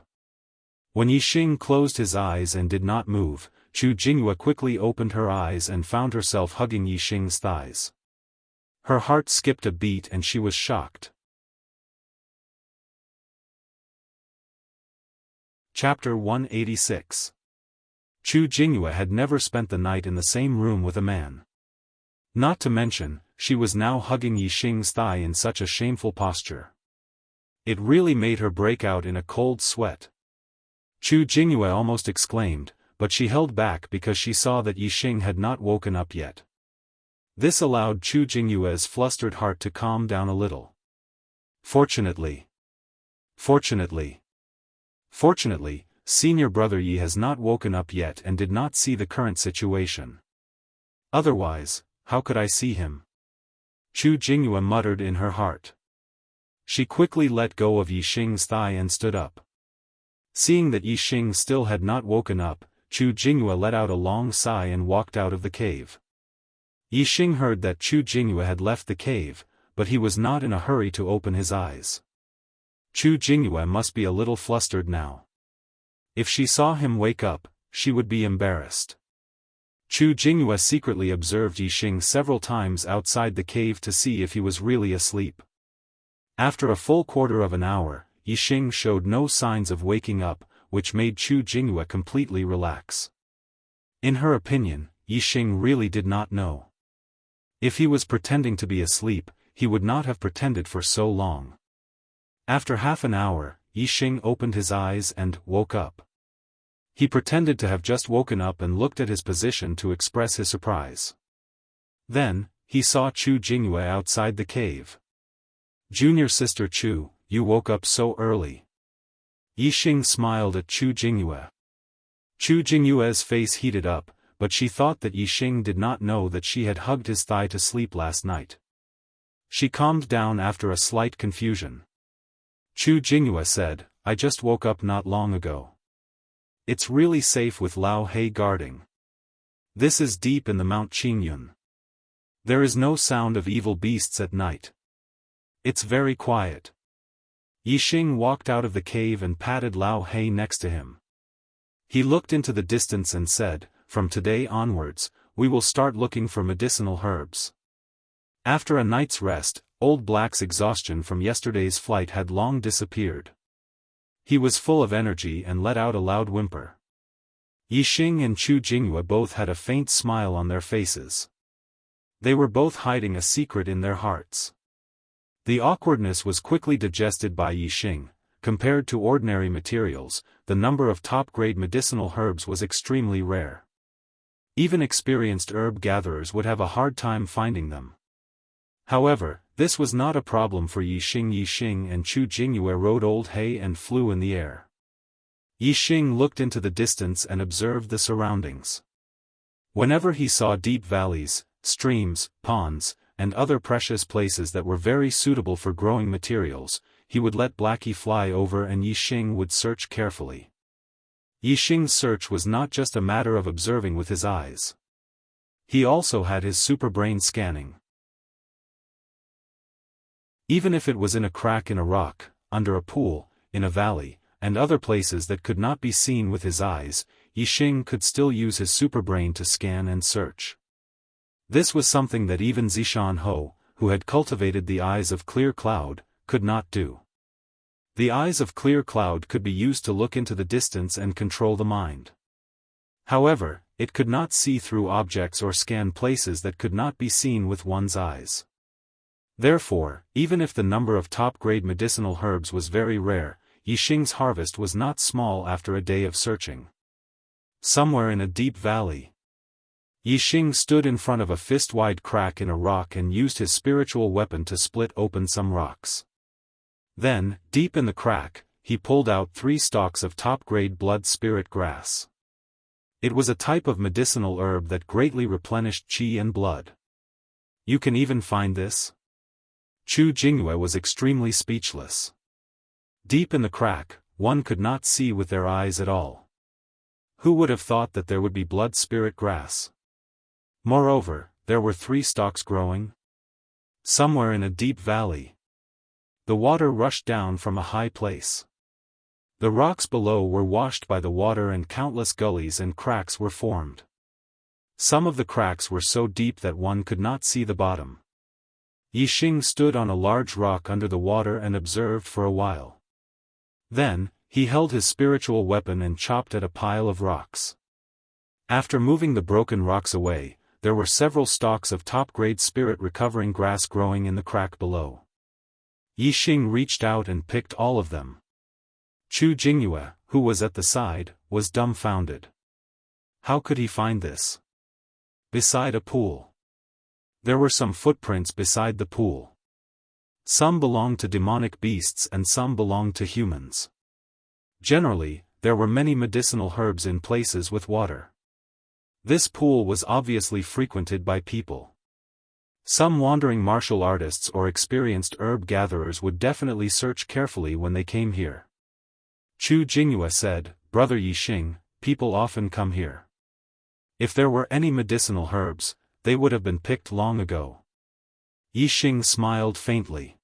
When Yixing closed his eyes and did not move, Chu Jingyue quickly opened her eyes and found herself hugging Yixing's thighs. Her heart skipped a beat and she was shocked. Chapter 186. Chu Jingyue had never spent the night in the same room with a man. Not to mention, she was now hugging Yixing's thigh in such a shameful posture. It really made her break out in a cold sweat. Chu Jingyue almost exclaimed, but she held back because she saw that Yixing had not woken up yet. This allowed Chu Jingyue's flustered heart to calm down a little. Fortunately, senior brother Yi has not woken up yet and did not see the current situation. Otherwise, how could I see him? Chu Jingyue muttered in her heart. She quickly let go of Yixing's thigh and stood up. Seeing that Yixing still had not woken up, Chu Jingyue let out a long sigh and walked out of the cave. Yixing heard that Chu Jingyue had left the cave, but he was not in a hurry to open his eyes. Chu Jingyue must be a little flustered now. If she saw him wake up, she would be embarrassed. Chu Jingyue secretly observed Yixing several times outside the cave to see if he was really asleep. After a full quarter of an hour, Yixing showed no signs of waking up, which made Chu Jingyue completely relax. In her opinion, Yixing really did not know. If he was pretending to be asleep, he would not have pretended for so long. After half an hour, Yixing opened his eyes and woke up. He pretended to have just woken up and looked at his position to express his surprise. Then, he saw Chu Jingyue outside the cave. "Junior sister Chu, you woke up so early." Yixing smiled at Chu Jingyue. Chu Jingyue's face heated up, but she thought that Yixing did not know that she had hugged his thigh to sleep last night. She calmed down after a slight confusion. Chu Jingyue said, "I just woke up not long ago. It's really safe with Lao Hei guarding. This is deep in the Mount Qingyun. There is no sound of evil beasts at night. It's very quiet." Yixing walked out of the cave and patted Lao Hei next to him. He looked into the distance and said, "From today onwards, we will start looking for medicinal herbs." After a night's rest, Old Black's exhaustion from yesterday's flight had long disappeared. He was full of energy and let out a loud whimper. Yixing and Chu Jingyue both had a faint smile on their faces. They were both hiding a secret in their hearts. The awkwardness was quickly digested by Yixing. Compared to ordinary materials, the number of top-grade medicinal herbs was extremely rare. Even experienced herb gatherers would have a hard time finding them. However, this was not a problem for Yixing. Yixing and Chu Jingyue rode Old Hay and flew in the air. Yixing looked into the distance and observed the surroundings. Whenever he saw deep valleys, streams, ponds, and other precious places that were very suitable for growing materials, he would let Blackie fly over and Yixing would search carefully. Yixing's search was not just a matter of observing with his eyes. He also had his superbrain scanning. Even if it was in a crack in a rock, under a pool, in a valley, and other places that could not be seen with his eyes, Yixing could still use his superbrain to scan and search. This was something that even Zishan Ho, who had cultivated the eyes of clear cloud, could not do. The eyes of clear cloud could be used to look into the distance and control the mind. However, it could not see through objects or scan places that could not be seen with one's eyes. Therefore, even if the number of top-grade medicinal herbs was very rare, Yixing's harvest was not small after a day of searching. Somewhere in a deep valley, Yixing stood in front of a fist-wide crack in a rock and used his spiritual weapon to split open some rocks. Then, deep in the crack, he pulled out 3 stalks of top-grade blood spirit grass. It was a type of medicinal herb that greatly replenished qi and blood. "You can even find this?" Chu Jingyue was extremely speechless. Deep in the crack, one could not see with their eyes at all. Who would have thought that there would be blood spirit grass? Moreover, there were 3 stalks growing somewhere in a deep valley. The water rushed down from a high place. The rocks below were washed by the water and countless gullies and cracks were formed. Some of the cracks were so deep that one could not see the bottom. Yixing stood on a large rock under the water and observed for a while. Then, he held his spiritual weapon and chopped at a pile of rocks. After moving the broken rocks away, there were several stalks of top-grade spirit-recovering grass growing in the crack below. Yixing reached out and picked all of them. Chu Jingyue, who was at the side, was dumbfounded. How could he find this? Beside a pool. There were some footprints beside the pool. Some belonged to demonic beasts and some belonged to humans. Generally, there were many medicinal herbs in places with water. This pool was obviously frequented by people. Some wandering martial artists or experienced herb gatherers would definitely search carefully when they came here. Chu Jingyue said, "Brother Yixing, people often come here. If there were any medicinal herbs, they would have been picked long ago." Yi Xing smiled faintly.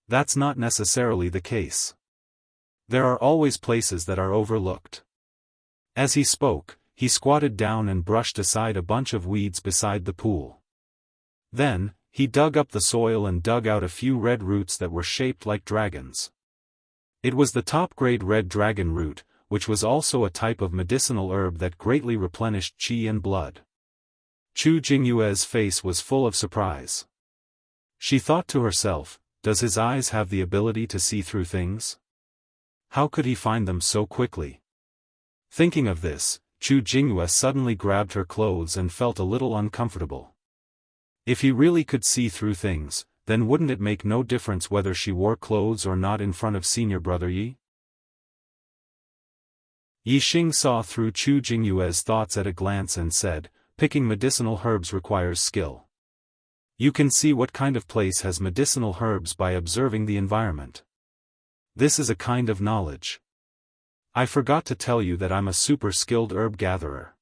That's not necessarily the case. There are always places that are overlooked. As he spoke, he squatted down and brushed aside a bunch of weeds beside the pool. Then, he dug up the soil and dug out a few red roots that were shaped like dragons. It was the top-grade red dragon root, which was also a type of medicinal herb that greatly replenished qi and blood. Chu Jingyue's face was full of surprise. She thought to herself, does his eyes have the ability to see through things? How could he find them so quickly? Thinking of this, Chu Jingyue suddenly grabbed her clothes and felt a little uncomfortable. If he really could see through things, then wouldn't it make no difference whether she wore clothes or not in front of senior brother Yi? Yi Xing saw through Chu Jingyue's thoughts at a glance and said, picking medicinal herbs requires skill. You can see what kind of place has medicinal herbs by observing the environment. This is a kind of knowledge. I forgot to tell you that I'm a super skilled herb gatherer.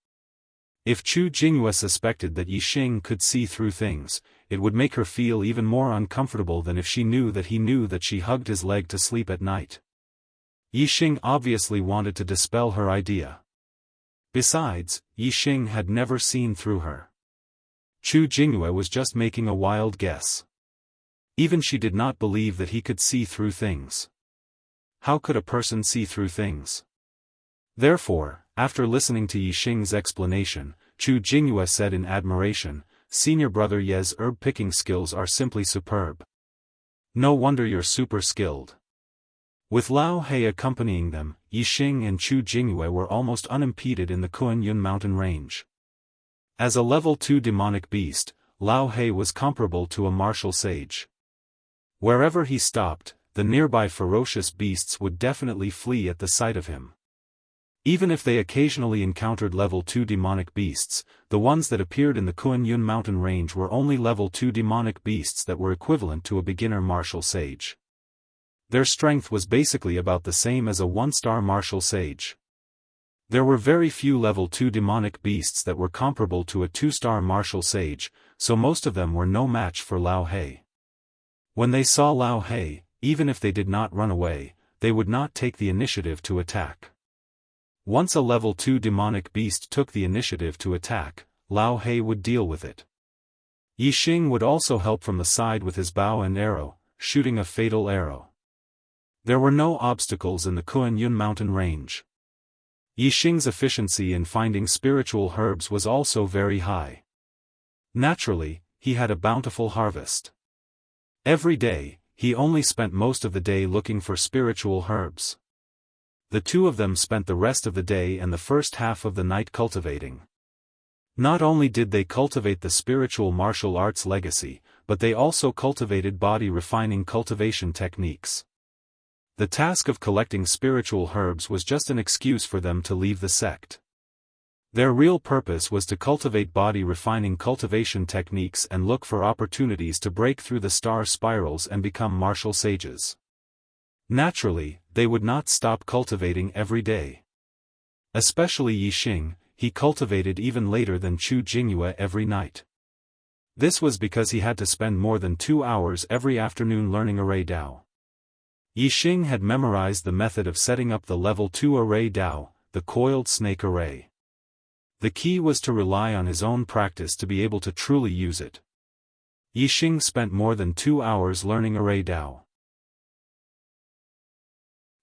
If Chu Jingyue suspected that Yi Xing could see through things, it would make her feel even more uncomfortable than if she knew that he knew that she hugged his leg to sleep at night. Yi Xing obviously wanted to dispel her idea. Besides, Yi Xing had never seen through her. Chu Jingyue was just making a wild guess. Even she did not believe that he could see through things. How could a person see through things? Therefore, after listening to Yi Xing's explanation, Chu Jingyue said in admiration, Senior brother Ye's herb-picking skills are simply superb. No wonder you're super skilled. With Lao He accompanying them, Yi Xing and Chu Jingyue were almost unimpeded in the Kuan-Yun mountain range. As a level 2 demonic beast, Lao He was comparable to a martial sage. Wherever he stopped, the nearby ferocious beasts would definitely flee at the sight of him. Even if they occasionally encountered level 2 demonic beasts, the ones that appeared in the Kuan-Yun mountain range were only level 2 demonic beasts that were equivalent to a beginner martial sage. Their strength was basically about the same as a 1-star martial sage. There were very few level 2 demonic beasts that were comparable to a 2-star martial sage, so most of them were no match for Lao He. When they saw Lao He, even if they did not run away, they would not take the initiative to attack. Once a level 2 demonic beast took the initiative to attack, Lao He would deal with it. Yi Xing would also help from the side with his bow and arrow, shooting a fatal arrow. There were no obstacles in the Kuan-Yun mountain range. Yi Xing's efficiency in finding spiritual herbs was also very high. Naturally, he had a bountiful harvest. Every day, he only spent most of the day looking for spiritual herbs. The two of them spent the rest of the day and the first half of the night cultivating. Not only did they cultivate the spiritual martial arts legacy, but they also cultivated body-refining cultivation techniques. The task of collecting spiritual herbs was just an excuse for them to leave the sect. Their real purpose was to cultivate body-refining cultivation techniques and look for opportunities to break through the star spirals and become martial sages. Naturally, they would not stop cultivating every day. Especially Yi Xing, he cultivated even later than Chu Jingyue every night. This was because he had to spend more than 2 hours every afternoon learning array Dao. Yi Xing had memorized the method of setting up the level 2 array Dao, the coiled snake array. The key was to rely on his own practice to be able to truly use it. Yi Xing spent more than 2 hours learning array Dao.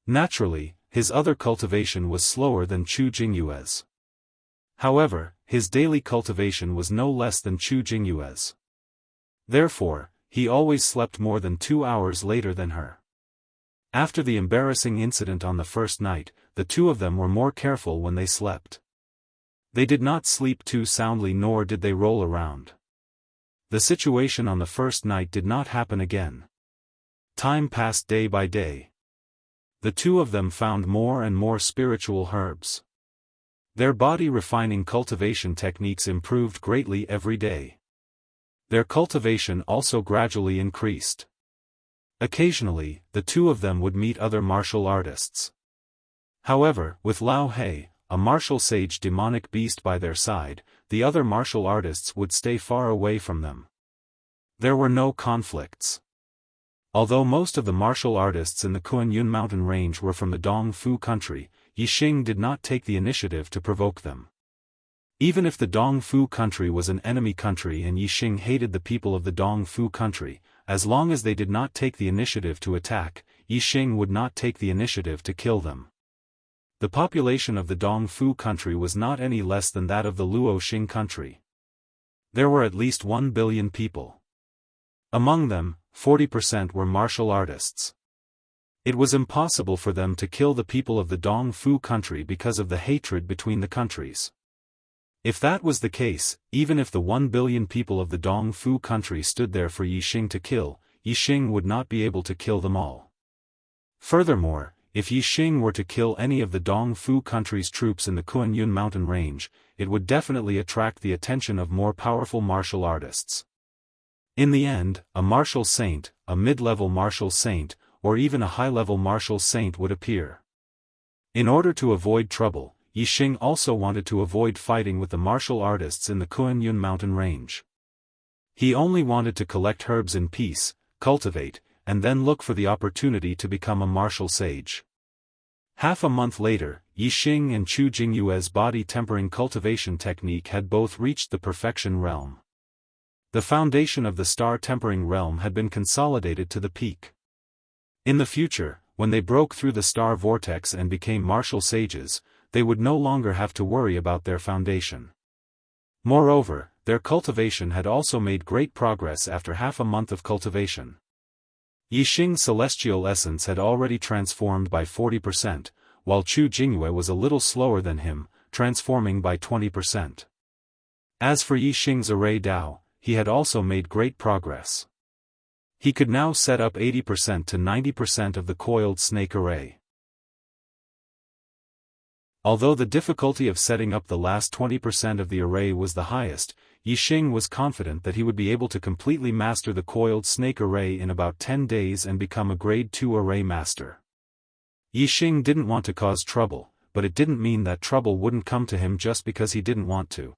Naturally, his other cultivation was slower than Chu Jingyue's. However, his daily cultivation was no less than Chu Jingyue's. Therefore, he always slept more than 2 hours later than her. After the embarrassing incident on the first night, the two of them were more careful when they slept. They did not sleep too soundly nor did they roll around. The situation on the first night did not happen again. Time passed day by day. The two of them found more and more spiritual herbs. Their body-refining cultivation techniques improved greatly every day. Their cultivation also gradually increased. Occasionally, the two of them would meet other martial artists. However, with Lao He, a martial sage demonic beast by their side, the other martial artists would stay far away from them. There were no conflicts. Although most of the martial artists in the Kuan-Yun mountain range were from the Dongfu country, Yixing did not take the initiative to provoke them. Even if the Dongfu country was an enemy country and Yixing hated the people of the Dongfu country, as long as they did not take the initiative to attack, Yixing would not take the initiative to kill them. The population of the Dongfu country was not any less than that of the Luoxing country. There were at least 1 billion people. Among them, 40% were martial artists. It was impossible for them to kill the people of the Dongfu country because of the hatred between the countries. If that was the case, even if the 1 billion people of the Dongfu country stood there for Yixing to kill, Yixing would not be able to kill them all. Furthermore, if Yixing were to kill any of the Dongfu country's troops in the Kuan-Yun mountain range, it would definitely attract the attention of more powerful martial artists. In the end, a martial saint, a mid-level martial saint, or even a high-level martial saint would appear. In order to avoid trouble, Yixing also wanted to avoid fighting with the martial artists in the Kuan-Yun mountain range. He only wanted to collect herbs in peace, cultivate, and then look for the opportunity to become a martial sage. Half a month later, Yixing and Chu Jingyue's body tempering cultivation technique had both reached the perfection realm. The foundation of the star tempering realm had been consolidated to the peak. In the future, when they broke through the star vortex and became martial sages, they would no longer have to worry about their foundation. Moreover, their cultivation had also made great progress after half a month of cultivation. Yixing's celestial essence had already transformed by 40%, while Chu Jingyue was a little slower than him, transforming by 20%. As for Yixing's array Dao, he had also made great progress. He could now set up 80% to 90% of the coiled snake array. Although the difficulty of setting up the last 20% of the array was the highest, Yixing was confident that he would be able to completely master the coiled snake array in about 10 days and become a grade 2 array master. Yixing didn't want to cause trouble, but it didn't mean that trouble wouldn't come to him just because he didn't want to.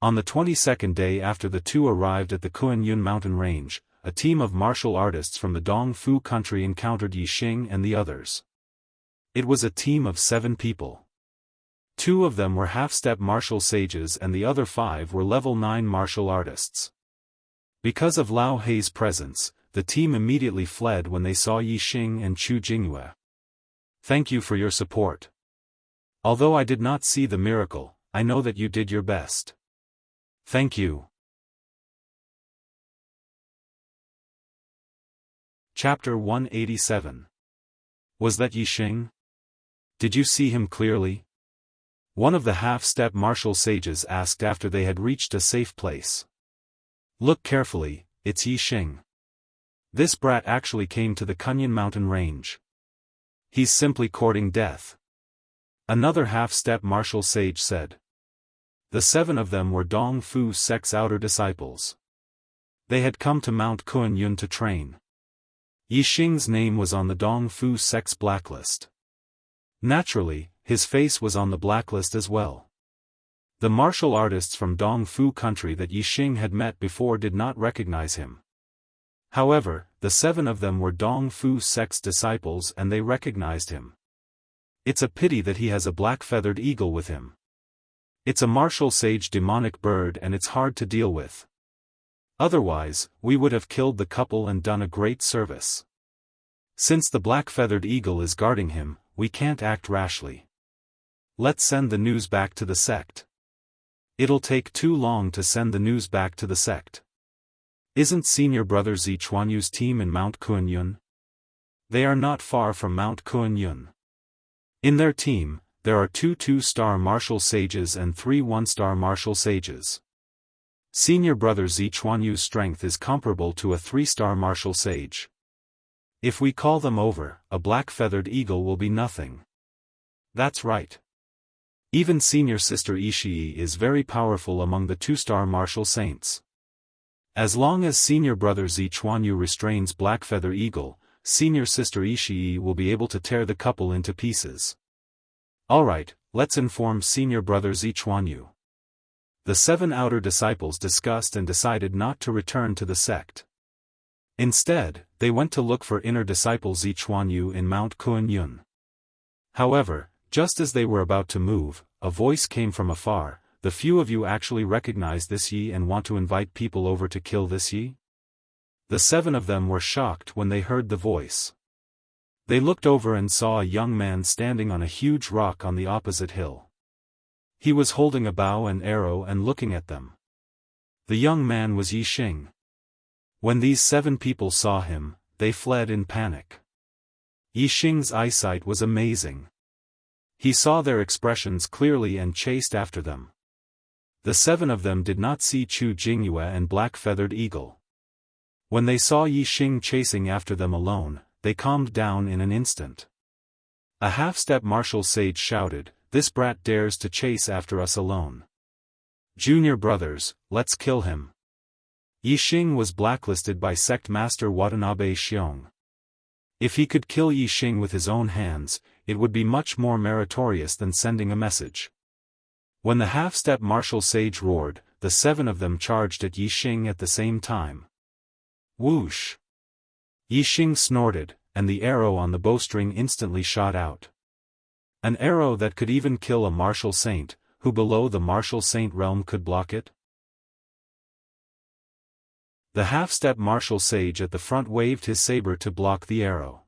On the 22nd day after the two arrived at the Kuan-Yun mountain range, a team of martial artists from the Dongfu country encountered Yixing and the others. It was a team of 7 people. 2 of them were half-step martial sages and the other 5 were level 9 martial artists. Because of Lao Hei's presence, the team immediately fled when they saw Yixing and Chu Jingyue. Thank you for your support. Although I did not see the miracle, I know that you did your best. Thank you. Chapter 187. Was that Yixing? Did you see him clearly? One of the half-step martial sages asked after they had reached a safe place. Look carefully, it's Yixing. This brat actually came to the Kuan-Yun mountain range. He's simply courting death. Another half-step martial sage said. The 7 of them were Dongfu sect's outer disciples. They had come to Mount Kuan-Yun to train. Yixing's name was on the Dongfu sect's blacklist. Naturally, his face was on the blacklist as well. The martial artists from Dongfu country that Yixing had met before did not recognize him. However, the 7 of them were Dongfu sect's disciples and they recognized him. It's a pity that he has a black-feathered eagle with him. It's a martial sage demonic bird and it's hard to deal with. Otherwise, we would have killed the couple and done a great service. Since the black-feathered eagle is guarding him, we can't act rashly. Let's send the news back to the sect. It'll take too long to send the news back to the sect. Isn't senior brother Zichuanyu's team in Mount Kuan-Yun? They are not far from Mount Kuan-Yun. In their team, there are 2 2-star martial sages and 3 1-star martial sages. Senior brother Zichuanyu's strength is comparable to a 3-star martial sage. If we call them over, a black-feathered eagle will be nothing. That's right. Even senior sister Ishii is very powerful among the 2-star martial saints. As long as senior brother Zichuanyu restrains black-feather eagle, senior sister Ishii will be able to tear the couple into pieces. Alright, let's inform senior brother Zichuanyu. The 7 outer disciples discussed and decided not to return to the sect. Instead, they went to look for inner disciple Zichuanyu in Mount Kuanyun. However, just as they were about to move, a voice came from afar. The few of you actually recognize this Yi and want to invite people over to kill this Yi? The 7 of them were shocked when they heard the voice. They looked over and saw a young man standing on a huge rock on the opposite hill. He was holding a bow and arrow and looking at them. The young man was Yi Xing. When these 7 people saw him, they fled in panic. Yi Xing's eyesight was amazing. He saw their expressions clearly and chased after them. The 7 of them did not see Chu Jingyue and Black-Feathered Eagle. When they saw Yi Xing chasing after them alone, they calmed down in an instant. A half-step martial sage shouted, "This brat dares to chase after us alone. Junior brothers, let's kill him." Yi Xing was blacklisted by sect master Watanabe Xiong. If he could kill Yi Xing with his own hands, it would be much more meritorious than sending a message. When the half-step martial sage roared, the 7 of them charged at Yi Xing at the same time. Whoosh! Yi Xing snorted, and the arrow on the bowstring instantly shot out. An arrow that could even kill a martial saint, who below the martial saint realm could block it? The half-step martial sage at the front waved his saber to block the arrow.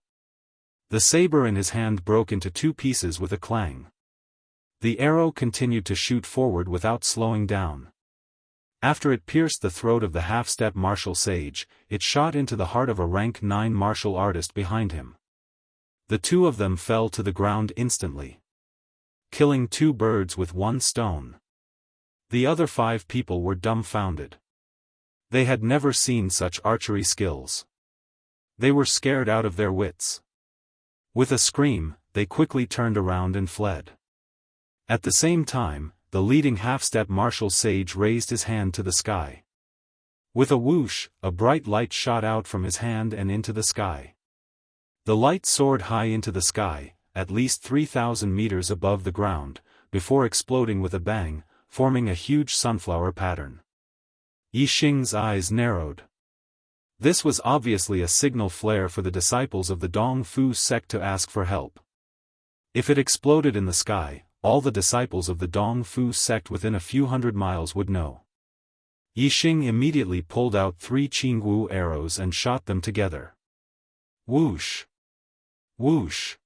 The saber in his hand broke into 2 pieces with a clang. The arrow continued to shoot forward without slowing down. After it pierced the throat of the half-step martial sage, it shot into the heart of a rank 9 martial artist behind him. The 2 of them fell to the ground instantly, killing 2 birds with 1 stone. The other 5 people were dumbfounded. They had never seen such archery skills. They were scared out of their wits. With a scream, they quickly turned around and fled. At the same time, the leading half-step martial sage raised his hand to the sky. With a whoosh, a bright light shot out from his hand and into the sky. The light soared high into the sky, at least 3,000 meters above the ground, before exploding with a bang, forming a huge sunflower pattern. Yi Xing's eyes narrowed. This was obviously a signal flare for the disciples of the Dong Fu sect to ask for help. If it exploded in the sky, all the disciples of the Dong Fu sect within a few hundred miles would know. Yi Xing immediately pulled out 3 Qingwu arrows and shot them together. Whoosh! Whoosh!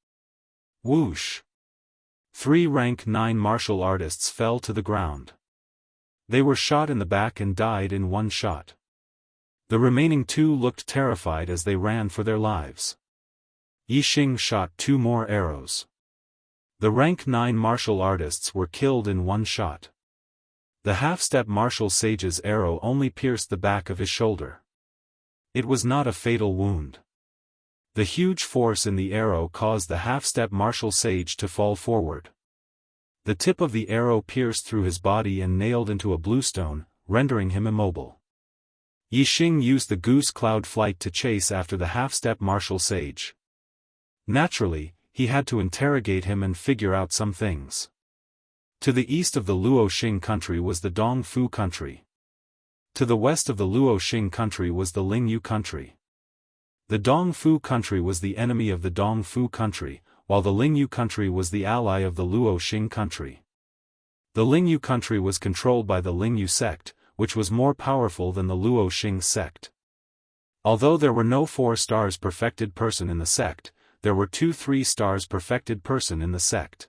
Whoosh! 3 rank 9 martial artists fell to the ground. They were shot in the back and died in 1 shot. The remaining 2 looked terrified as they ran for their lives. Yi Xing shot 2 more arrows. The rank 9 martial artists were killed in 1 shot. The half-step martial sage's arrow only pierced the back of his shoulder. It was not a fatal wound. The huge force in the arrow caused the half-step martial sage to fall forward. The tip of the arrow pierced through his body and nailed into a bluestone, rendering him immobile. Yi Xing used the goose cloud flight to chase after the half-step martial sage. Naturally, he had to interrogate him and figure out some things. To the east of the Luoxing country was the Dong Fu country. To the west of the Luoxing country was the Lingyu country. The Dong Fu country was the enemy of the Dong Fu country, while the Lingyu country was the ally of the Luoxing country. The Lingyu country was controlled by the Lingyu sect, which was more powerful than the Luoxing sect. Although there were no 4 stars perfected person in the sect, there were 2 3 stars perfected person in the sect.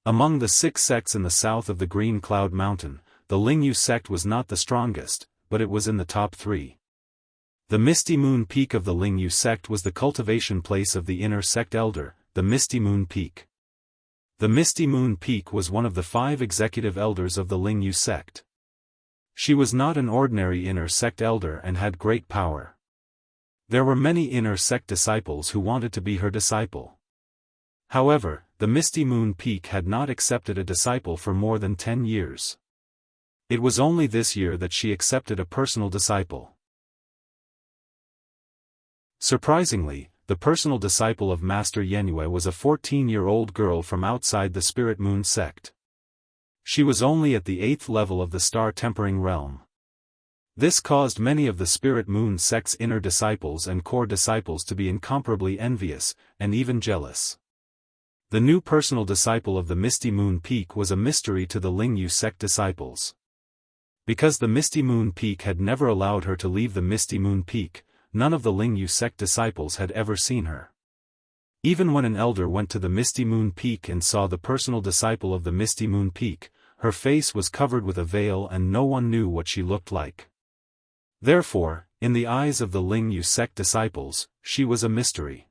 Among the 6 sects in the south of the Green Cloud Mountain, the Lingyu sect was not the strongest, but it was in the top 3. The Misty Moon Peak of the Lingyu sect was the cultivation place of the inner sect elder, the Misty Moon Peak. The Misty Moon Peak was one of the 5 executive elders of the Lingyu sect. She was not an ordinary inner sect elder and had great power. There were many inner sect disciples who wanted to be her disciple. However, the Misty Moon Peak had not accepted a disciple for more than 10 years. It was only this year that she accepted a personal disciple. Surprisingly, the personal disciple of Master Yenue was a 14-year-old girl from outside the Spirit Moon sect. She was only at the 8th level of the star-tempering realm. This caused many of the Spirit Moon sect's inner disciples and core disciples to be incomparably envious, and even jealous. The new personal disciple of the Misty Moon Peak was a mystery to the Lingyu sect disciples. Because the Misty Moon Peak had never allowed her to leave the Misty Moon Peak, none of the Lingyu sect disciples had ever seen her. Even when an elder went to the Misty Moon Peak and saw the personal disciple of the Misty Moon Peak, her face was covered with a veil and no one knew what she looked like. Therefore, in the eyes of the Lingyu sect disciples, she was a mystery.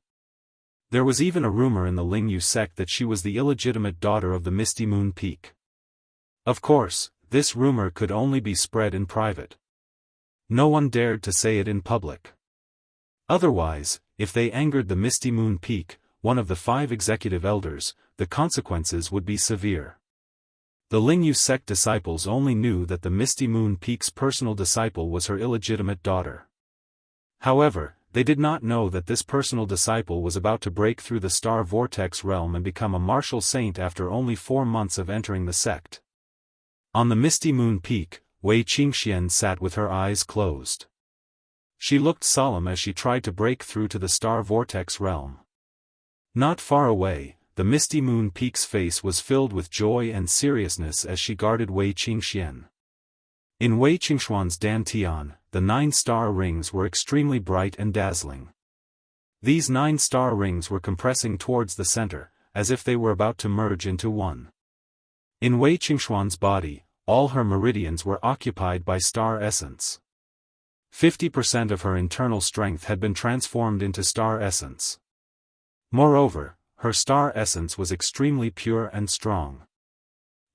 There was even a rumor in the Lingyu sect that she was the illegitimate daughter of the Misty Moon Peak. Of course, this rumor could only be spread in private. No one dared to say it in public. Otherwise, if they angered the Misty Moon Peak, one of the 5 executive elders, the consequences would be severe. The Lingyu sect disciples only knew that the Misty Moon Peak's personal disciple was her illegitimate daughter. However, they did not know that this personal disciple was about to break through the star vortex realm and become a martial saint after only 4 months of entering the sect. On the Misty Moon Peak, Wei Qingxian sat with her eyes closed. She looked solemn as she tried to break through to the star vortex realm. Not far away, the Misty Moon Peak's face was filled with joy and seriousness as she guarded Wei Qingxian. In Wei Qingxuan's dantian, the 9 star rings were extremely bright and dazzling. These 9 star rings were compressing towards the center, as if they were about to merge into one. In Wei Qingxuan's body, all her meridians were occupied by star essence. 50% of her internal strength had been transformed into star essence. Moreover, her star essence was extremely pure and strong.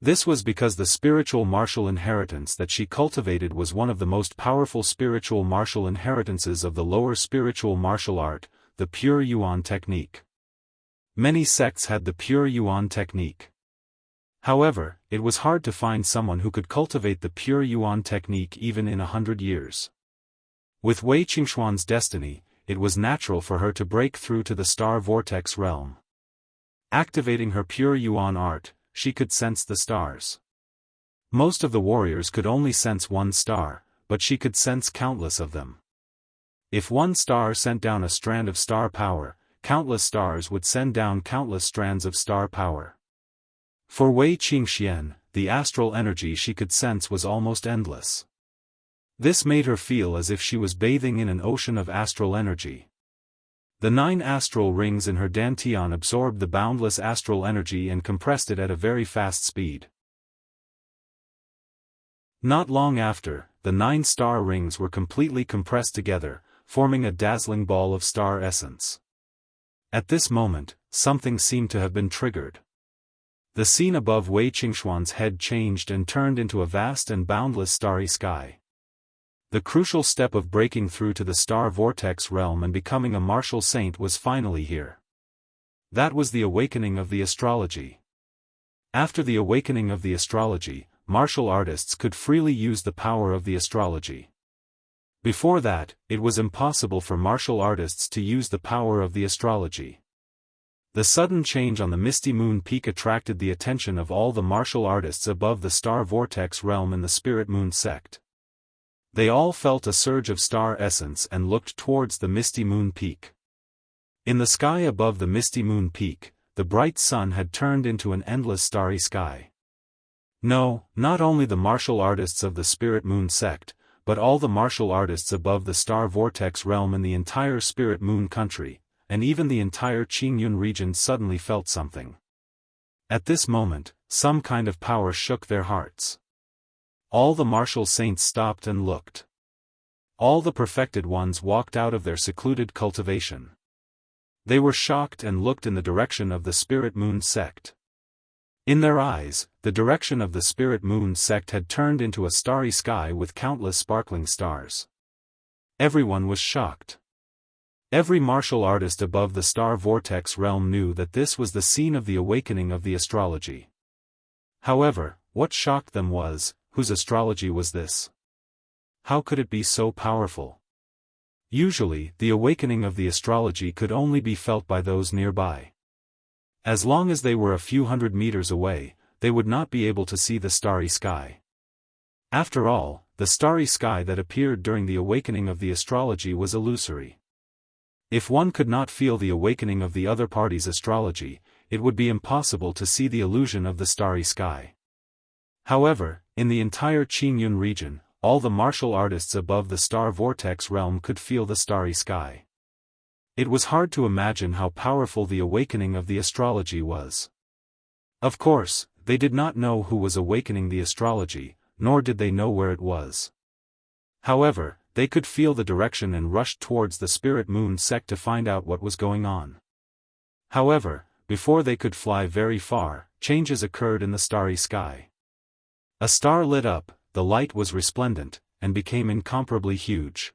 This was because the spiritual martial inheritance that she cultivated was one of the most powerful spiritual martial inheritances of the lower spiritual martial art, the Pure Yuan technique. Many sects had the Pure Yuan technique. However, it was hard to find someone who could cultivate the Pure Yuan technique even in 100 years. With Wei Qingxuan's destiny, it was natural for her to break through to the star vortex realm. Activating her Pure Yuan art, she could sense the stars. Most of the warriors could only sense 1 star, but she could sense countless of them. If 1 star sent down a strand of star power, countless stars would send down countless strands of star power. For Wei Qingxian, the astral energy she could sense was almost endless. This made her feel as if she was bathing in an ocean of astral energy. The 9 astral rings in her dantian absorbed the boundless astral energy and compressed it at a very fast speed. Not long after, the 9 star rings were completely compressed together, forming a dazzling ball of star essence. At this moment, something seemed to have been triggered. The scene above Wei Qingxuan's head changed and turned into a vast and boundless starry sky. The crucial step of breaking through to the star vortex realm and becoming a martial saint was finally here. That was the awakening of the astrology. After the awakening of the astrology, martial artists could freely use the power of the astrology. Before that, it was impossible for martial artists to use the power of the astrology. The sudden change on the Misty Moon Peak attracted the attention of all the martial artists above the star vortex realm in the Spirit Moon sect. They all felt a surge of star essence and looked towards the Misty Moon Peak. In the sky above the Misty Moon Peak, the bright sun had turned into an endless starry sky. No, not only the martial artists of the Spirit Moon sect, but all the martial artists above the star vortex realm in the entire Spirit Moon country, and even the entire Qingyun region suddenly felt something. At this moment, some kind of power shook their hearts. All the martial saints stopped and looked. All the perfected ones walked out of their secluded cultivation. They were shocked and looked in the direction of the Spirit Moon sect. In their eyes, the direction of the Spirit Moon sect had turned into a starry sky with countless sparkling stars. Everyone was shocked. Every martial artist above the star vortex realm knew that this was the scene of the awakening of the astrology. However, what shocked them was, whose astrology was this? How could it be so powerful? Usually, the awakening of the astrology could only be felt by those nearby. As long as they were a few hundred meters away, they would not be able to see the starry sky. After all, the starry sky that appeared during the awakening of the astrology was illusory. If one could not feel the awakening of the other party's astrology, it would be impossible to see the illusion of the starry sky. However, in the entire Qingyun region, all the martial artists above the star vortex realm could feel the starry sky. It was hard to imagine how powerful the awakening of the astrology was. Of course, they did not know who was awakening the astrology, nor did they know where it was. However, they could feel the direction and rushed towards the spirit moon sect to find out what was going on. However, before they could fly very far, changes occurred in the starry sky. A star lit up, the light was resplendent, and became incomparably huge.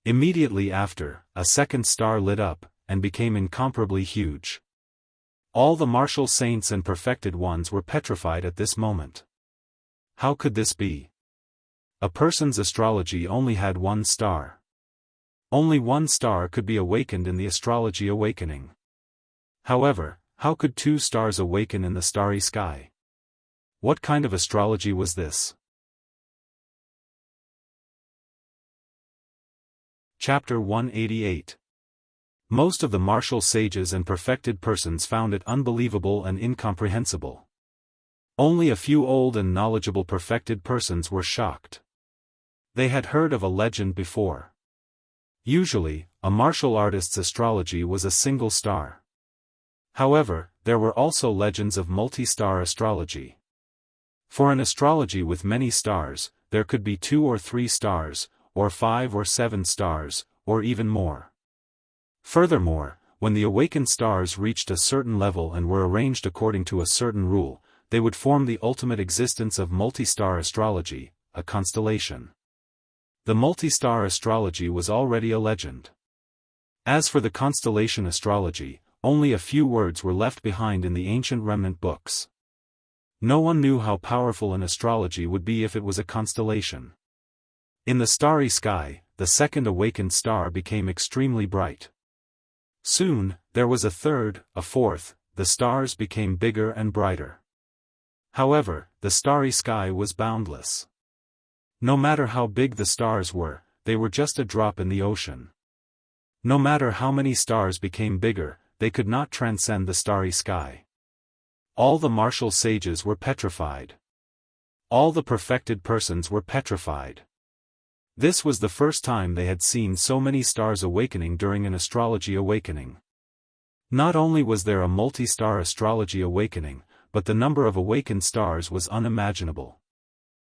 Immediately after, a second star lit up, and became incomparably huge. All the martial saints and perfected ones were petrified at this moment. How could this be? A person's astrology only had one star. Only one star could be awakened in the astrology awakening. However, how could two stars awaken in the starry sky? What kind of astrology was this? Chapter 188. Most of the martial sages and perfected persons found it unbelievable and incomprehensible. Only a few old and knowledgeable perfected persons were shocked. They had heard of a legend before. Usually, a martial artist's astrology was a single star. However, there were also legends of multi-star astrology. For an astrology with many stars, there could be 2 or 3 stars, or 5 or 7 stars, or even more. Furthermore, when the awakened stars reached a certain level and were arranged according to a certain rule, they would form the ultimate existence of multi-star astrology, a constellation. The multi-star astrology was already a legend. As for the constellation astrology, only a few words were left behind in the ancient remnant books. No one knew how powerful an astrology would be if it was a constellation. In the starry sky, the second awakened star became extremely bright. Soon, there was a third, a fourth, the stars became bigger and brighter. However, the starry sky was boundless. No matter how big the stars were, they were just a drop in the ocean. No matter how many stars became bigger, they could not transcend the starry sky. All the martial sages were petrified. All the perfected persons were petrified. This was the first time they had seen so many stars awakening during an astrology awakening. Not only was there a multi-star astrology awakening, but the number of awakened stars was unimaginable.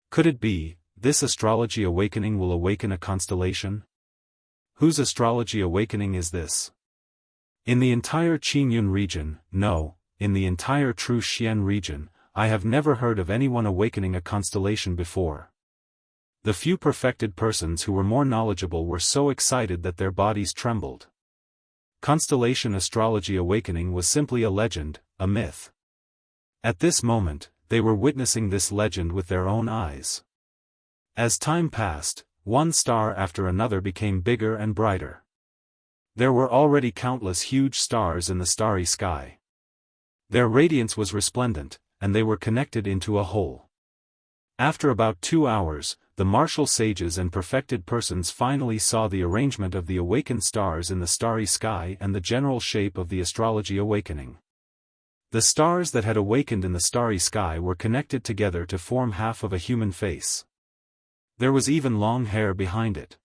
Could it be, this astrology awakening will awaken a constellation? Whose astrology awakening is this? In the entire Qingyun region, no, in the entire True Xian region, I have never heard of anyone awakening a constellation before. The few perfected persons who were more knowledgeable were so excited that their bodies trembled. Constellation astrology awakening was simply a legend, a myth. At this moment, they were witnessing this legend with their own eyes. As time passed, one star after another became bigger and brighter. There were already countless huge stars in the starry sky. Their radiance was resplendent, and they were connected into a whole. After about 2 hours, the martial sages and perfected persons finally saw the arrangement of the awakened stars in the starry sky and the general shape of the astrology awakening. The stars that had awakened in the starry sky were connected together to form half of a human face. There was even long hair behind it.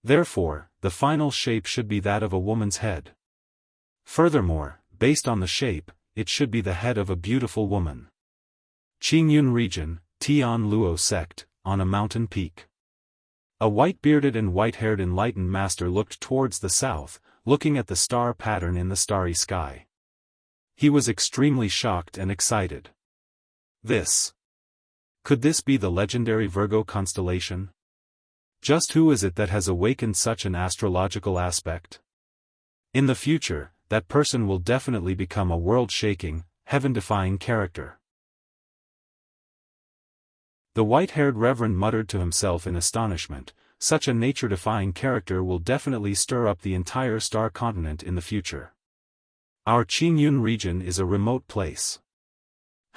Therefore, the final shape should be that of a woman's head. Furthermore, based on the shape, it should be the head of a beautiful woman. Qingyun region, Tian Luo sect, on a mountain peak. A white-bearded and white-haired enlightened master looked towards the south, looking at the star pattern in the starry sky. He was extremely shocked and excited. Could this be the legendary Virgo constellation? Just who is it that has awakened such an astrological aspect? In the future, that person will definitely become a world-shaking, heaven-defying character. The white-haired reverend muttered to himself in astonishment, such a nature-defying character will definitely stir up the entire star continent in the future. Our Qingyun region is a remote place.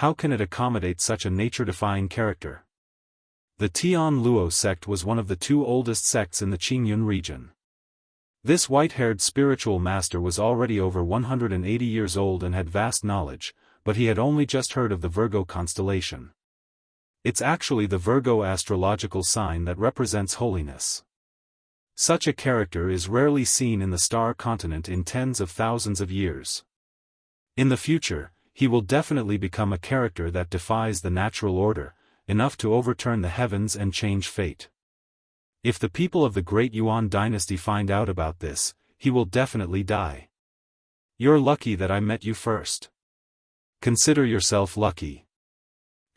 How can it accommodate such a nature-defying character? The Tian Luo sect was one of the two oldest sects in the Qingyun region. This white-haired spiritual master was already over 180 years old and had vast knowledge, but he had only just heard of the Virgo constellation. It's actually the Virgo astrological sign that represents holiness. Such a character is rarely seen in the star continent in tens of thousands of years. In the future, he will definitely become a character that defies the natural order, enough to overturn the heavens and change fate. If the people of the Great Yuan dynasty find out about this, he will definitely die. You're lucky that I met you first. Consider yourself lucky.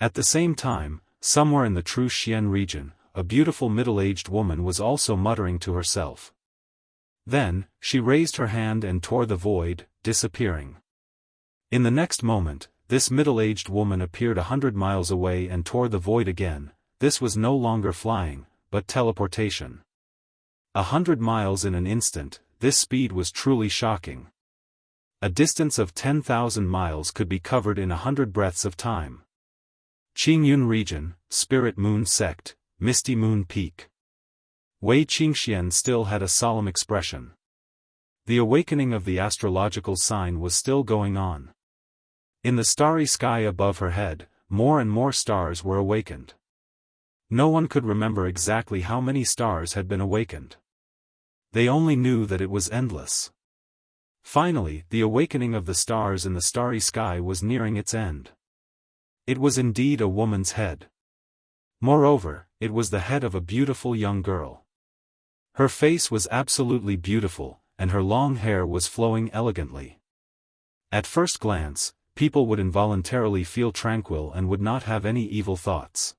At the same time, somewhere in the true Xian region, a beautiful middle-aged woman was also muttering to herself. Then, she raised her hand and tore the void, disappearing. In the next moment, this middle-aged woman appeared 100 miles away and tore the void again. This was no longer flying, but teleportation. 100 miles in an instant, this speed was truly shocking. A distance of 10,000 miles could be covered in 100 breaths of time. Qingyun region, Spirit Moon sect, Misty Moon Peak. Wei Qingxian still had a solemn expression. The awakening of the astrological sign was still going on. In the starry sky above her head, more and more stars were awakened. No one could remember exactly how many stars had been awakened. They only knew that it was endless. Finally, the awakening of the stars in the starry sky was nearing its end. It was indeed a woman's head. Moreover, it was the head of a beautiful young girl. Her face was absolutely beautiful, and her long hair was flowing elegantly. At first glance, people would involuntarily feel tranquil and would not have any evil thoughts.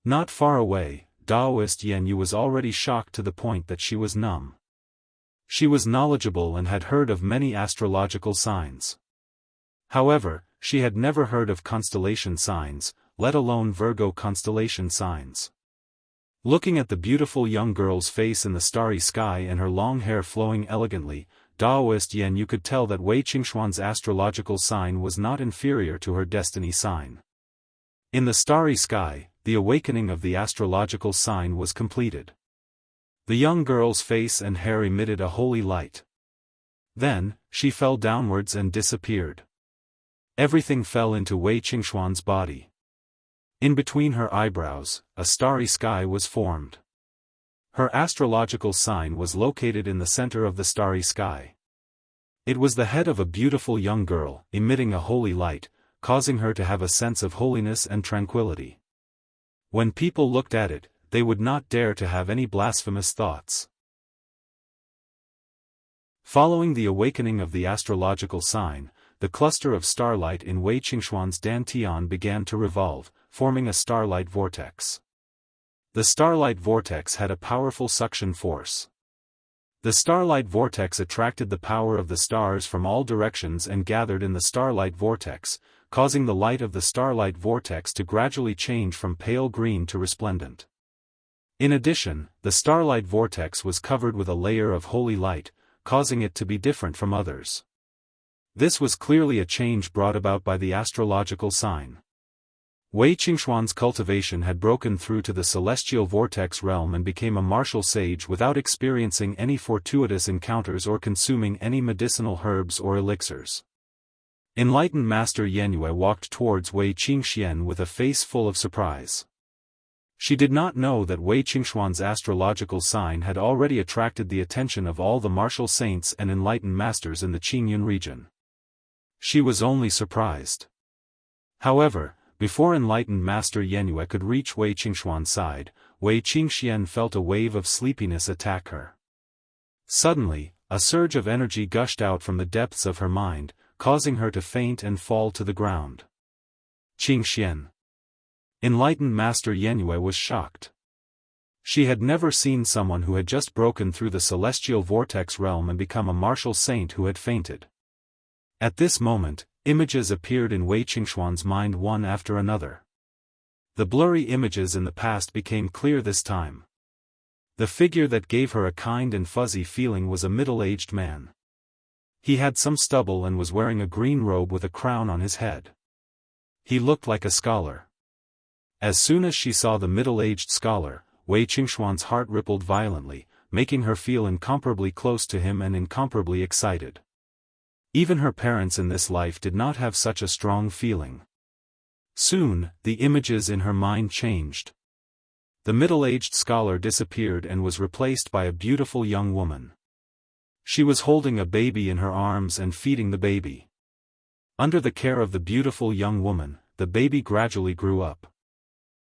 Not far away, Taoist Yan Yu was already shocked to the point that she was numb. She was knowledgeable and had heard of many astrological signs. However, she had never heard of constellation signs, let alone Virgo constellation signs. Looking at the beautiful young girl's face in the starry sky and her long hair flowing elegantly, Taoist Yan Yu could tell that Wei Qingxuan's astrological sign was not inferior to her destiny sign. In the starry sky, the awakening of the astrological sign was completed. The young girl's face and hair emitted a holy light. Then, she fell downwards and disappeared. Everything fell into Wei Qingxuan's body. In between her eyebrows, a starry sky was formed. Her astrological sign was located in the center of the starry sky. It was the head of a beautiful young girl, emitting a holy light, causing her to have a sense of holiness and tranquility. When people looked at it, they would not dare to have any blasphemous thoughts. Following the awakening of the astrological sign, the cluster of starlight in Wei Qingxuan's dantian began to revolve, forming a starlight vortex. The starlight vortex had a powerful suction force. The starlight vortex attracted the power of the stars from all directions and gathered in the starlight vortex, causing the light of the starlight vortex to gradually change from pale green to resplendent. In addition, the starlight vortex was covered with a layer of holy light, causing it to be different from others. This was clearly a change brought about by the astrological sign. Wei Qingxuan's cultivation had broken through to the celestial vortex realm and became a martial sage without experiencing any fortuitous encounters or consuming any medicinal herbs or elixirs. Enlightened Master Yanyue walked towards Wei Qingxian with a face full of surprise. She did not know that Wei Qingxuan's astrological sign had already attracted the attention of all the martial saints and enlightened masters in the Qingyun region. She was only surprised. However, before enlightened Master Yanyue could reach Wei Qingxuan's side, Wei Qingxian felt a wave of sleepiness attack her. Suddenly, a surge of energy gushed out from the depths of her mind, causing her to faint and fall to the ground. Qingxian. Enlightened Master Yanyue was shocked. She had never seen someone who had just broken through the celestial vortex realm and become a martial saint who had fainted. At this moment, images appeared in Wei Qingxuan's mind one after another. The blurry images in the past became clear this time. The figure that gave her a kind and fuzzy feeling was a middle-aged man. He had some stubble and was wearing a green robe with a crown on his head. He looked like a scholar. As soon as she saw the middle-aged scholar, Wei Qingxuan's heart rippled violently, making her feel incomparably close to him and incomparably excited. Even her parents in this life did not have such a strong feeling. Soon, the images in her mind changed. The middle-aged scholar disappeared and was replaced by a beautiful young woman. She was holding a baby in her arms and feeding the baby. Under the care of the beautiful young woman, the baby gradually grew up.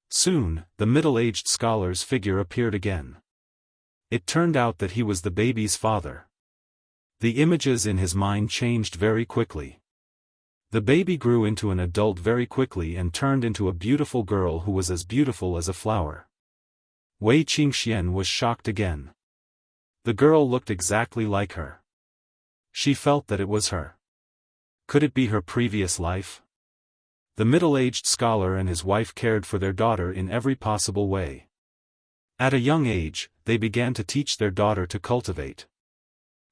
Soon, the middle-aged scholar's figure appeared again. It turned out that he was the baby's father. The images in his mind changed very quickly. The baby grew into an adult very quickly and turned into a beautiful girl who was as beautiful as a flower. Wei Qingxian was shocked again. The girl looked exactly like her. She felt that it was her. Could it be her previous life? The middle-aged scholar and his wife cared for their daughter in every possible way. At a young age, they began to teach their daughter to cultivate.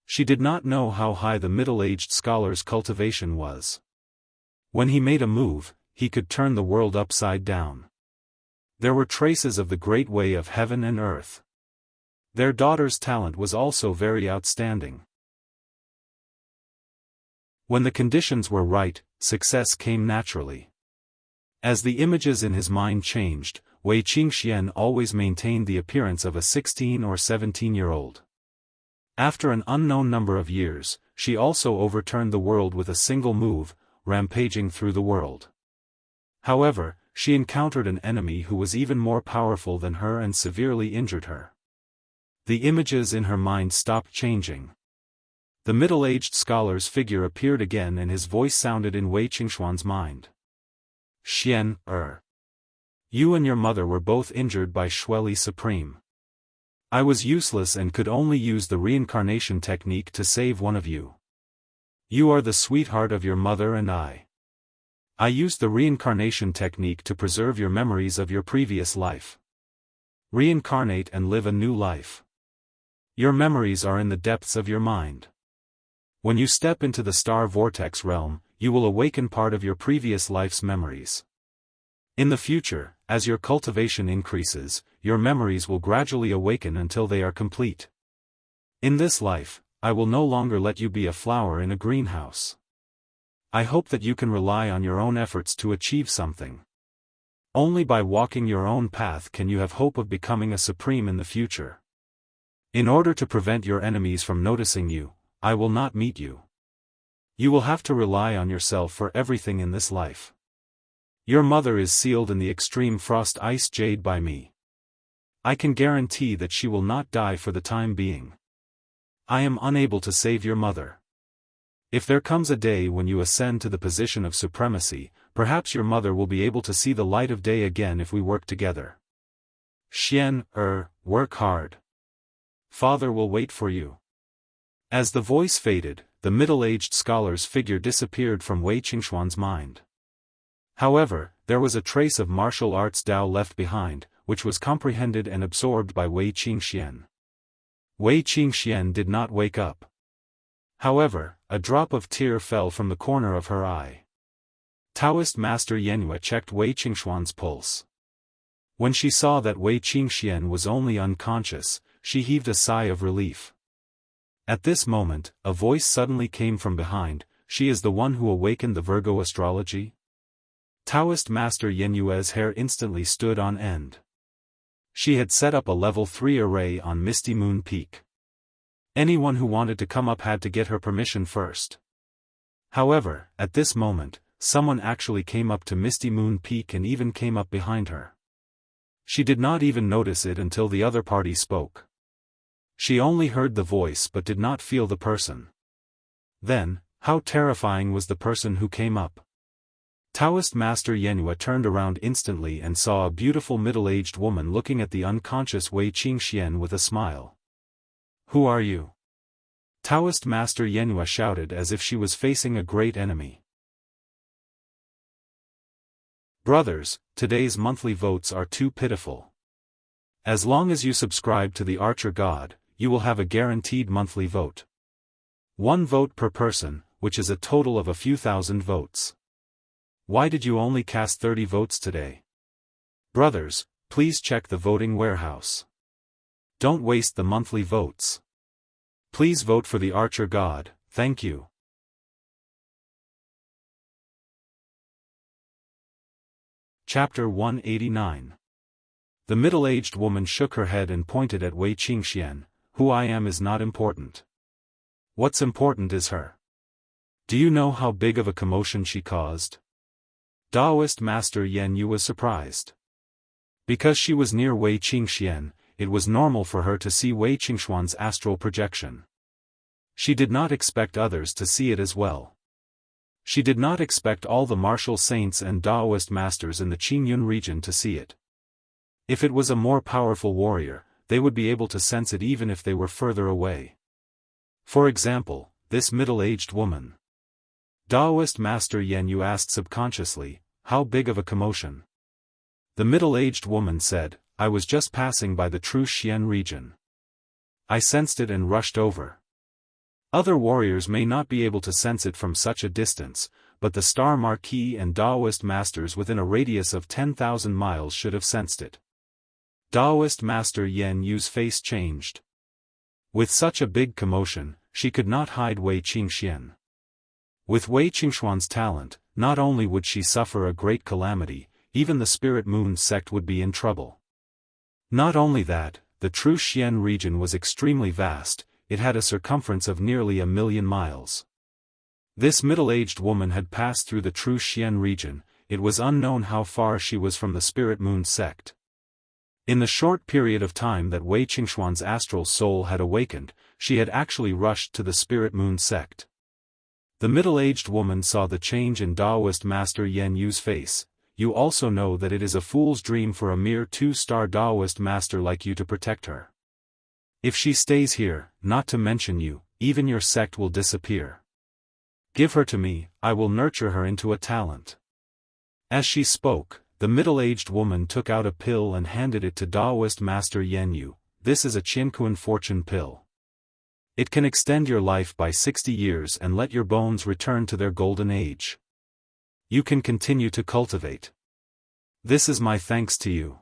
She did not know how high the middle-aged scholar's cultivation was. When he made a move, he could turn the world upside down. There were traces of the great way of heaven and earth. Their daughter's talent was also very outstanding. When the conditions were right, success came naturally. As the images in his mind changed, Wei Qingxian always maintained the appearance of a 16 or 17-year-old. After an unknown number of years, she also overturned the world with a single move, rampaging through the world. However, she encountered an enemy who was even more powerful than her and severely injured her. The images in her mind stopped changing. The middle-aged scholar's figure appeared again and his voice sounded in Wei Qingxuan's mind. Xian, you and your mother were both injured by Shueli Supreme. I was useless and could only use the reincarnation technique to save one of you. You are the sweetheart of your mother and I used the reincarnation technique to preserve your memories of your previous life. Reincarnate and live a new life. Your memories are in the depths of your mind. When you step into the star vortex realm, you will awaken part of your previous life's memories. In the future, as your cultivation increases, your memories will gradually awaken until they are complete. In this life, I will no longer let you be a flower in a greenhouse. I hope that you can rely on your own efforts to achieve something. Only by walking your own path can you have hope of becoming a supreme in the future. In order to prevent your enemies from noticing you, I will not meet you. You will have to rely on yourself for everything in this life. Your mother is sealed in the extreme frost ice jade by me. I can guarantee that she will not die for the time being. I am unable to save your mother. If there comes a day when you ascend to the position of supremacy, perhaps your mother will be able to see the light of day again if we work together. Xian, work hard. Father will wait for you. As the voice faded, the middle-aged scholar's figure disappeared from Wei Qingxuan's mind. However, there was a trace of martial arts Dao left behind, which was comprehended and absorbed by Wei Qingxian. Wei Qingxian did not wake up. However, a drop of tear fell from the corner of her eye. Taoist Master Yenyue checked Wei Qingxuan's pulse. When she saw that Wei Qingxian was only unconscious, she heaved a sigh of relief. At this moment, a voice suddenly came from behind. She is the one who awakened the Virgo astrology? Taoist Master Yenyue's hair instantly stood on end. She had set up a level 3 array on Misty Moon Peak. Anyone who wanted to come up had to get her permission first. However, at this moment, someone actually came up to Misty Moon Peak and even came up behind her. She did not even notice it until the other party spoke. She only heard the voice but did not feel the person. Then, how terrifying was the person who came up. Taoist Master Yenyue turned around instantly and saw a beautiful middle-aged woman looking at the unconscious Wei Qingxian with a smile. Who are you? Taoist Master Yenyue shouted as if she was facing a great enemy. Brothers, today's monthly votes are too pitiful. As long as you subscribe to the Archer God, you will have a guaranteed monthly vote. 1 vote per person, which is a total of a few thousand votes. Why did you only cast 30 votes today? Brothers, please check the voting warehouse. Don't waste the monthly votes. Please vote for the archer god, thank you. Chapter 189. The middle-aged woman shook her head and pointed at Wei Qingxian. Who I am is not important. What's important is her. Do you know how big of a commotion she caused? Taoist Master Yan Yu was surprised. Because she was near Wei Qingxian, it was normal for her to see Wei Qingxuan's astral projection. She did not expect others to see it as well. She did not expect all the martial saints and Taoist masters in the Qingyun region to see it. If it was a more powerful warrior, they would be able to sense it even if they were further away. For example, this middle-aged woman. Taoist Master Yan Yu asked subconsciously, how big of a commotion? The middle-aged woman said, I was just passing by the true Xian region. I sensed it and rushed over. Other warriors may not be able to sense it from such a distance, but the Star Marquis and Taoist masters within a radius of 10,000 miles should have sensed it. Taoist Master Yan Yu's face changed. With such a big commotion, she could not hide Wei Qingxian. With Wei Qingxuan's talent, not only would she suffer a great calamity, even the Spirit Moon sect would be in trouble. Not only that, the true Xian region was extremely vast, it had a circumference of nearly 1,000,000 miles. This middle-aged woman had passed through the true Xian region, it was unknown how far she was from the Spirit Moon sect. In the short period of time that Wei Qingxuan's astral soul had awakened, she had actually rushed to the Spirit Moon sect. The middle-aged woman saw the change in Taoist Master Yan Yu's face. You also know that it is a fool's dream for a mere 2-star Taoist master like you to protect her. If she stays here, not to mention you, even your sect will disappear. Give her to me, I will nurture her into a talent. As she spoke, the middle-aged woman took out a pill and handed it to Taoist Master Yan Yu. This is a Qiankuan fortune pill. It can extend your life by 60 years and let your bones return to their golden age. You can continue to cultivate. This is my thanks to you.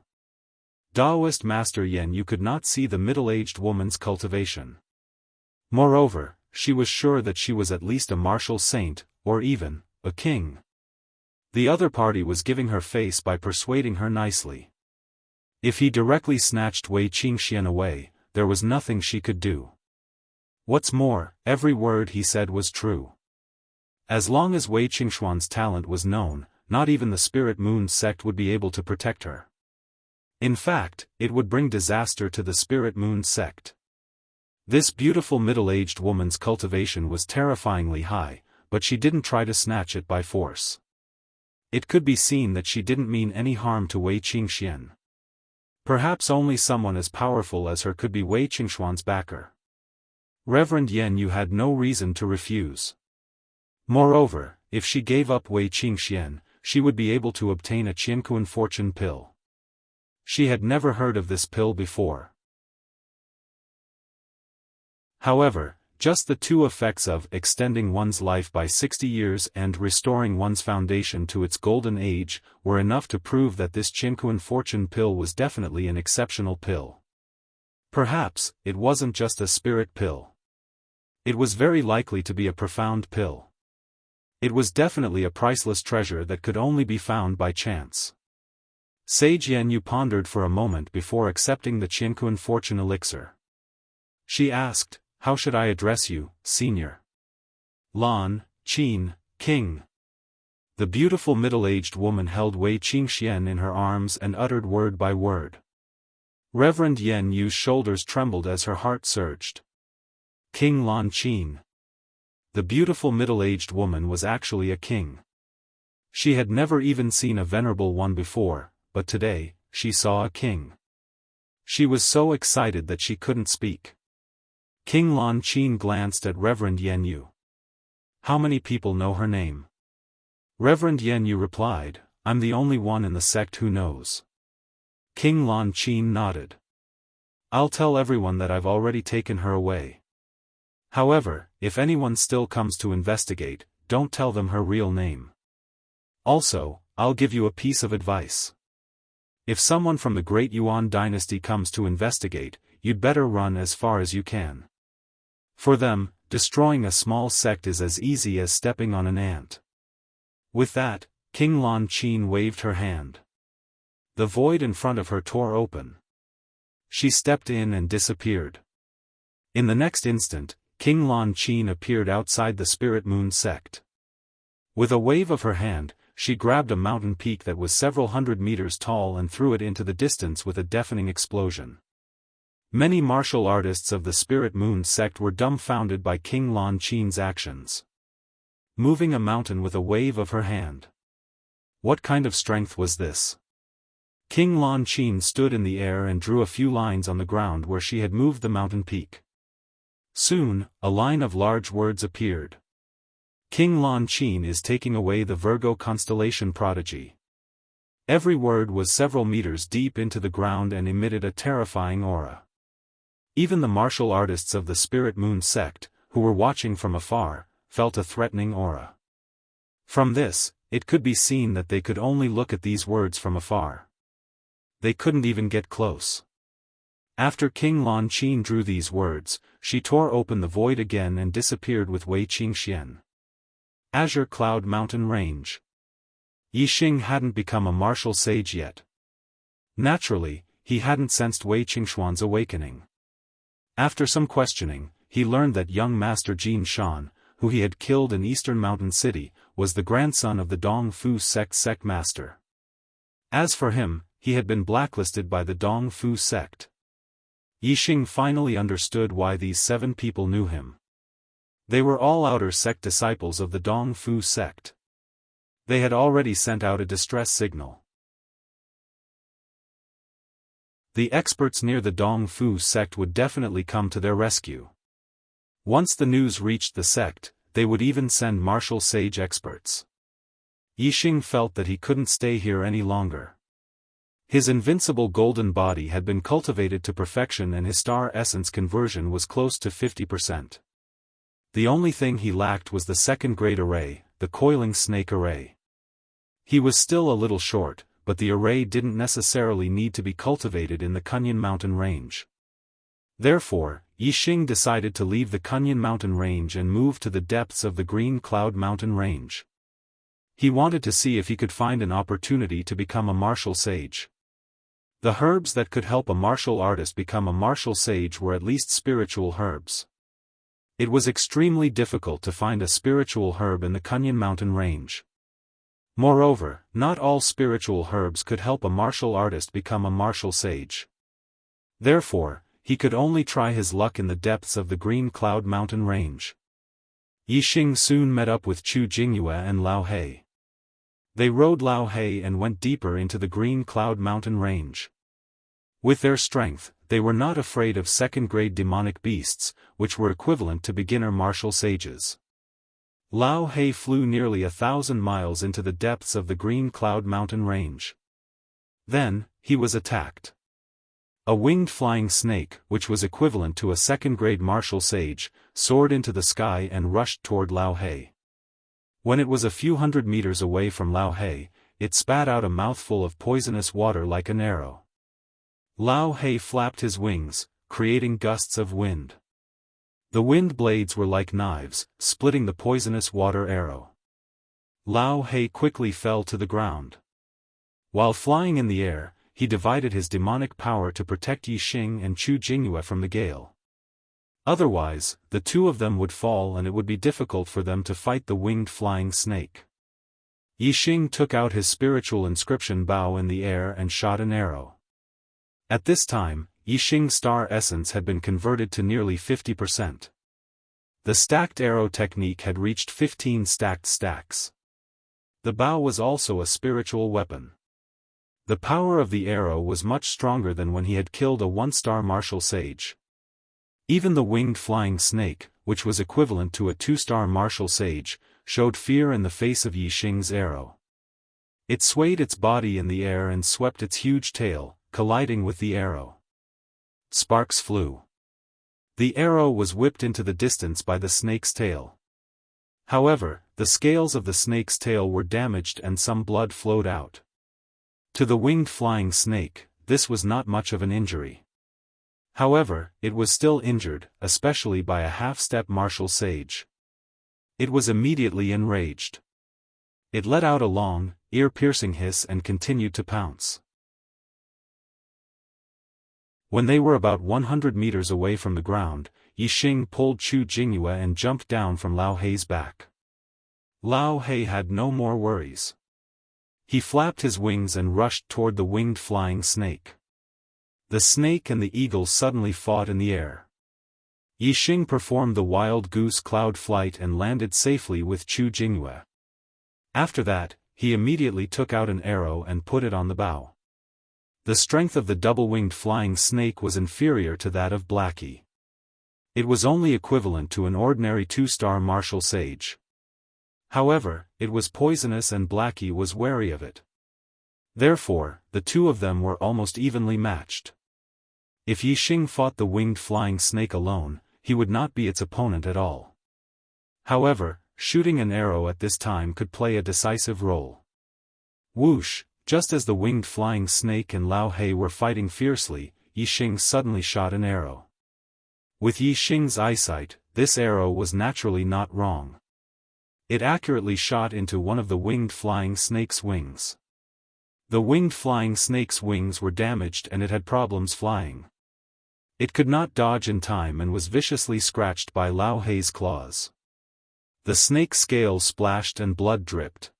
Taoist Master Yan Yu could not see the middle-aged woman's cultivation. Moreover, she was sure that she was at least a martial saint, or even, a king. The other party was giving her face by persuading her nicely. If he directly snatched Wei Qingxian away, there was nothing she could do. What's more, every word he said was true. As long as Wei Qingxuan's talent was known, not even the Spirit Moon sect would be able to protect her. In fact, it would bring disaster to the Spirit Moon sect. This beautiful middle-aged woman's cultivation was terrifyingly high, but she didn't try to snatch it by force. It could be seen that she didn't mean any harm to Wei Qingxian. Perhaps only someone as powerful as her could be Wei Qingxuan's backer. Reverend Yan Yu had no reason to refuse. Moreover, if she gave up Wei Qingxian, she would be able to obtain a Qiankuan fortune pill. She had never heard of this pill before. However, just the two effects of extending one's life by 60 years and restoring one's foundation to its golden age were enough to prove that this Qiankuan fortune pill was definitely an exceptional pill. Perhaps, it wasn't just a spirit pill. It was very likely to be a profound pill. It was definitely a priceless treasure that could only be found by chance. Sage Yan Yu pondered for a moment before accepting the Qiankuan fortune elixir. She asked, how should I address you, Senior? Lan, Qin, King. The beautiful middle-aged woman held Wei Qingxian in her arms and uttered word by word. Reverend Yan Yu's shoulders trembled as her heart surged. King Lan Qin. The beautiful middle-aged woman was actually a king. She had never even seen a venerable one before, but today, she saw a king. She was so excited that she couldn't speak. King Lan Qin glanced at Reverend Yan Yu. How many people know her name? Reverend Yan Yu replied, I'm the only one in the sect who knows. King Lan Qin nodded. I'll tell everyone that I've already taken her away. However, if anyone still comes to investigate, don't tell them her real name. Also, I'll give you a piece of advice. If someone from the Great Yuan dynasty comes to investigate, you'd better run as far as you can. For them, destroying a small sect is as easy as stepping on an ant. With that, King Lan Qin waved her hand. The void in front of her tore open. She stepped in and disappeared. In the next instant, King Lan Qin appeared outside the Spirit Moon sect. With a wave of her hand, she grabbed a mountain peak that was several hundred meters tall and threw it into the distance with a deafening explosion. Many martial artists of the Spirit Moon sect were dumbfounded by King Lan Qin's actions. Moving a mountain with a wave of her hand. What kind of strength was this? King Lan Qin stood in the air and drew a few lines on the ground where she had moved the mountain peak. Soon, a line of large words appeared. King Lan Qin is taking away the Virgo constellation prodigy. Every word was several meters deep into the ground and emitted a terrifying aura. Even the martial artists of the Spirit Moon sect, who were watching from afar, felt a threatening aura. From this, it could be seen that they could only look at these words from afar. They couldn't even get close. After King Lan Qin drew these words, she tore open the void again and disappeared with Wei Qingxian. Azure Cloud Mountain Range. Yixing hadn't become a martial sage yet. Naturally, he hadn't sensed Wei Qingxuan's awakening. After some questioning, he learned that young Master Jin Shan, who he had killed in Eastern Mountain City, was the grandson of the Dong Fu sect master. As for him, he had been blacklisted by the Dong Fu sect. Yixing finally understood why these 7 people knew him. They were all outer sect disciples of the Dong Fu sect. They had already sent out a distress signal. The experts near the Dong Fu sect would definitely come to their rescue. Once the news reached the sect, they would even send martial sage experts. Yixing felt that he couldn't stay here any longer. His invincible golden body had been cultivated to perfection and his star essence conversion was close to 50%. The only thing he lacked was the second-grade array, the coiling snake array. He was still a little short, but the array didn't necessarily need to be cultivated in the Kunyan Mountain Range. Therefore, Yixing decided to leave the Kunyan Mountain Range and move to the depths of the Green Cloud Mountain Range. He wanted to see if he could find an opportunity to become a martial sage. The herbs that could help a martial artist become a martial sage were at least spiritual herbs. It was extremely difficult to find a spiritual herb in the Kunyan Mountain Range. Moreover, not all spiritual herbs could help a martial artist become a martial sage. Therefore, he could only try his luck in the depths of the Green Cloud Mountain Range. Yixing soon met up with Chu Jingyue and Lao He. They rode Lao He and went deeper into the Green Cloud Mountain Range. With their strength, they were not afraid of second-grade demonic beasts, which were equivalent to beginner martial sages. Lao He flew nearly 1,000 miles into the depths of the Green Cloud Mountain Range. Then, he was attacked. A winged flying snake, which was equivalent to a second-grade martial sage, soared into the sky and rushed toward Lao He. When it was a few hundred meters away from Lao He, it spat out a mouthful of poisonous water like an arrow. Lao He flapped his wings, creating gusts of wind. The wind blades were like knives, splitting the poisonous water arrow. Lao He quickly fell to the ground. While flying in the air, he divided his demonic power to protect Yixing and Chu Jingyue from the gale. Otherwise, the two of them would fall and it would be difficult for them to fight the winged flying snake. Yixing took out his spiritual inscription bow in the air and shot an arrow. At this time, Yixing's star essence had been converted to nearly 50%. The stacked arrow technique had reached 15 stacked stacks. The bow was also a spiritual weapon. The power of the arrow was much stronger than when he had killed a one-star martial sage. Even the winged flying snake, which was equivalent to a 2-star martial sage, showed fear in the face of Yixing's arrow. It swayed its body in the air and swept its huge tail, colliding with the arrow. Sparks flew. The arrow was whipped into the distance by the snake's tail. However, the scales of the snake's tail were damaged and some blood flowed out. To the winged flying snake, this was not much of an injury. However, it was still injured, especially by a half-step martial sage. It was immediately enraged. It let out a long, ear-piercing hiss and continued to pounce. When they were about 100 meters away from the ground, Yixing pulled Chu Jingyue and jumped down from Lao Hei's back. Lao Hei had no more worries. He flapped his wings and rushed toward the winged flying snake. The snake and the eagle suddenly fought in the air. Yixing performed the wild goose cloud flight and landed safely with Chu Jingyue. After that, he immediately took out an arrow and put it on the bow. The strength of the double-winged flying snake was inferior to that of Blackie. It was only equivalent to an ordinary two-star martial sage. However, it was poisonous and Blackie was wary of it. Therefore, the two of them were almost evenly matched. If Yixing fought the winged flying snake alone, he would not be its opponent at all. However, shooting an arrow at this time could play a decisive role. Whoosh, just as the winged flying snake and Lao Hei were fighting fiercely, Yixing suddenly shot an arrow. With Yixing's eyesight, this arrow was naturally not wrong. It accurately shot into one of the winged flying snake's wings. The winged flying snake's wings were damaged and it had problems flying. It could not dodge in time and was viciously scratched by Lao Hei's claws. The snake's scales splashed and blood dripped.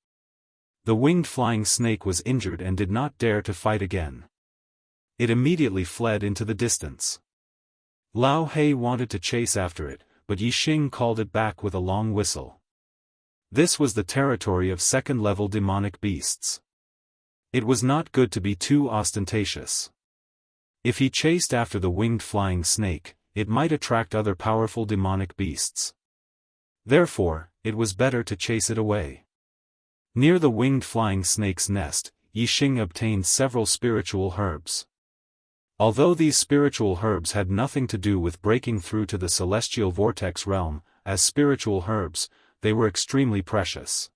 The winged flying snake was injured and did not dare to fight again. It immediately fled into the distance. Lao Hei wanted to chase after it, but Yixing called it back with a long whistle. This was the territory of second-level demonic beasts. It was not good to be too ostentatious. If he chased after the winged flying snake, it might attract other powerful demonic beasts. Therefore, it was better to chase it away. Near the winged flying snake's nest, Yixing obtained several spiritual herbs. Although these spiritual herbs had nothing to do with breaking through to the celestial vortex realm, as spiritual herbs, they were extremely precious.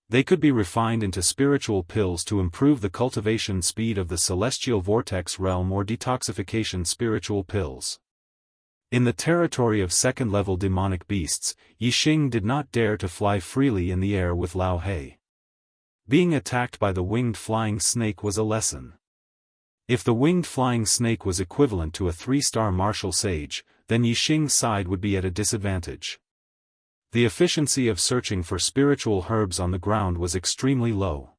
They could be refined into spiritual pills to improve the cultivation speed of the celestial vortex realm or detoxification spiritual pills. In the territory of second-level demonic beasts, Yixing did not dare to fly freely in the air with Lao Hei. Being attacked by the winged flying snake was a lesson. If the winged flying snake was equivalent to a 3-star martial sage, then Yixing's side would be at a disadvantage. The efficiency of searching for spiritual herbs on the ground was extremely low.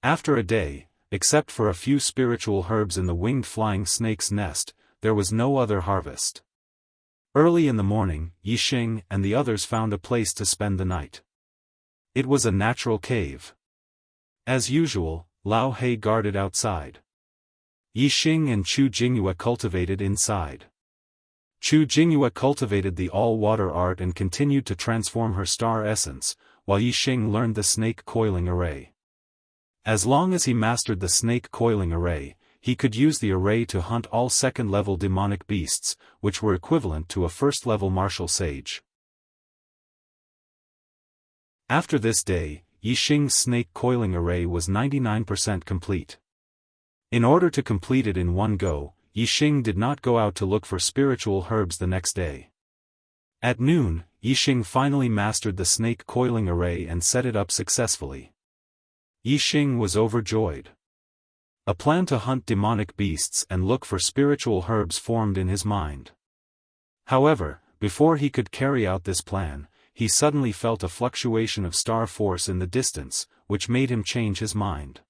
After a day, except for a few spiritual herbs in the winged flying snake's nest, there was no other harvest. Early in the morning, Yixing and the others found a place to spend the night. It was a natural cave. As usual, Lao Hei guarded outside. Yixing and Chu Jingyue cultivated inside. Chu Jingyue cultivated the all-water art and continued to transform her star essence, while Yixing learned the snake coiling array. As long as he mastered the snake coiling array, he could use the array to hunt all second-level demonic beasts, which were equivalent to a first-level martial sage. After this day, Yixing's snake coiling array was 99% complete. In order to complete it in one go, Yixing did not go out to look for spiritual herbs the next day. At noon, Yixing finally mastered the snake coiling array and set it up successfully. Yixing was overjoyed. A plan to hunt demonic beasts and look for spiritual herbs formed in his mind. However, before he could carry out this plan, he suddenly felt a fluctuation of star force in the distance, which made him change his mind.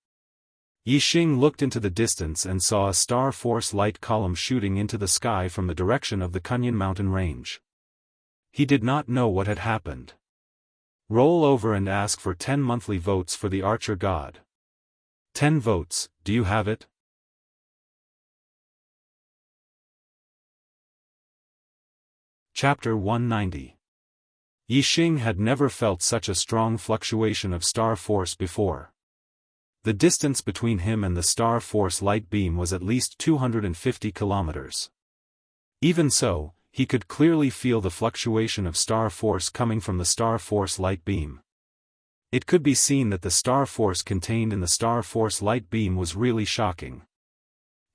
Yixing looked into the distance and saw a star force light column shooting into the sky from the direction of the Kunyan mountain range. He did not know what had happened. Roll over and ask for 10 monthly votes for the archer god. 10 votes, do you have it? Chapter 190. Yixing had never felt such a strong fluctuation of star force before. The distance between him and the star force light beam was at least 250 kilometers. Even so, he could clearly feel the fluctuation of star force coming from the star force light beam. It could be seen that the star force contained in the star force light beam was really shocking.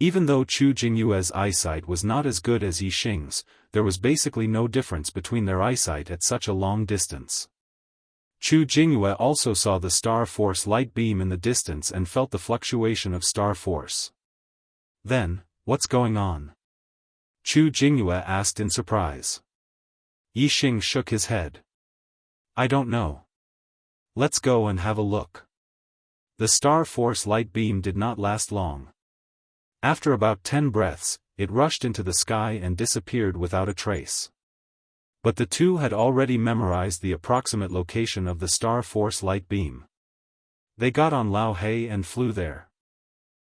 Even though Chu Jingyue's eyesight was not as good as Yi Xing's, there was basically no difference between their eyesight at such a long distance. Chu Jingyue also saw the star force light beam in the distance and felt the fluctuation of star force. Then, what's going on? Chu Jingyue asked in surprise. Yi Xing shook his head. I don't know. Let's go and have a look. The star force light beam did not last long. After about 10 breaths, it rushed into the sky and disappeared without a trace. But the two had already memorized the approximate location of the star force light beam. They got on Lao He and flew there.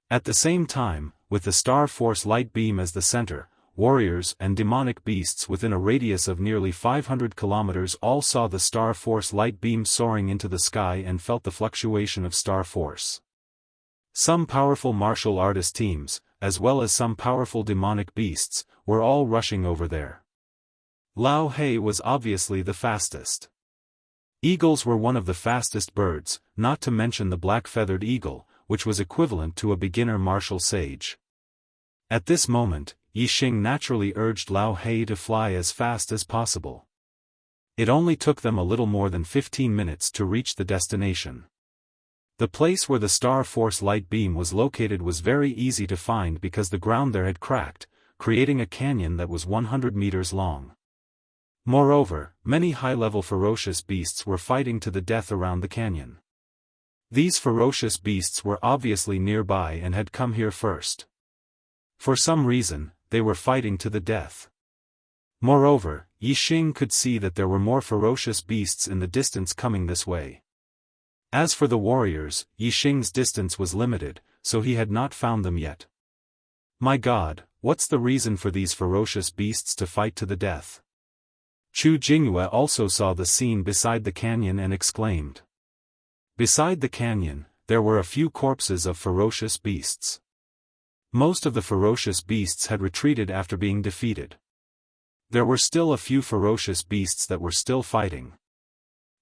At the same time, with the star force light beam as the center, warriors and demonic beasts within a radius of nearly 500 kilometers all saw the star force light beam soaring into the sky and felt the fluctuation of star force. Some powerful martial artist teams, as well as some powerful demonic beasts, were all rushing over there. Lao He was obviously the fastest. Eagles were one of the fastest birds, not to mention the black-feathered eagle, which was equivalent to a beginner martial sage. At this moment, Yi Xing naturally urged Lao He to fly as fast as possible. It only took them a little more than 15 minutes to reach the destination. The place where the star force light beam was located was very easy to find because the ground there had cracked, creating a canyon that was 100 meters long. Moreover, many high-level ferocious beasts were fighting to the death around the canyon. These ferocious beasts were obviously nearby and had come here first. For some reason, they were fighting to the death. Moreover, Yi Xing could see that there were more ferocious beasts in the distance coming this way. As for the warriors, Yi Xing's distance was limited, so he had not found them yet. My God, what's the reason for these ferocious beasts to fight to the death? Chu Jingyue also saw the scene beside the canyon and exclaimed. Beside the canyon, there were a few corpses of ferocious beasts. Most of the ferocious beasts had retreated after being defeated. There were still a few ferocious beasts that were still fighting.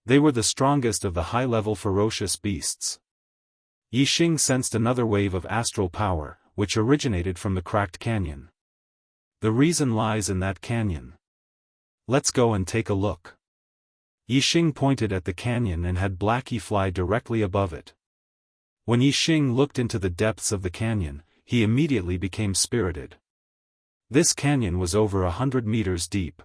They were the strongest of the high-level ferocious beasts. Yi Xing sensed another wave of astral power, which originated from the cracked canyon. The reason lies in that canyon. Let's go and take a look. Yi Xing pointed at the canyon and had Blackie fly directly above it. When Yi Xing looked into the depths of the canyon, he immediately became spirited. This canyon was over 100 meters deep.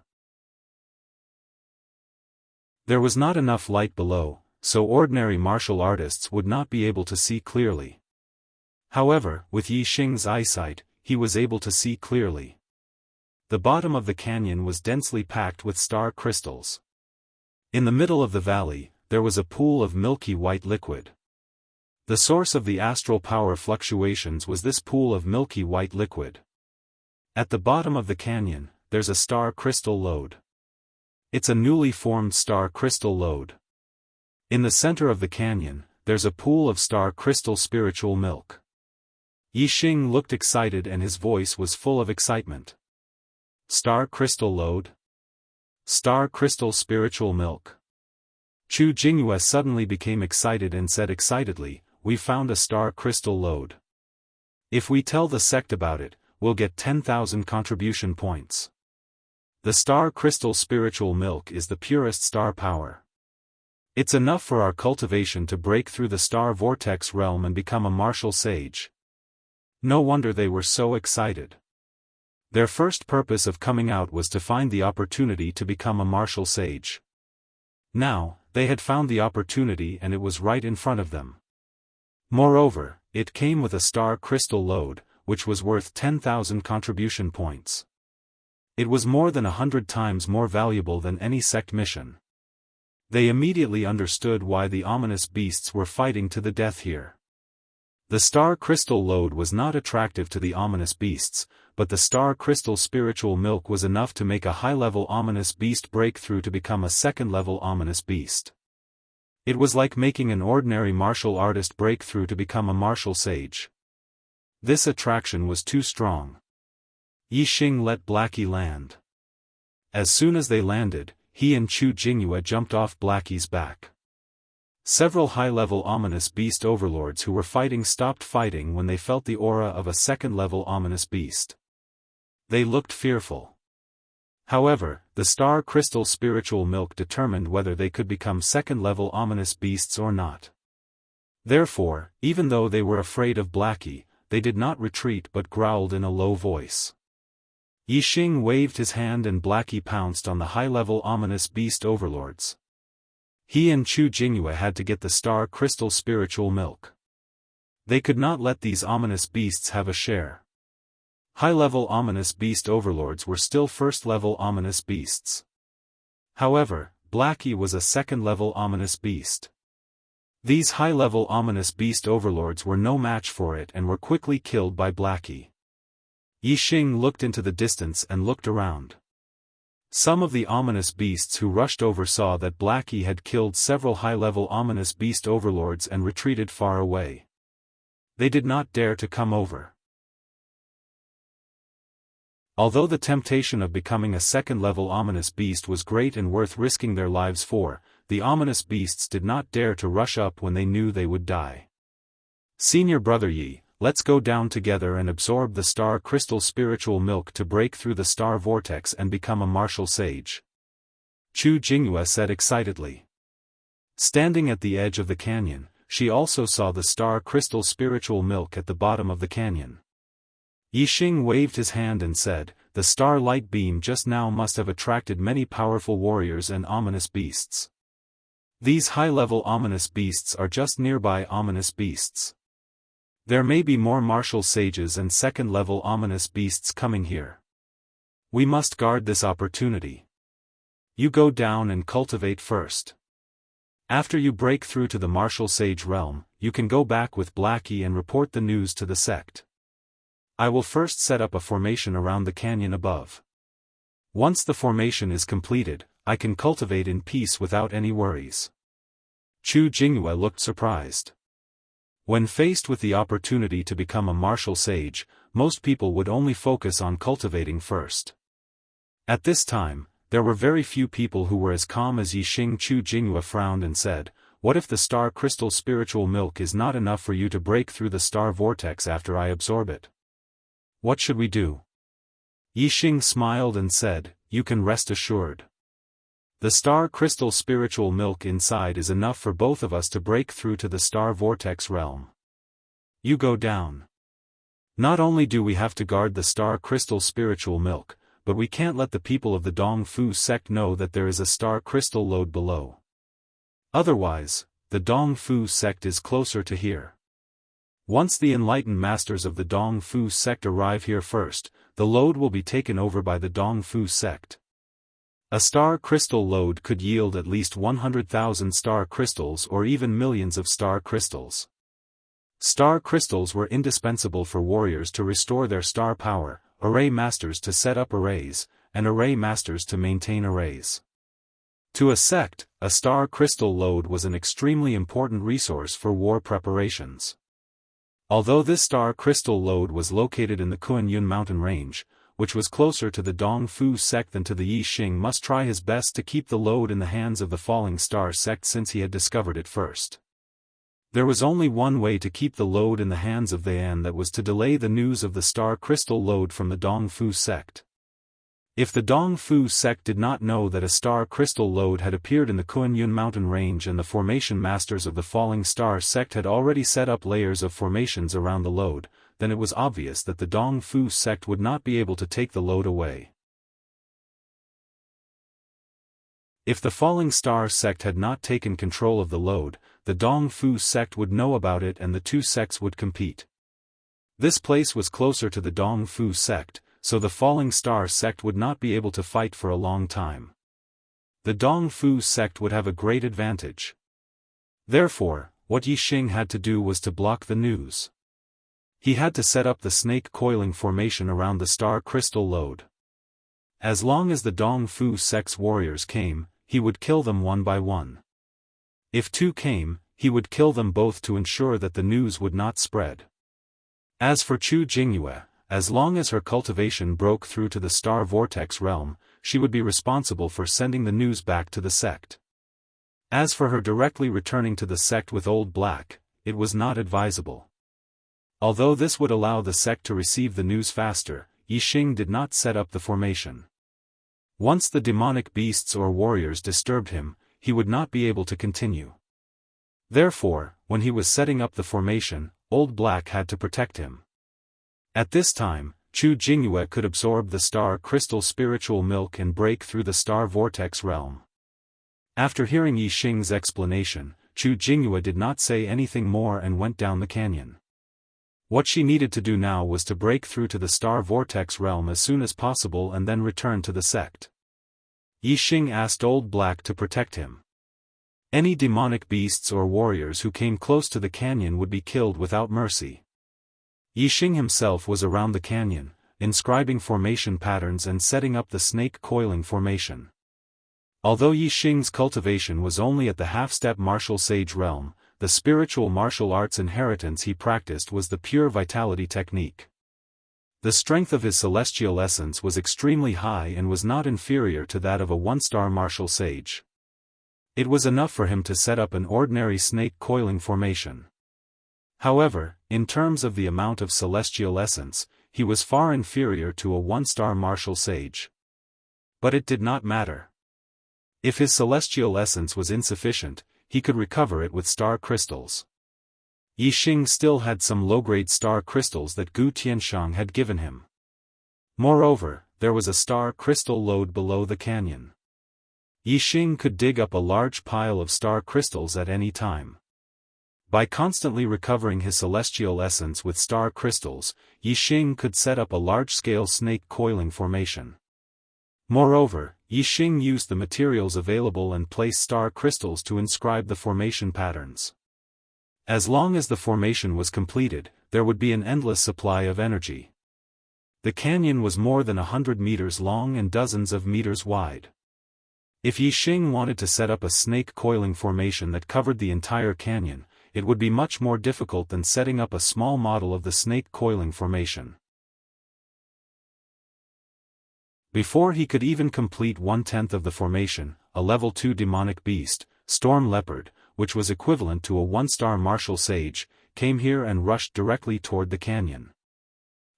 There was not enough light below, so ordinary martial artists would not be able to see clearly. However, with Yi Xing's eyesight, he was able to see clearly. The bottom of the canyon was densely packed with star crystals. In the middle of the valley, there was a pool of milky white liquid. The source of the astral power fluctuations was this pool of milky white liquid. At the bottom of the canyon, there's a star crystal lode. It's a newly formed star crystal lode. In the center of the canyon, there's a pool of star crystal spiritual milk. Yi Xing looked excited and his voice was full of excitement. Star crystal lode? Star crystal spiritual milk. Chu Jingyue suddenly became excited and said excitedly, "We found a star crystal lode. If we tell the sect about it, we'll get 10,000 contribution points. The star crystal spiritual milk is the purest star power. It's enough for our cultivation to break through the star vortex realm and become a martial sage." No wonder they were so excited. Their first purpose of coming out was to find the opportunity to become a martial sage. Now, they had found the opportunity and it was right in front of them. Moreover, it came with a star crystal lode, which was worth 10,000 contribution points. It was more than 100 times more valuable than any sect mission. They immediately understood why the ominous beasts were fighting to the death here. The star crystal lode was not attractive to the ominous beasts, but the star crystal spiritual milk was enough to make a high-level ominous beast break through to become a second-level ominous beast. It was like making an ordinary martial artist break through to become a martial sage. This attraction was too strong. Yi Xing let Blackie land. As soon as they landed, he and Chu Jingyue jumped off Blackie's back. Several high-level ominous beast overlords who were fighting stopped fighting when they felt the aura of a second-level ominous beast. They looked fearful. However, the star crystal spiritual milk determined whether they could become second-level ominous beasts or not. Therefore, even though they were afraid of Blackie, they did not retreat but growled in a low voice. Yixing waved his hand and Blackie pounced on the high-level ominous beast overlords. He and Chu Jingyue had to get the star crystal spiritual milk. They could not let these ominous beasts have a share. High-level ominous beast overlords were still first-level ominous beasts. However, Blackie was a second-level ominous beast. These high-level ominous beast overlords were no match for it and were quickly killed by Blackie. Yixing looked into the distance and looked around. Some of the ominous beasts who rushed over saw that Blackie had killed several high-level ominous beast overlords and retreated far away. They did not dare to come over. Although the temptation of becoming a second-level ominous beast was great and worth risking their lives for, the ominous beasts did not dare to rush up when they knew they would die. "Senior brother Yi, let's go down together and absorb the star crystal spiritual milk to break through the star vortex and become a martial sage," Chu Jingyue said excitedly. Standing at the edge of the canyon, she also saw the star crystal spiritual milk at the bottom of the canyon. Yixing waved his hand and said, "The star light beam just now must have attracted many powerful warriors and ominous beasts. These high-level ominous beasts are just nearby ominous beasts. There may be more martial sages and second-level ominous beasts coming here. We must guard this opportunity. You go down and cultivate first. After you break through to the martial sage realm, you can go back with Blackie and report the news to the sect. I will first set up a formation around the canyon above. Once the formation is completed, I can cultivate in peace without any worries." Chu Jingyue looked surprised. When faced with the opportunity to become a martial sage, most people would only focus on cultivating first. At this time, there were very few people who were as calm as Yixing. Chu Jingyue frowned and said, "What if the star crystal spiritual milk is not enough for you to break through the star vortex after I absorb it? What should we do?" Yixing smiled and said, "You can rest assured. The star crystal spiritual milk inside is enough for both of us to break through to the star vortex realm. You go down. Not only do we have to guard the star crystal spiritual milk, but we can't let the people of the Dongfu sect know that there is a star crystal lode below. Otherwise, the Dongfu sect is closer to here. Once the enlightened masters of the Dongfu sect arrive here first, the lode will be taken over by the Dongfu sect. A star crystal lode could yield at least 100,000 star crystals or even millions of star crystals. Star crystals were indispensable for warriors to restore their star power, array masters to set up arrays, and array masters to maintain arrays. To a sect, a star crystal lode was an extremely important resource for war preparations. Although this star crystal lode was located in the Kuan-Yun mountain range, which was closer to the Dongfu sect than to the Yixing, must try his best to keep the lode in the hands of the Falling Star sect since he had discovered it first. There was only one way to keep the lode in the hands of they, and that was to delay the news of the star crystal lode from the Dongfu sect. If the Dongfu sect did not know that a star crystal lode had appeared in the Kuan-Yun mountain range and the formation masters of the Falling Star sect had already set up layers of formations around the lode, then it was obvious that the Dongfu sect would not be able to take the lode away. If the Falling Star sect had not taken control of the lode, the Dongfu sect would know about it and the two sects would compete. This place was closer to the Dongfu sect, so the Falling Star sect would not be able to fight for a long time. The Dongfu sect would have a great advantage. Therefore, what Yixing had to do was to block the news. He had to set up the snake coiling formation around the star crystal lode. As long as the Dongfu sect's warriors came, he would kill them one by one. If two came, he would kill them both to ensure that the news would not spread. As for Chu Jingyue, as long as her cultivation broke through to the star vortex realm, she would be responsible for sending the news back to the sect. As for her directly returning to the sect with Old Black, it was not advisable. Although this would allow the sect to receive the news faster, Yixing did not set up the formation. Once the demonic beasts or warriors disturbed him, he would not be able to continue. Therefore, when he was setting up the formation, Old Black had to protect him. At this time, Chu Jingyue could absorb the star crystal spiritual milk and break through the star vortex realm. After hearing Yixing's explanation, Chu Jingyue did not say anything more and went down the canyon. What she needed to do now was to break through to the star vortex realm as soon as possible and then return to the sect. Yixing asked Old Black to protect him. Any demonic beasts or warriors who came close to the canyon would be killed without mercy. Yixing himself was around the canyon, inscribing formation patterns and setting up the snake coiling formation. Although Yixing's cultivation was only at the half-step martial sage realm, the spiritual martial arts inheritance he practiced was the pure vitality technique. The strength of his celestial essence was extremely high and was not inferior to that of a one-star martial sage. It was enough for him to set up an ordinary snake coiling formation. However, in terms of the amount of celestial essence, he was far inferior to a one-star martial sage. But it did not matter. If his celestial essence was insufficient, he could recover it with star crystals. Yixing still had some low-grade star crystals that Gu Tianshang had given him. Moreover, there was a star crystal lode below the canyon. Yixing could dig up a large pile of star crystals at any time. By constantly recovering his celestial essence with star crystals, Yixing could set up a large-scale snake coiling formation. Moreover, Yixing used the materials available and placed star crystals to inscribe the formation patterns. As long as the formation was completed, there would be an endless supply of energy. The canyon was more than 100 meters long and dozens of meters wide. If Yixing wanted to set up a snake coiling formation that covered the entire canyon, it would be much more difficult than setting up a small model of the snake coiling formation. Before he could even complete 1/10 of the formation, a level 2 demonic beast, Storm Leopard, which was equivalent to a one-star martial sage, came here and rushed directly toward the canyon.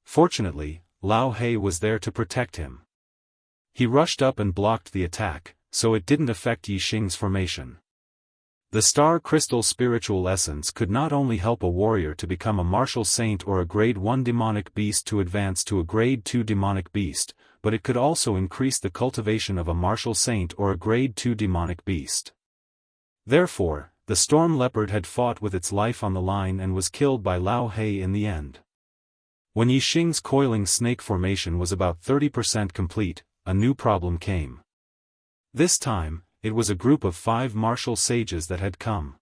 Fortunately, Lao He was there to protect him. He rushed up and blocked the attack, so it didn't affect Yixing's formation. The star crystal spiritual essence could not only help a warrior to become a martial saint or a grade 1 demonic beast to advance to a grade 2 demonic beast, but it could also increase the cultivation of a martial saint or a grade 2 demonic beast. Therefore, the storm leopard had fought with its life on the line and was killed by Lao He in the end. When Yixing's coiling snake formation was about 30% complete, a new problem came. This time, it was a group of 5 martial sages that had come.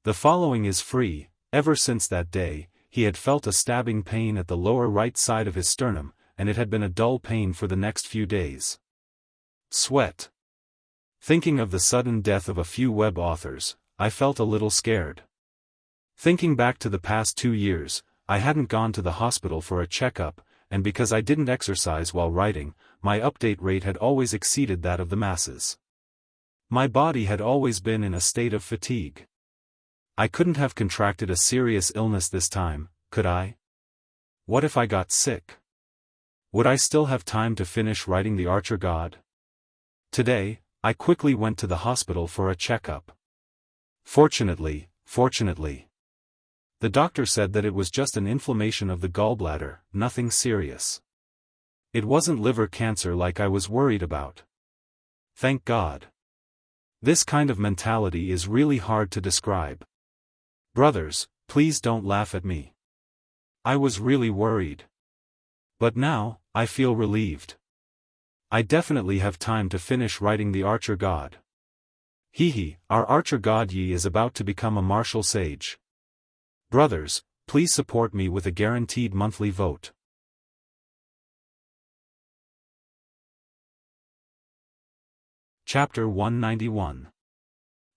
The following is free. Ever since that day, he had felt a stabbing pain at the lower right side of his sternum, and it had been a dull pain for the next few days. Sweat. Thinking of the sudden death of a few web authors, I felt a little scared. Thinking back to the past 2 years, I hadn't gone to the hospital for a checkup, and because I didn't exercise while writing, my update rate had always exceeded that of the masses. My body had always been in a state of fatigue. I couldn't have contracted a serious illness this time, could I? What if I got sick? Would I still have time to finish writing The Archer God? Today, I quickly went to the hospital for a checkup. Fortunately, the doctor said that it was just an inflammation of the gallbladder, nothing serious. It wasn't liver cancer like I was worried about. Thank God. This kind of mentality is really hard to describe. Brothers, please don't laugh at me. I was really worried. But now, I feel relieved. I definitely have time to finish writing The Archer God. Our Archer God Yi is about to become a martial sage. Brothers, please support me with a guaranteed monthly vote. Chapter 191.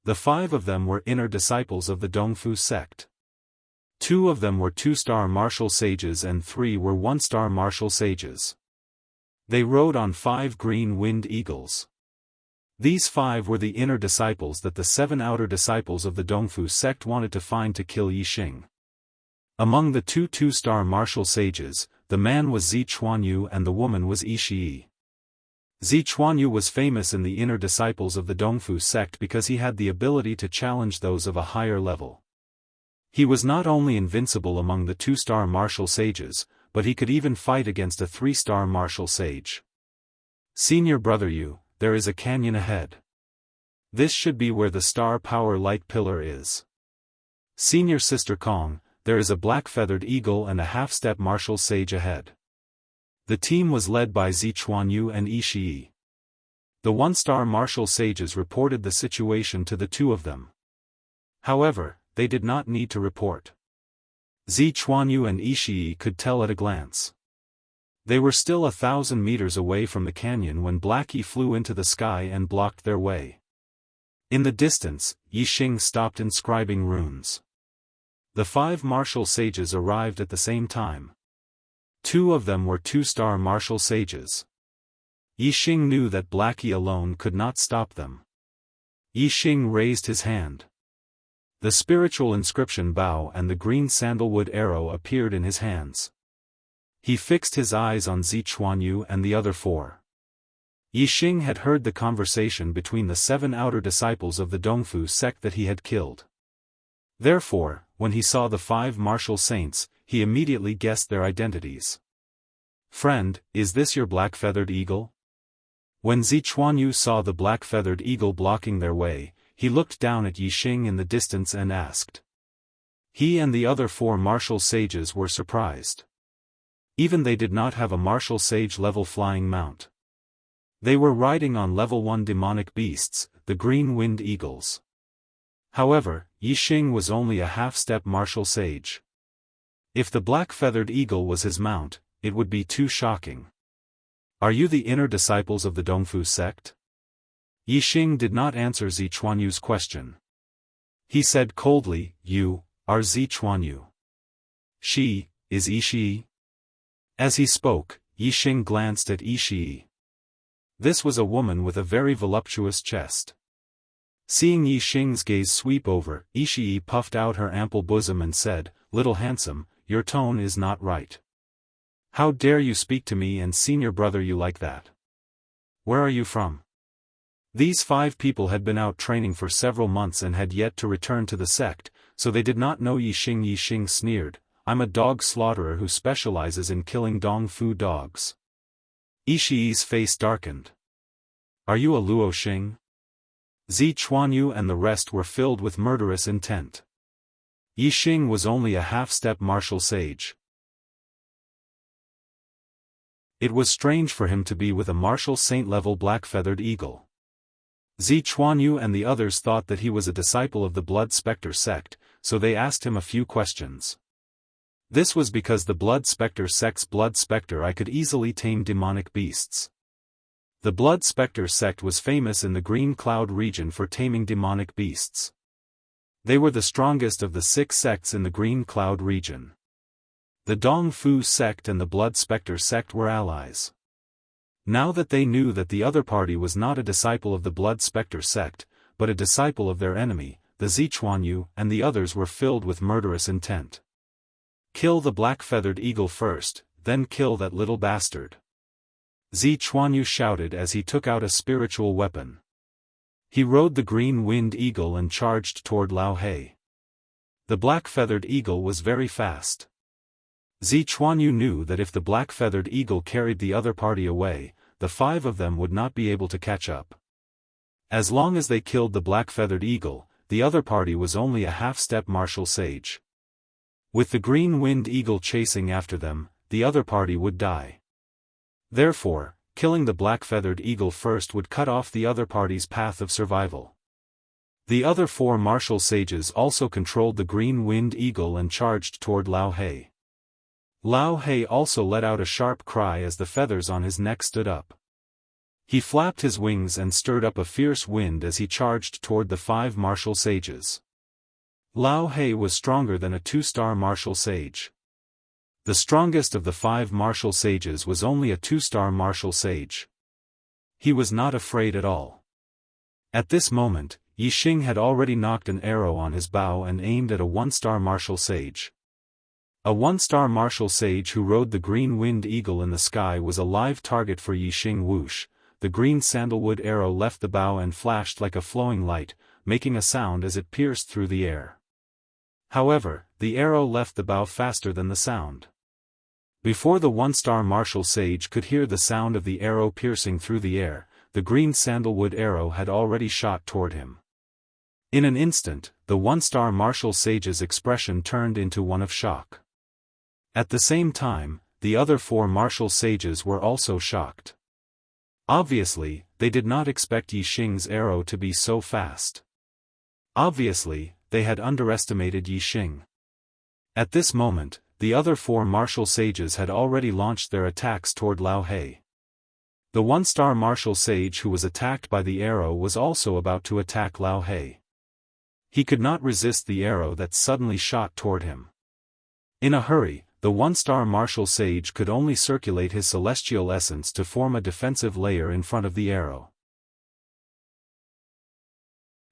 The 5 of them were inner disciples of the Dongfu sect. 2 of them were 2-star martial sages and 3 were 1-star martial sages. They rode on 5 green winged eagles. These 5 were the inner disciples that the 7 outer disciples of the Dongfu sect wanted to find to kill Yixing. Among the 2 two-star martial sages, the man was Zi Chuanyu and the woman was Yi. Zi Chuanyu was famous in the inner disciples of the Dongfu sect because he had the ability to challenge those of a higher level. He was not only invincible among the 2-star martial sages, but he could even fight against a 3-star martial sage. Senior brother Yu, there is a canyon ahead. This should be where the star power light pillar is. Senior sister Kong, there is a black-feathered eagle and a half-step martial sage ahead. The team was led by Zi Chuanyu and Yi. The 1-star martial sages reported the situation to the 2 of them. However, they did not need to report. Zi Chuanyu and Yi could tell at a glance. They were still 1,000 meters away from the canyon when Blackie flew into the sky and blocked their way. In the distance, Yixing stopped inscribing runes. The 5 martial sages arrived at the same time. 2 of them were 2-star martial sages. Yixing knew that Blackie alone could not stop them. Yixing raised his hand. The spiritual inscription bow and the green sandalwood arrow appeared in his hands. He fixed his eyes on Zi Chuanyu and the other 4. Yixing had heard the conversation between the 7 outer disciples of the Dongfu sect that he had killed. Therefore, when he saw the 5 martial saints, he immediately guessed their identities. "Friend, is this your black-feathered eagle?" When Zi Chuanyu saw the black-feathered eagle blocking their way, he looked down at Yixing in the distance and asked. He and the other 4 martial sages were surprised. Even they did not have a martial sage level flying mount. They were riding on level 1 demonic beasts, the green winged eagles. However, Yixing was only a half-step martial sage. If the black-feathered eagle was his mount, it would be too shocking. "Are you the inner disciples of the Dongfu sect?" Yixing did not answer Zi Chuanyu's question. He said coldly, "You are Zi Chuanyu. She is Yi." As he spoke, Yixing glanced at Yi. This was a woman with a very voluptuous chest. Seeing Yixing's gaze sweep over, Yi puffed out her ample bosom and said, "Little handsome, your tone is not right. How dare you speak to me and senior brother you like that? Where are you from?" These 5 people had been out training for several months and had yet to return to the sect, so they did not know Yixing. Yixing sneered, "I'm a dog slaughterer who specializes in killing Dongfu dogs." Yi's face darkened. "Are you a Luo Xing?" Zi Chuanyu and the rest were filled with murderous intent. Yixing was only a half-step martial sage. It was strange for him to be with a martial saint-level black-feathered eagle. Zi Chuanyu and the others thought that he was a disciple of the Blood Spectre sect, so they asked him a few questions. This was because the Blood Spectre sect's Blood Spectre I could easily tame demonic beasts. The Blood Spectre sect was famous in the Green Cloud region for taming demonic beasts. They were the strongest of the 6 sects in the Green Cloud region. The Dongfu sect and the Blood Spectre sect were allies. Now that they knew that the other party was not a disciple of the Blood Spectre sect, but a disciple of their enemy, the Zi Chuanyu and the others were filled with murderous intent. "Kill the black-feathered eagle first, then kill that little bastard," Zi Chuanyu shouted as he took out a spiritual weapon. He rode the green winged eagle and charged toward Lao He. The black-feathered eagle was very fast. Zi Chuanyu knew that if the black-feathered eagle carried the other party away, the 5 of them would not be able to catch up. As long as they killed the black-feathered eagle, the other party was only a half-step martial sage. With the green winged eagle chasing after them, the other party would die. Therefore, killing the black-feathered eagle first would cut off the other party's path of survival. The other 4 martial sages also controlled the green winged eagle and charged toward Lao He. Lao He also let out a sharp cry as the feathers on his neck stood up. He flapped his wings and stirred up a fierce wind as he charged toward the 5 martial sages. Lao He was stronger than a 2-star martial sage. The strongest of the 5 martial sages was only a 2-star martial sage. He was not afraid at all. At this moment, Yixing had already knocked an arrow on his bow and aimed at a 1-star martial sage. A 1-star martial sage who rode the green winged eagle in the sky was a live target for Yixing. Whoosh, the green sandalwood arrow left the bow and flashed like a flowing light, making a sound as it pierced through the air. However, the arrow left the bow faster than the sound. Before the 1-star martial sage could hear the sound of the arrow piercing through the air, the green sandalwood arrow had already shot toward him. In an instant, the 1-star martial sage's expression turned into one of shock. At the same time, the other 4 martial sages were also shocked. Obviously, they did not expect Yixing's arrow to be so fast. Obviously, they had underestimated Yixing. At this moment, the other 4 martial sages had already launched their attacks toward Lao He. The 1-star martial sage who was attacked by the arrow was also about to attack Lao He. He could not resist the arrow that suddenly shot toward him. In a hurry, the 1-star martial sage could only circulate his celestial essence to form a defensive layer in front of the arrow.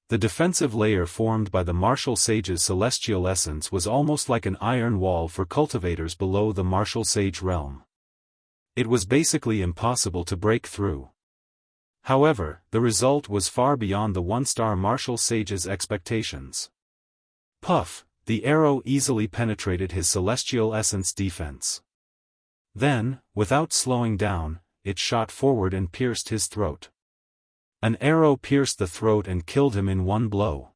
The defensive layer formed by the martial sage's celestial essence was almost like an iron wall for cultivators below the martial sage realm. It was basically impossible to break through. However, the result was far beyond the 1-star martial sage's expectations. Puff, the arrow easily penetrated his celestial essence defense. Then, without slowing down, it shot forward and pierced his throat. An arrow pierced the throat and killed him in one blow.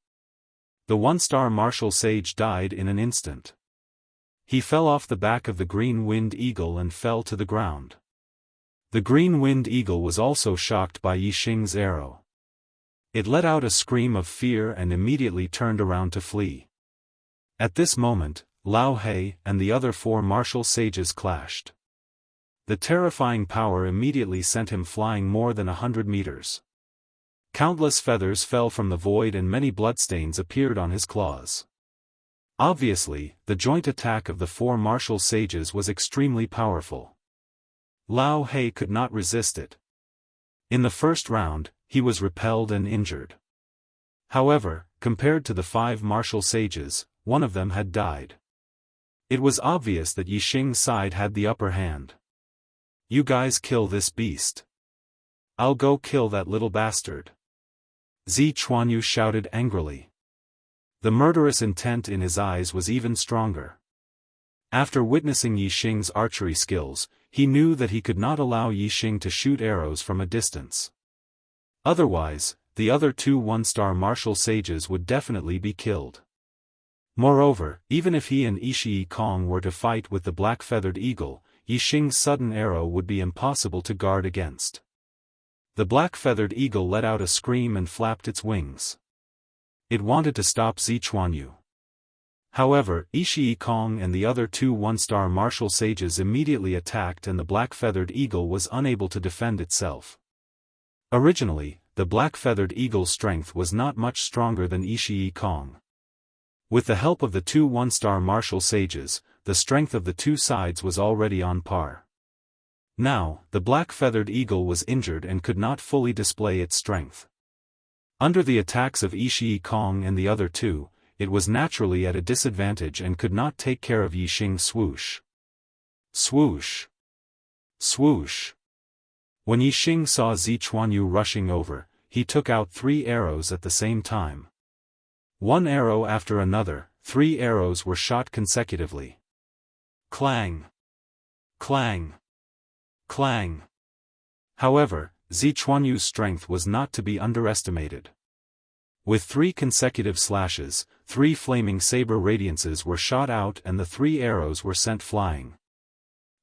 The 1-star martial sage died in an instant. He fell off the back of the green winged eagle and fell to the ground. The green winged eagle was also shocked by Yixing's arrow. It let out a scream of fear and immediately turned around to flee. At this moment, Lao He and the other 4 martial sages clashed. The terrifying power immediately sent him flying more than 100 meters. Countless feathers fell from the void and many bloodstains appeared on his claws. Obviously, the joint attack of the 4 martial sages was extremely powerful. Lao He could not resist it. In the first round, he was repelled and injured. However, compared to the 5 martial sages, one of them had died. It was obvious that Yixing's side had the upper hand. "You guys kill this beast. I'll go kill that little bastard," Zi Chuanyu shouted angrily. The murderous intent in his eyes was even stronger. After witnessing Yixing's archery skills, he knew that he could not allow Yixing to shoot arrows from a distance. Otherwise, the other 2 1-star martial sages would definitely be killed. Moreover, even if he and Ishii Kong were to fight with the black-feathered eagle, Yixing's sudden arrow would be impossible to guard against. The black-feathered eagle let out a scream and flapped its wings. It wanted to stop Zi Chuanyu. However, Ishii Kong and the other 2 1-star martial sages immediately attacked and the black-feathered eagle was unable to defend itself. Originally, the black-feathered eagle's strength was not much stronger than Ishii Kong. With the help of the 2 1-star martial sages, the strength of the 2 sides was already on par. Now, the black-feathered eagle was injured and could not fully display its strength. Under the attacks of Ishii Kong and the other 2, it was naturally at a disadvantage and could not take care of Yixing's swoosh. Swoosh! Swoosh! When Yixing saw Zi Chuanyu rushing over, he took out 3 arrows at the same time. One arrow after another, 3 arrows were shot consecutively. Clang! Clang! Clang! However, Zi Chuanyu's strength was not to be underestimated. With 3 consecutive slashes, 3 flaming saber radiances were shot out and the 3 arrows were sent flying.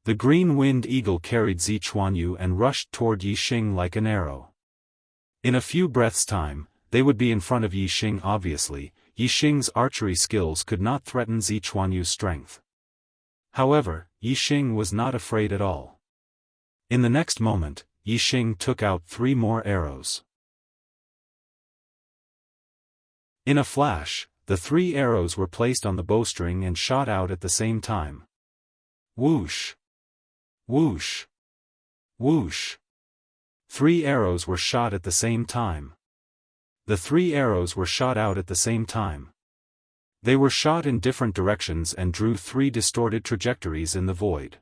The green winged eagle carried Zi Chuanyu and rushed toward Yixing like an arrow. In a few breaths' time, they would be in front of Yixing. Obviously, Yixing's archery skills could not threaten Zi Chuanyu's strength. However, Yixing was not afraid at all. In the next moment, Yixing took out 3 more arrows. In a flash, the 3 arrows were placed on the bowstring and shot out at the same time. Whoosh! Whoosh! Whoosh! 3 arrows were shot at the same time. The 3 arrows were shot out at the same time. They were shot in different directions and drew 3 distorted trajectories in the void.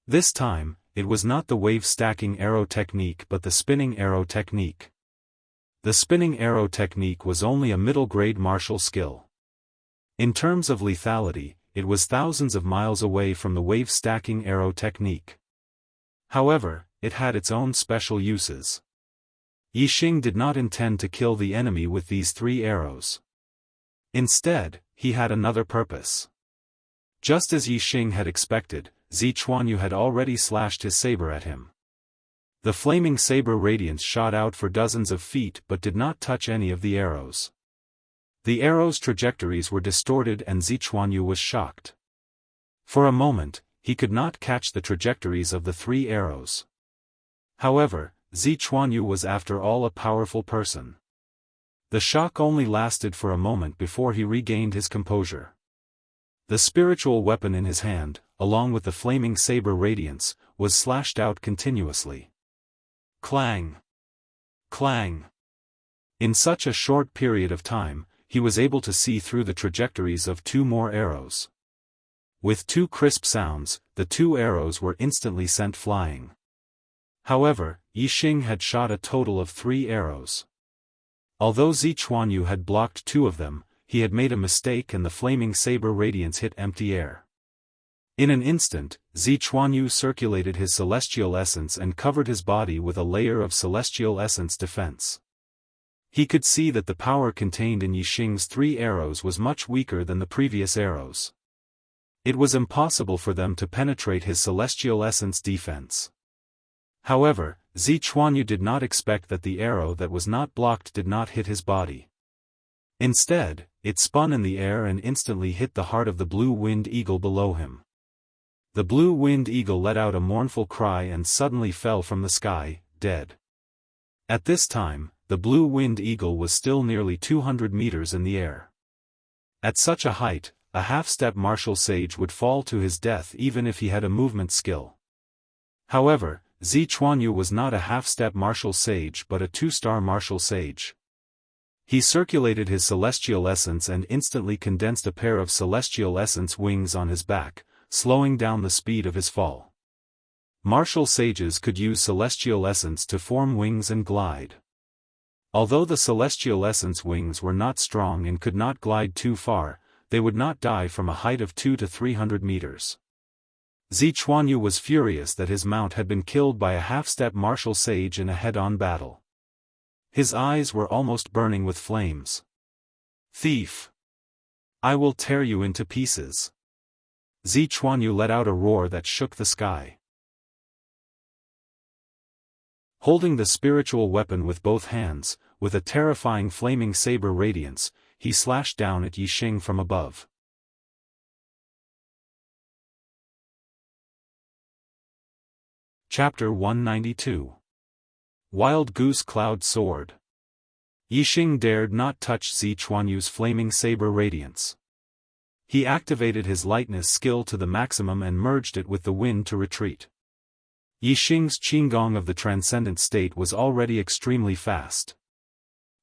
This time, it was not the wave-stacking arrow technique but the spinning arrow technique. The spinning arrow technique was only a middle-grade martial skill. In terms of lethality, it was thousands of miles away from the wave-stacking arrow technique. However, it had its own special uses. Yixing did not intend to kill the enemy with these 3 arrows. Instead, he had another purpose. Just as Yixing had expected, Zichuanyu had already slashed his saber at him. The flaming saber radiance shot out for dozens of feet but did not touch any of the arrows. The arrows' trajectories were distorted and Zichuanyu was shocked. For a moment, he could not catch the trajectories of the 3 arrows. However, Zichuanyu was after all a powerful person. The shock only lasted for a moment before he regained his composure. The spiritual weapon in his hand, along with the flaming saber radiance, was slashed out continuously. Clang! Clang! In such a short period of time, he was able to see through the trajectories of 2 more arrows. With 2 crisp sounds, the 2 arrows were instantly sent flying. However, Yixing had shot a total of 3 arrows. Although Zichuanyu had blocked 2 of them, he had made a mistake and the flaming saber radiance hit empty air. In an instant, Zichuanyu circulated his celestial essence and covered his body with a layer of celestial essence defense. He could see that the power contained in Yixing's 3 arrows was much weaker than the previous arrows. It was impossible for them to penetrate his celestial essence defense. However, Zichuanyu did not expect that the arrow that was not blocked did not hit his body. Instead, it spun in the air and instantly hit the heart of the blue-winged eagle below him. The blue-winged eagle let out a mournful cry and suddenly fell from the sky, dead. At this time, the blue-winged eagle was still nearly 200 meters in the air. At such a height, a half-step martial sage would fall to his death even if he had a movement skill. However, Zichuanyu was not a half-step martial sage but a 2-star martial sage. He circulated his celestial essence and instantly condensed a pair of celestial essence wings on his back, slowing down the speed of his fall. Martial sages could use celestial essence to form wings and glide. Although the celestial essence wings were not strong and could not glide too far, they would not die from a height of 200 to 300 meters. Zichuanyu was furious that his mount had been killed by a half-step martial sage in a head-on battle. His eyes were almost burning with flames. "Thief! I will tear you into pieces." Zichuanyu let out a roar that shook the sky. Holding the spiritual weapon with both hands, with a terrifying flaming saber radiance, he slashed down at Yixing from above. Chapter 192. Wild Goose Cloud Sword. Yixing dared not touch Zichuanyu's flaming saber radiance. He activated his lightness skill to the maximum and merged it with the wind to retreat. Yixing's Qigong of the transcendent state was already extremely fast.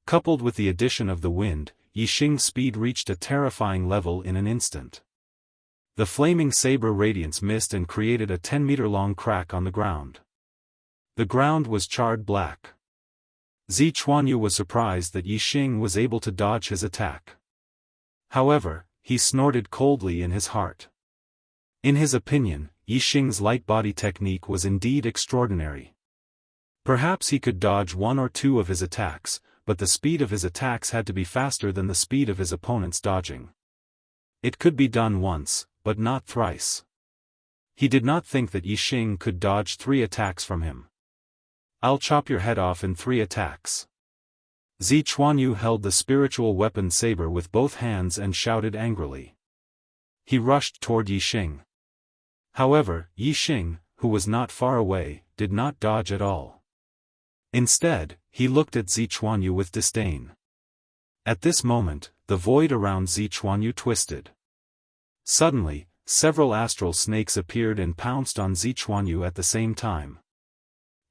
Coupled with the addition of the wind, Yixing's speed reached a terrifying level in an instant. The flaming saber radiance missed and created a 10-meter-long crack on the ground. The ground was charred black. Zichuanyu was surprised that Yixing was able to dodge his attack. However, he snorted coldly in his heart. In his opinion, Yixing's light body technique was indeed extraordinary. Perhaps he could dodge 1 or 2 of his attacks, but the speed of his attacks had to be faster than the speed of his opponent's dodging. It could be done once, but not thrice. He did not think that Yixing could dodge 3 attacks from him. "I'll chop your head off in 3 attacks." Zichuanyu held the spiritual weapon saber with both hands and shouted angrily. He rushed toward Yixing. However, Yixing, who was not far away, did not dodge at all. Instead, he looked at Zichuanyu with disdain. At this moment, the void around Zichuanyu twisted. Suddenly, several astral snakes appeared and pounced on Zichuanyu at the same time.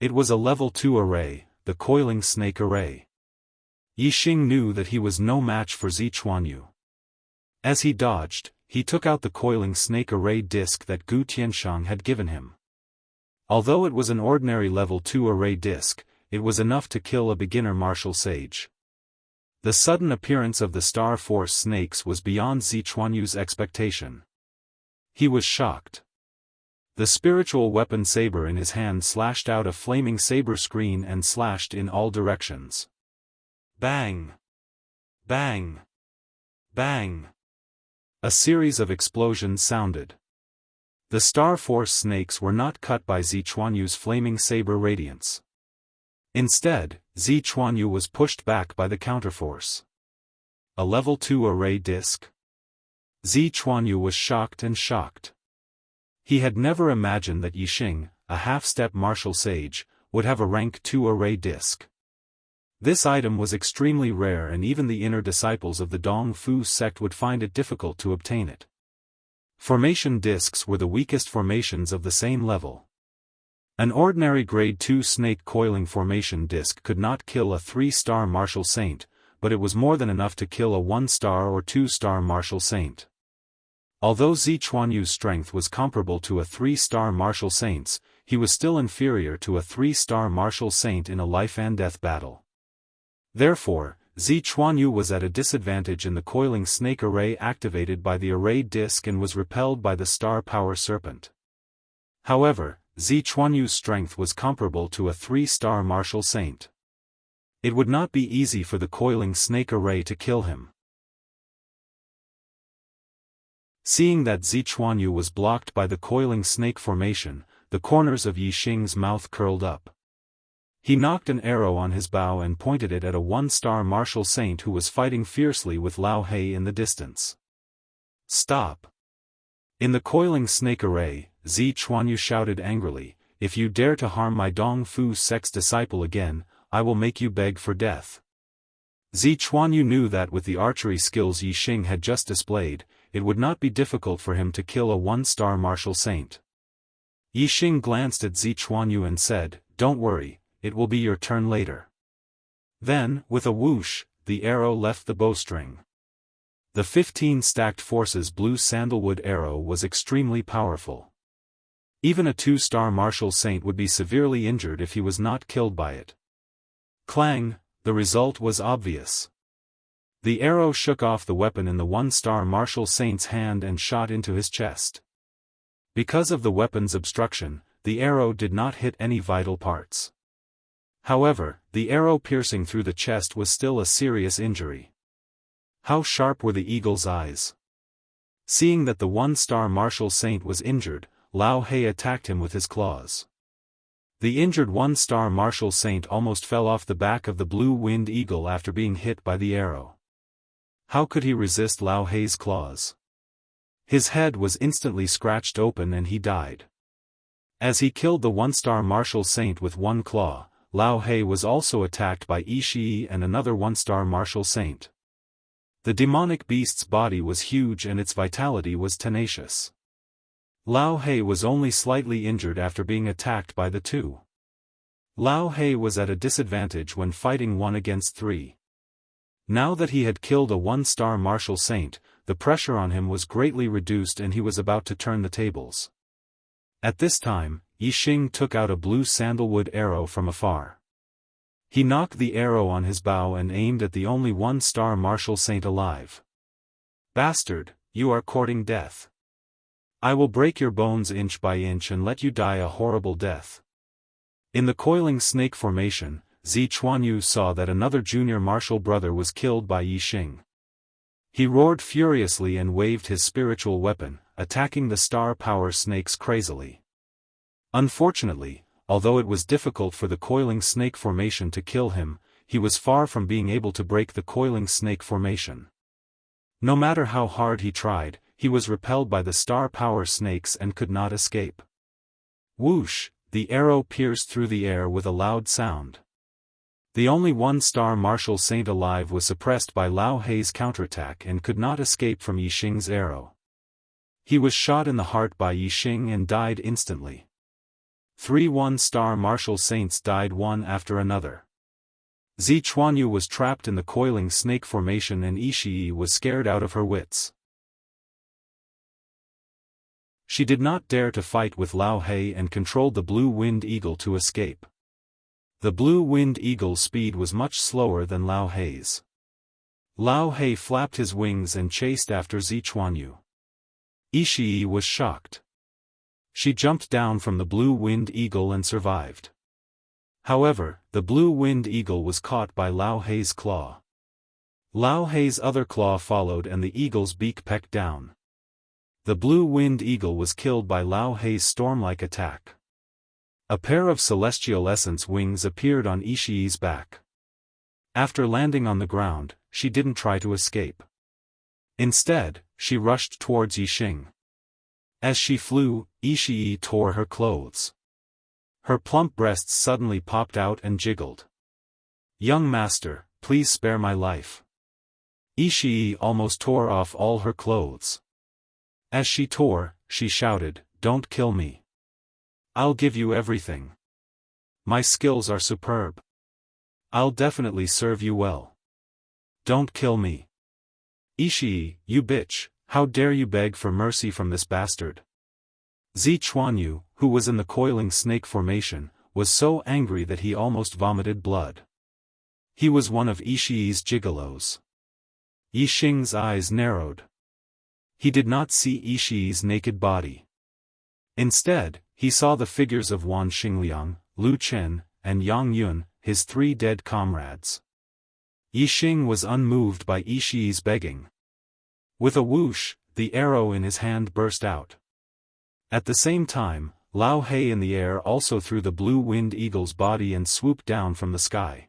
It was a level 2 array, the coiling snake array. Yixing knew that he was no match for Zichuanyu. As he dodged, he took out the coiling snake array disc that Gu Tianshang had given him. Although it was an ordinary level 2 array disc, it was enough to kill a beginner martial sage. The sudden appearance of the Star Force snakes was beyond Zichuanyu's expectation. He was shocked. The spiritual weapon saber in his hand slashed out a flaming saber screen and slashed in all directions. Bang! Bang! Bang! A series of explosions sounded. The Star Force snakes were not cut by Zichuanyu's flaming saber radiance. Instead, Zichuanyu was pushed back by the counterforce. A level 2 array disc? Zichuanyu was shocked and shocked. He had never imagined that Yixing, a half-step martial sage, would have a rank 2 array disc. This item was extremely rare and even the inner disciples of the Dong Fu sect would find it difficult to obtain it. Formation discs were the weakest formations of the same level. An ordinary grade 2 snake coiling formation disc could not kill a 3-star martial saint, but it was more than enough to kill a 1-star or 2-star martial saint. Although Zichuanyu's strength was comparable to a 3-star martial saint's, he was still inferior to a 3-star martial saint in a life-and-death battle. Therefore, Zichuanyu was at a disadvantage in the coiling snake array activated by the array disc and was repelled by the star power serpent. However, Zichuanyu's strength was comparable to a 3-star martial saint. It would not be easy for the coiling snake array to kill him. Seeing that Zichuanyu was blocked by the coiling snake formation, the corners of Yixing's mouth curled up. He knocked an arrow on his bow and pointed it at a 1-star martial saint who was fighting fiercely with Lao He in the distance. Stop! In the coiling snake array, Zichuanyu shouted angrily, "If you dare to harm my Dong Fu sect's disciple again, I will make you beg for death." Zichuanyu knew that with the archery skills Yixing had just displayed, it would not be difficult for him to kill a 1-star martial saint. Yixing glanced at Zichuanyu and said, "Don't worry, it will be your turn later." Then, with a whoosh, the arrow left the bowstring. The 15 stacked forces blue sandalwood arrow was extremely powerful. Even a 2-star martial saint would be severely injured if he was not killed by it. Clang, the result was obvious. The arrow shook off the weapon in the 1-star martial saint's hand and shot into his chest. Because of the weapon's obstruction, the arrow did not hit any vital parts. However, the arrow piercing through the chest was still a serious injury. How sharp were the eagle's eyes! Seeing that the 1-star martial saint was injured, Lao He attacked him with his claws. The injured 1-star martial saint almost fell off the back of the blue-winged eagle after being hit by the arrow. How could he resist Lao He's claws? His head was instantly scratched open and he died. As he killed the 1-star martial saint with one claw, Lao He was also attacked by Yixi and another 1-star martial saint. The demonic beast's body was huge and its vitality was tenacious. Lao He was only slightly injured after being attacked by the two. Lao He was at a disadvantage when fighting 1 against 3. Now that he had killed a 1-star martial saint, the pressure on him was greatly reduced and he was about to turn the tables. At this time, Yixing took out a blue sandalwood arrow from afar. He knocked the arrow on his bow and aimed at the only 1-star martial saint alive. "Bastard, you are courting death. I will break your bones inch by inch and let you die a horrible death." In the coiling snake formation, Zichuanyu saw that another junior martial brother was killed by Yixing. He roared furiously and waved his spiritual weapon, attacking the star power snakes crazily. Unfortunately, although it was difficult for the coiling snake formation to kill him, he was far from being able to break the coiling snake formation. No matter how hard he tried, he was repelled by the star power snakes and could not escape. Whoosh, the arrow pierced through the air with a loud sound. The only 1-star martial saint alive was suppressed by Lao He's counterattack and could not escape from Yixing's arrow. He was shot in the heart by Yixing and died instantly. 3 one-star martial saints died one after another. Zichuanyu was trapped in the coiling snake formation and Ishii was scared out of her wits. She did not dare to fight with Lao He and controlled the Blue Wind Eagle to escape. The Blue Wind Eagle's speed was much slower than Lao He's. Lao He flapped his wings and chased after Zichuanyu. Ishii was shocked. She jumped down from the Blue Wind Eagle and survived. However, the Blue Wind Eagle was caught by Lao He's claw. Lao He's other claw followed and the eagle's beak pecked down. The Blue Wind Eagle was killed by Lao He's storm-like attack. A pair of celestial essence wings appeared on Ishii's back. After landing on the ground, she didn't try to escape. Instead, she rushed towards Yixing. As she flew, Ishii tore her clothes. Her plump breasts suddenly popped out and jiggled. "Young master, please spare my life." Ishii almost tore off all her clothes. As she tore, she shouted, "Don't kill me. I'll give you everything. My skills are superb. I'll definitely serve you well. Don't kill me. Ishii, you bitch, how dare you beg for mercy from this bastard?" Zichuanyu, who was in the coiling snake formation, was so angry that he almost vomited blood. He was one of Ishii's gigolos. Yixing's eyes narrowed. He did not see Ishii's naked body. Instead, he saw the figures of Wan Xingliang, Lu Chen, and Yang Yun, his 3 dead comrades. Yixing was unmoved by Ishii's begging. With a whoosh, the arrow in his hand burst out. At the same time, Lao He in the air also threw the Blue Wind Eagle's body and swooped down from the sky.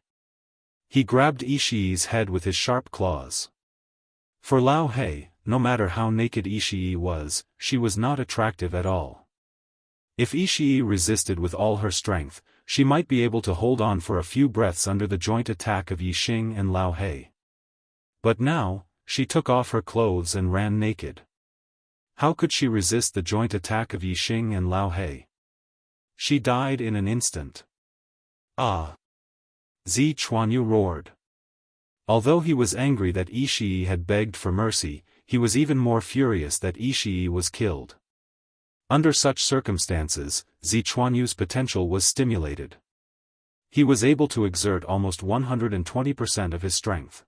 He grabbed Ishii's head with his sharp claws. For Lao He, no matter how naked Ishii was, she was not attractive at all. If Ishii resisted with all her strength, she might be able to hold on for a few breaths under the joint attack of Yixing and Lao He. But now, she took off her clothes and ran naked. How could she resist the joint attack of Yixing and Lao He? She died in an instant. Ah! Zichuanyu roared. Although he was angry that Ishii had begged for mercy, he was even more furious that Ishii was killed. Under such circumstances, Zichuanyu's potential was stimulated. He was able to exert almost 120% of his strength.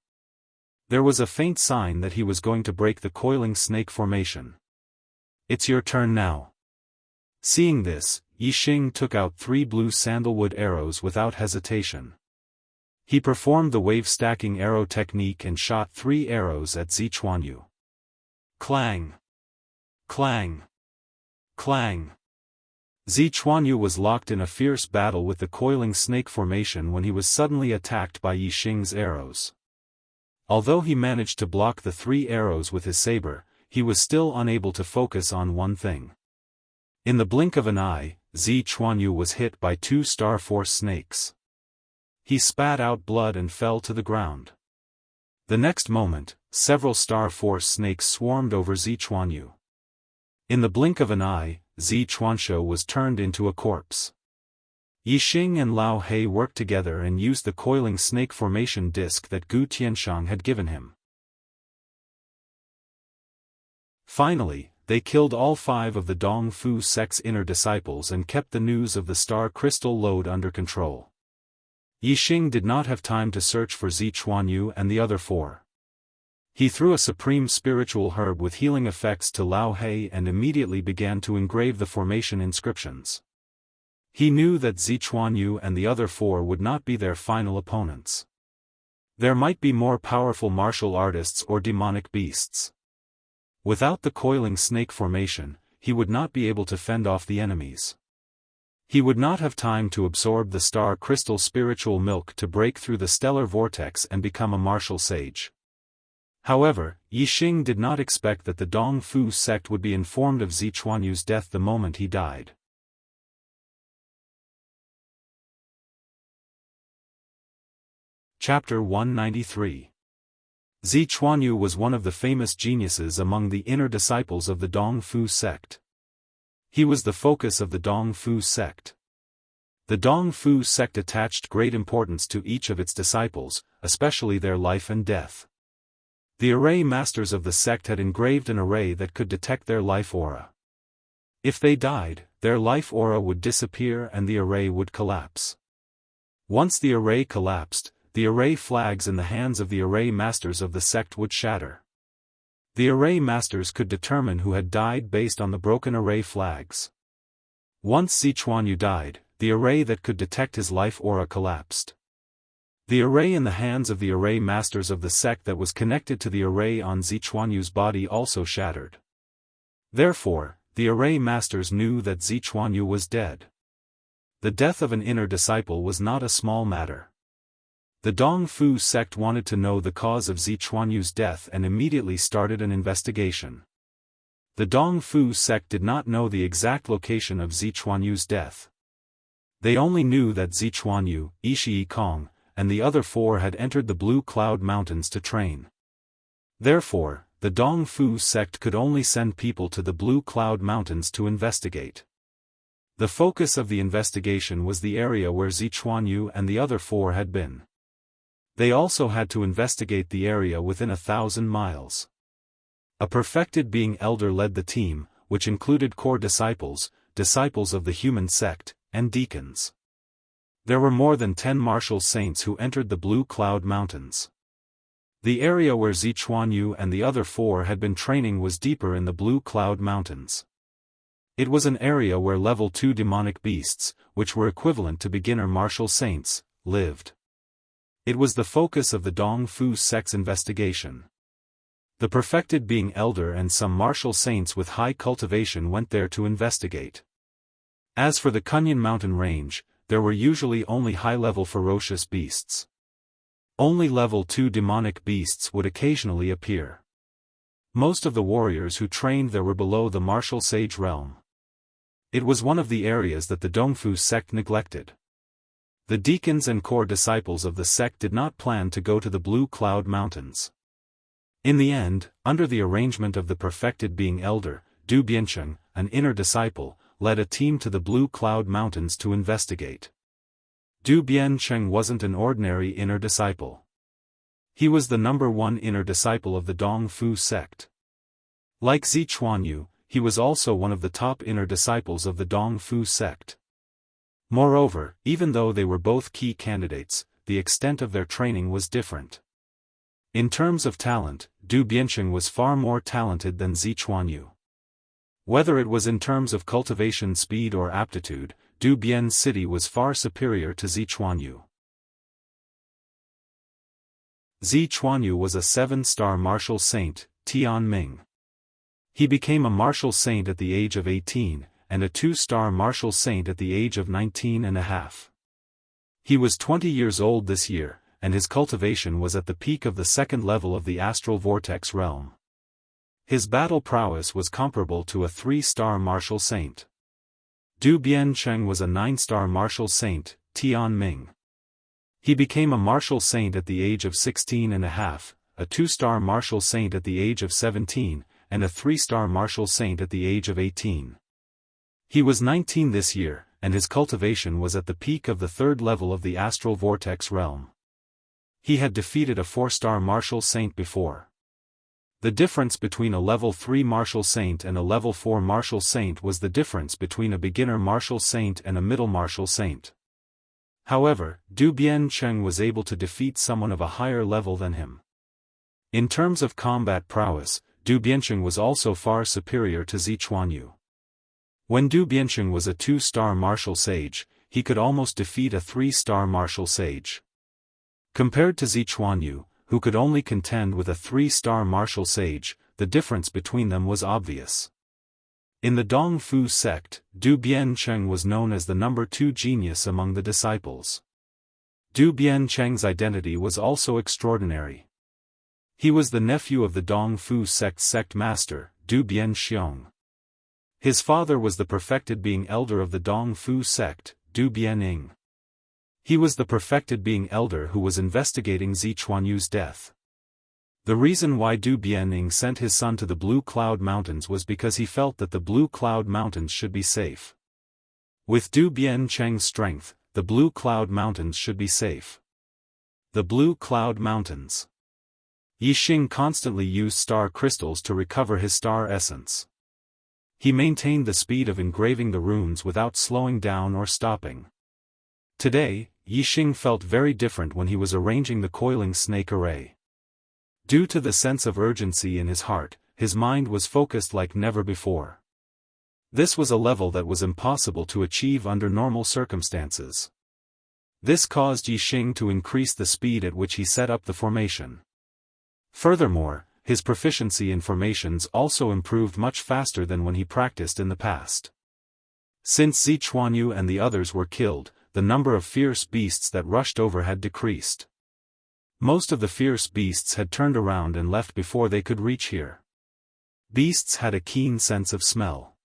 There was a faint sign that he was going to break the coiling snake formation. "It's your turn now." Seeing this, Yixing took out 3 blue sandalwood arrows without hesitation. He performed the wave-stacking arrow technique and shot 3 arrows at Zichuanyu. Clang! Clang! Clang! Zichuanyu was locked in a fierce battle with the coiling snake formation when he was suddenly attacked by Yixing's arrows. Although he managed to block the 3 arrows with his saber, he was still unable to focus on one thing. In the blink of an eye, Zichuanyu was hit by 2 Star Force snakes. He spat out blood and fell to the ground. The next moment, several Star Force snakes swarmed over Zichuanyu. In the blink of an eye, Zichuanyu was turned into a corpse. Yixing and Lao He worked together and used the coiling snake formation disc that Gu Tianshang had given him. Finally, they killed all 5 of the Dong Fu sect's inner disciples and kept the news of the star crystal lode under control. Yixing did not have time to search for Zichuanyu and the other 4. He threw a supreme spiritual herb with healing effects to Lao He and immediately began to engrave the formation inscriptions. He knew that Zichuanyu and the other 4 would not be their final opponents. There might be more powerful martial artists or demonic beasts. Without the coiling snake formation, he would not be able to fend off the enemies. He would not have time to absorb the star crystal spiritual milk to break through the stellar vortex and become a martial sage. However, Yixing did not expect that the Dong Fu sect would be informed of Zichuanyu's death the moment he died. Chapter 193. Zi Chuanyu was one of the famous geniuses among the inner disciples of the Dongfu sect. He was the focus of the Dongfu sect. The Dongfu sect attached great importance to each of its disciples, especially their life and death. The array masters of the sect had engraved an array that could detect their life aura. If they died, their life aura would disappear and the array would collapse. Once the array collapsed, the array flags in the hands of the array masters of the sect would shatter. The array masters could determine who had died based on the broken array flags. Once Zi Chuanyu died, the array that could detect his life aura collapsed. The array in the hands of the array masters of the sect that was connected to the array on Zi Chuanyu's body also shattered. Therefore, the array masters knew that Zi Chuanyu was dead. The death of an inner disciple was not a small matter. The Dongfu sect wanted to know the cause of Zi Chuanyu's death and immediately started an investigation. The Dongfu sect did not know the exact location of Zi Chuanyu's death. They only knew that Zi Chuanyu, Yi Kong, and the other four had entered the Blue Cloud Mountains to train. Therefore, the Dongfu sect could only send people to the Blue Cloud Mountains to investigate. The focus of the investigation was the area where Zi Chuanyu and the other four had been. They also had to investigate the area within 1,000 miles. A perfected being elder led the team, which included core disciples, disciples of the human sect, and deacons. There were more than 10 martial saints who entered the Blue Cloud Mountains. The area where Zi Chuanyu and the other four had been training was deeper in the Blue Cloud Mountains. It was an area where level 2 demonic beasts, which were equivalent to beginner martial saints, lived. It was the focus of the Dongfu sect's investigation. The perfected being elder and some martial saints with high cultivation went there to investigate. As for the Kunyan mountain range, there were usually only high-level ferocious beasts. Only level 2 demonic beasts would occasionally appear. Most of the warriors who trained there were below the martial sage realm. It was one of the areas that the Dongfu sect neglected. The deacons and core disciples of the sect did not plan to go to the Blue Cloud Mountains. In the end, under the arrangement of the perfected being elder, Du Biancheng, an inner disciple, led a team to the Blue Cloud Mountains to investigate. Du Biancheng wasn't an ordinary inner disciple. He was the number 1 inner disciple of the Dongfu sect. Like Zi Chuanyu, he was also one of the top inner disciples of the Dongfu sect. Moreover, even though they were both key candidates, the extent of their training was different. In terms of talent, Du Biancheng was far more talented than Zi Chuanyu. Whether it was in terms of cultivation speed or aptitude, Du Bian's city was far superior to Zi Chuanyu. Zi Chuanyu was a 7-star martial saint, Tian Ming. He became a martial saint at the age of 18, and a 2-star martial saint at the age of 19.5. He was 20 years old this year, and his cultivation was at the peak of the 2nd level of the astral vortex realm. His battle prowess was comparable to a 3-star martial saint. Du Biancheng was a 9-star martial saint, Tian Ming. He became a martial saint at the age of 16.5, a 2-star martial saint at the age of 17, and a 3-star martial saint at the age of 18. He was 19 this year, and his cultivation was at the peak of the 3rd level of the astral vortex realm. He had defeated a 4-star martial saint before. The difference between a level 3 martial saint and a level 4 martial saint was the difference between a beginner martial saint and a middle martial saint. However, Du Biancheng was able to defeat someone of a higher level than him. In terms of combat prowess, Du Biancheng was also far superior to Zi Chuanyu. When Du Biancheng was a 2-star martial sage, he could almost defeat a 3-star martial sage. Compared to Zi Chuanyu, who could only contend with a 3-star martial sage, the difference between them was obvious. In the Dongfu sect, Du Biancheng was known as the number 2 genius among the disciples. Du Biancheng's identity was also extraordinary. He was the nephew of the Dongfu sect's sect master, Du Bianxiong. His father was the perfected being elder of the Dongfu sect, Du Bianing. He was the perfected being elder who was investigating Zi Chuanyu's death. The reason why Du Bianing sent his son to the Blue Cloud Mountains was because he felt that the Blue Cloud Mountains should be safe. With Du Biancheng's strength, the Blue Cloud Mountains should be safe. The Blue Cloud Mountains. Yixing constantly used star crystals to recover his star essence. He maintained the speed of engraving the runes without slowing down or stopping. Today, Yixing felt very different when he was arranging the coiling snake array. Due to the sense of urgency in his heart, his mind was focused like never before. This was a level that was impossible to achieve under normal circumstances. This caused Yixing to increase the speed at which he set up the formation. Furthermore, his proficiency in formations also improved much faster than when he practiced in the past. Since Zichuanyu and the others were killed, the number of fierce beasts that rushed over had decreased. Most of the fierce beasts had turned around and left before they could reach here. Beasts had a keen sense of smell.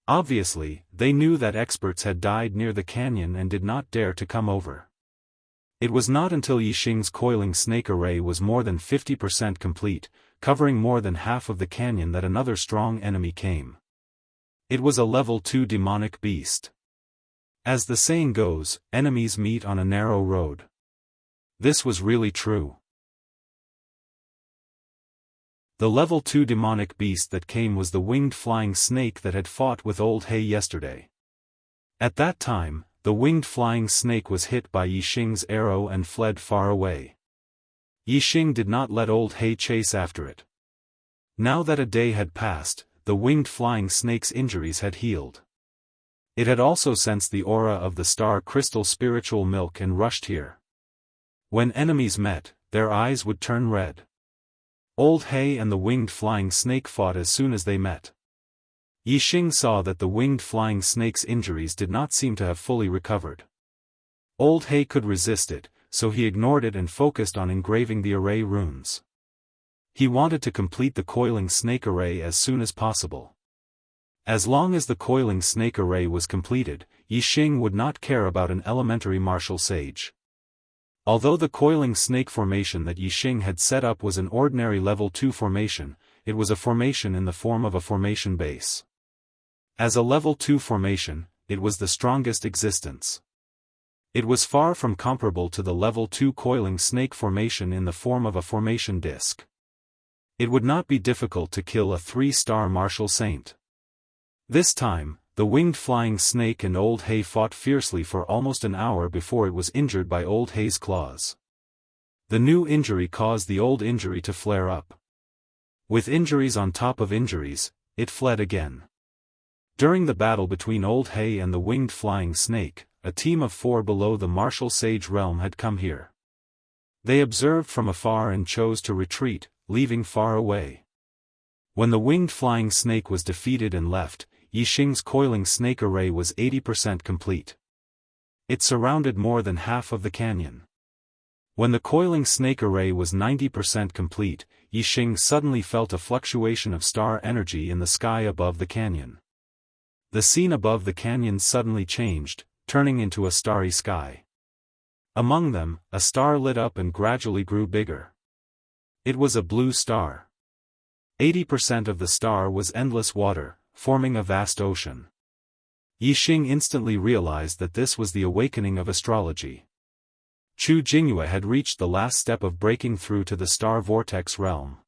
Obviously, they knew that experts had died near the canyon and did not dare to come over. It was not until Yixing's coiling snake array was more than 50% complete, covering more than half of the canyon, that another strong enemy came. It was a level 2 demonic beast. As the saying goes, enemies meet on a narrow road. This was really true. The level 2 demonic beast that came was the winged flying snake that had fought with Old He yesterday. At that time, the winged flying snake was hit by Yixing's arrow and fled far away. Yixing did not let Old He chase after it. Now that a day had passed, the winged flying snake's injuries had healed. It had also sensed the aura of the star crystal spiritual milk and rushed here. When enemies met, their eyes would turn red. Old He and the winged flying snake fought as soon as they met. Yixing saw that the winged flying snake's injuries did not seem to have fully recovered. Old He could resist it, so he ignored it and focused on engraving the array runes. He wanted to complete the coiling snake array as soon as possible. As long as the coiling snake array was completed, Yixing would not care about an elementary martial sage. Although the coiling snake formation that Yixing had set up was an ordinary level 2 formation, it was a formation in the form of a formation base. As a level 2 formation, it was the strongest existence. It was far from comparable to the level 2 coiling snake formation in the form of a formation disc. It would not be difficult to kill a 3-star martial saint. This time, the winged flying snake and Old He fought fiercely for almost an hour before it was injured by Old He's claws. The new injury caused the old injury to flare up. With injuries on top of injuries, it fled again. During the battle between Old He and the winged flying snake, a team of 4 below the martial sage realm had come here. They observed from afar and chose to retreat, leaving far away. When the winged flying snake was defeated and left, Yixing's coiling snake array was 80% complete. It surrounded more than half of the canyon. When the coiling snake array was 90% complete, Yixing suddenly felt a fluctuation of star energy in the sky above the canyon. The scene above the canyon suddenly changed, turning into a starry sky. Among them, a star lit up and gradually grew bigger. It was a blue star. 80% of the star was endless water, forming a vast ocean. Yixing instantly realized that this was the awakening of astrology. Chu Jingyue had reached the last step of breaking through to the star vortex realm.